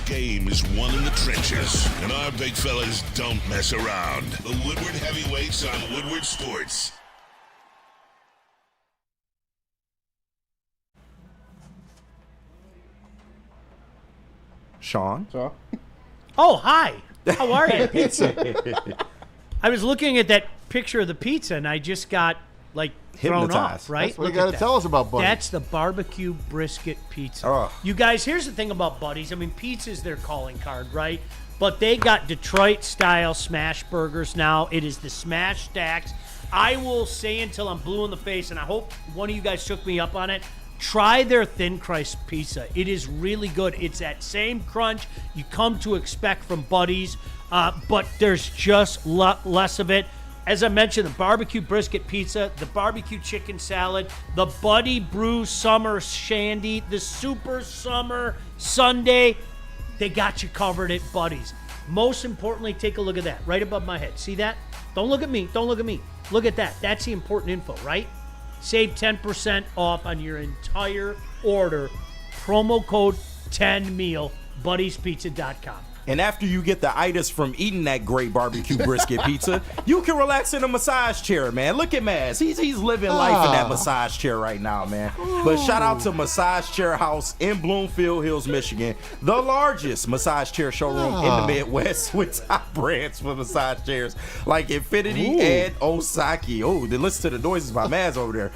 Game is won in the trenches, and our big fellas don't mess around. The Woodward Heavyweights on Woodward Sports. Sean? Oh, hi. How are you? I was looking at that picture of the pizza, and I just got, like, thrown Hypnotized. off, right? That's what you Look gotta at that. tell us about Buddy. That's the barbecue brisket pizza. Ugh. You guys, here's the thing about Buddy's. I mean, pizza's their calling card, right? But they got Detroit-style smash burgers now. It is the smash stacks. I will say until I'm blue in the face, and I hope one of you guys took me up on it, try their thin crust pizza. It is really good. It's that same crunch you come to expect from Buddy's, but there's just less of it. As I mentioned, the barbecue brisket pizza, the barbecue chicken salad, the Buddy Brew Summer Shandy, the Super Summer Sundae. They got you covered at Buddy's. Most importantly, take a look at that right above my head. See that? Don't look at me. Don't look at me. Look at that. That's the important info, right? Save 10% off on your entire order. Promo code 10meal, buddyspizza.com. And after you get the itis from eating that great barbecue brisket pizza, you can relax in a massage chair, man. Look at Maz. He's living life in that massage chair right now, man. But shout out to Massage Chair House in Bloomfield Hills, Michigan, the largest massage chair showroom in the Midwest with top brands for massage chairs like Infinity and Osaki. Oh, then listen to the noises by Maz over there.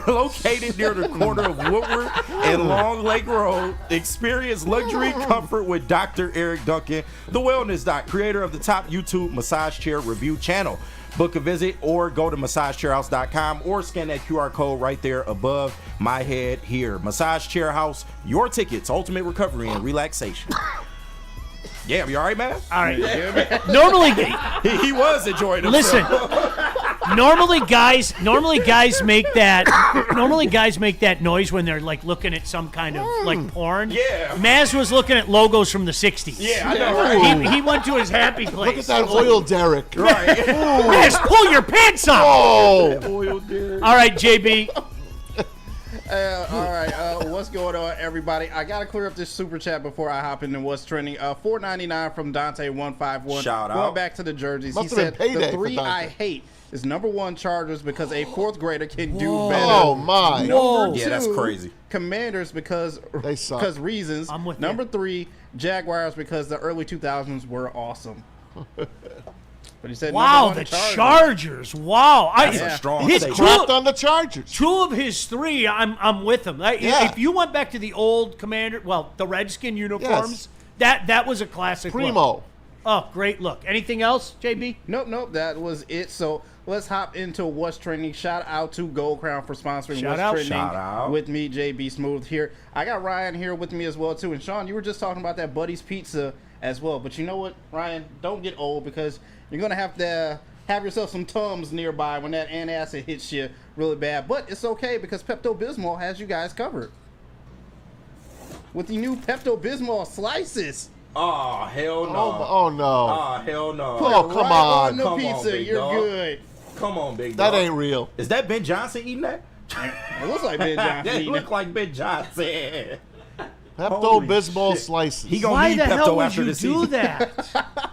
Located near the corner of Woodward and Long Lake Road, experience luxury comfort with Dr. Eric Duncan, the wellness doc, creator of the top YouTube massage chair review channel. Book a visit or go to massagechairhouse.com or scan that QR code right there above my head here. Massage Chair House, your tickets, ultimate recovery and relaxation. Yeah, you all right, man? All right. Normally, he was enjoying himself. Listen, normally guys make that noise when they're like looking at some kind of like porn. Yeah. Maz was looking at logos from the 60s. Yeah, I know, right? He went to his happy place. Look at that oil derrick. Right. Maz, pull your pants up. Oh. Oil derrick. All right, JB. All right, what's going on, everybody? I gotta clear up this super chat before I hop into what's trending. $4.99 from Dante151. Shout out. Going back to the jerseys, Must he have said been payday the for three Dante. I hate is number one Chargers because a fourth grader can do better. Oh my! Number Yeah, that's two, crazy. Commanders because They suck. reasons. I'm with number you. three, Jaguars because the early 2000s were awesome. But he said Wow, number the one, Chargers. Wow. That's a strong his statement. Crapped on the Chargers. Two of his three, I'm with him. Yeah. If you went back to the old Commander, well, the Redskin uniforms, that was a classic look. Primo. Oh, great look. Anything else, JB? Nope, that was it. So let's hop into what's trending. Shout out to Gold Crown for sponsoring Shout what's out. trending Shout out. with me, JB Smooth here. I got Ryan here with me as well too. And Sean, you were just talking about that Buddy's Pizza as well. But you know what, Ryan? Don't get old because you're gonna have to have yourself some Tums nearby when that antacid hits you really bad. But it's okay because Pepto-Bismol has you guys covered with the new Pepto-Bismol slices. Oh, hell no. Oh no! Oh, hell no. Put Oh, it come right on. the Come on, pizza. big You're dog. good. Come on, big That dog. ain't real. Is that Ben Johnson eating that? It looks like Ben Johnson That eating look it. like Ben Johnson. Pepto Bismol Holy shit. slices. He gonna Why need the hell Pepto would after you the do season. that?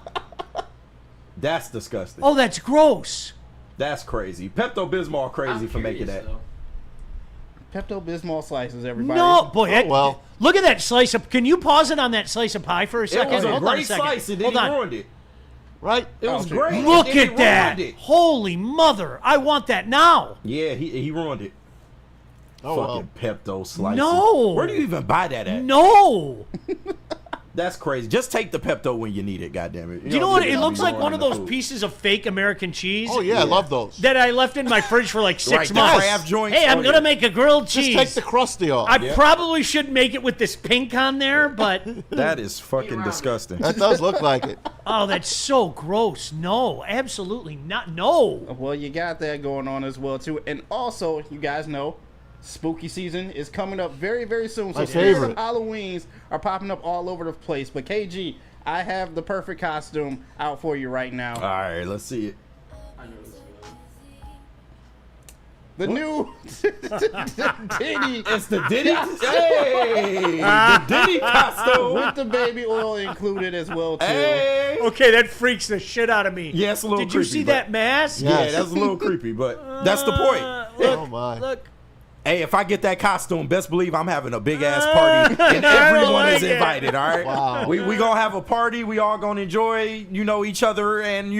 That's disgusting. Oh, that's gross. That's crazy. Pepto Bismol crazy for making that. Pepto-Bismol slices, everybody. No, boy. well. Look at that slice of. Can you pause it on that slice of pie for a It second? was a Hold on great second. slice, and then Hold he on. ruined it. Right? It was shit. great. Look and then at he that. ruined it. Holy mother. I want that now. Yeah, he ruined it. Oh well. Fucking Pepto slices. No. Where do you even buy that at? No. That's crazy. Just take the Pepto when you need it, goddammit. Do you know what? It looks like one of those pieces of fake American cheese. Oh, yeah, I love those. That I left in my fridge for like 6 months. The Kraft joints. Hey, I'm going to make a grilled cheese. Just take the crusty off. I probably should make it with this pink on there, but... That is fucking disgusting. That does look like it. Oh, that's so gross. No, absolutely not. No. Well, you got that going on as well, too. And also, you guys know, spooky season is coming up very, very soon. So My favorite. Halloweens are popping up all over the place. But KG, I have the perfect costume out for you right now. All right, let's see it. The new Diddy. It's the Diddy. Hey, the Diddy costume with the baby oil included as well too. Hey. Okay, that freaks the shit out of me. Yeah, it's a little Did creepy. you see that mask? Yeah, that's a little creepy, but that's the point. Oh, my. Look. Hey, if I get that costume, best believe I'm having a big ass party and everyone is invited. All right, Wow. we gonna have a party. We all gonna enjoy, each other, and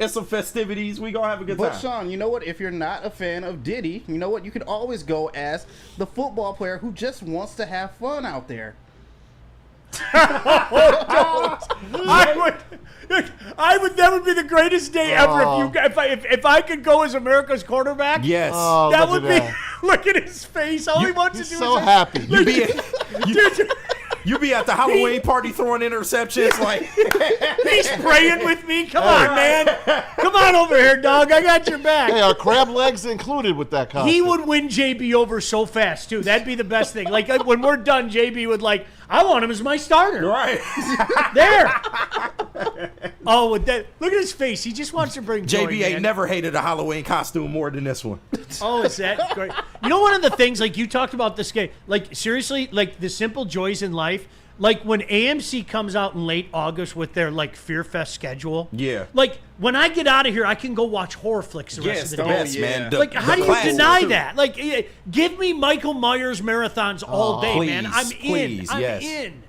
it's some festivities. We gonna have a good time. But Sean, you know what? If you're not a fan of Diddy, you know what? You can always go as the football player who just wants to have fun out there. I would. That would be the greatest day ever if I could go as America's quarterback. Yes, that would be. Look at his face. All he wants to do so is happy. You be at the Halloween party throwing interceptions like he's praying with me. Come on, man. Come on over here, dog. I got your back. Hey, are crab legs included with that costume? He would win JB over so fast too. That'd be the best thing. Like when we're done, JB would I want him as my starter. Right there. Oh, with that, look at his face. He just wants to bring joy, JB ain't never hated a Halloween costume more than this one. Oh, is that great? You know, one of the things, like you talked about this game, like seriously, like the simple joys in life, like when AMC comes out in late August with their like Fear Fest schedule. Yeah. Like when I get out of here, I can go watch horror flicks the rest of the day. Best, man. Like how do you deny that? Like give me Michael Myers marathons all day, man. I'm in. I'm in.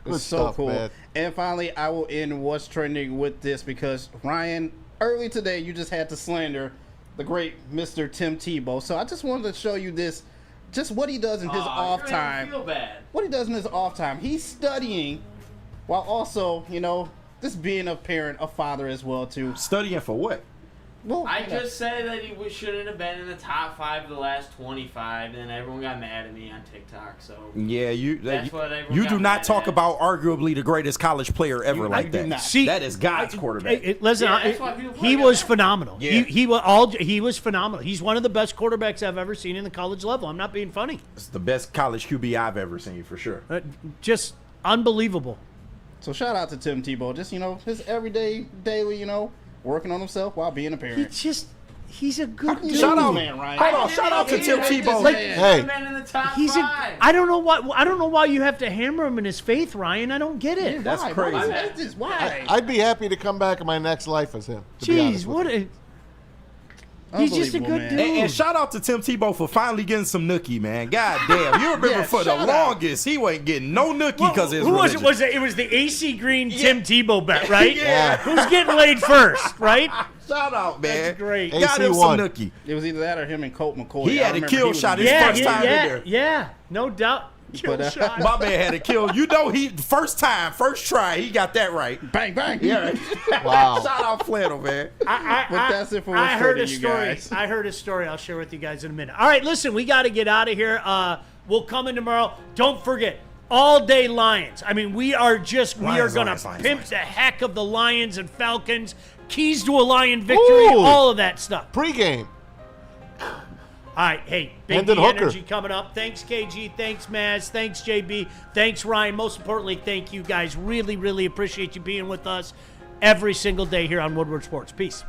It's so cool. Man. And finally, I will end what's trending with this because Ryan, early today, you just had to slander the great Mr. Tim Tebow. So I just wanted to show you this, just what he does in his off time. Feel bad. What he does in his off time. He's studying while also, just being a parent, a father as well, too. Studying for what? Well, I just said that he shouldn't have been in the top 5 of the last 25, and everyone got mad at me on TikTok. So yeah, you do not talk about arguably the greatest college player ever like that. See, that is God's quarterback. Listen, he was phenomenal. Yeah. He was phenomenal. He's one of the best quarterbacks I've ever seen in the college level. I'm not being funny. It's the best college QB I've ever seen for sure. Just unbelievable. So shout out to Tim Tebow. Just his everyday, daily, working on himself while being a parent. He's a good dude. Shout out, man, Ryan. Hold on, shout out to Tim Tebow. He's I don't know why you have to hammer him in his faith, Ryan. I don't get it. That's crazy. Why? I'd be happy to come back in my next life as him. Jeez, what a... He's just a good dude. And shout out to Tim Tebow for finally getting some nookie, man. God damn. You remember for the longest, he wasn't getting no nookie because of his religion. Who was it? It was the AC Green Tim Tebow bet, right? Yeah. Who's getting laid first, right? Shout out, man. That's great. Got him some nookie. It was either that or him and Colt McCoy. He had a kill shot his first time in there. Yeah, no doubt. Kill shot. My man had a kill. He first try, he got that right. Bang, bang. Yeah. Wow. Shout out Flannel, man. But that's it for what's I heard a trending, you story. guys. I heard a story. I'll share with you guys in a minute. All right, listen, we got to get out of here. We'll come in tomorrow. Don't forget, all day Lions. I mean, we are going to pimp the heck of the Lions and Falcons. Keys to a Lion victory, all of that stuff. Pre-game. All right, hey, big energy coming up. Thanks, KG. Thanks, Maz. Thanks, JB. Thanks, Ryan. Most importantly, thank you guys. Really, really appreciate you being with us every single day here on Woodward Sports. Peace.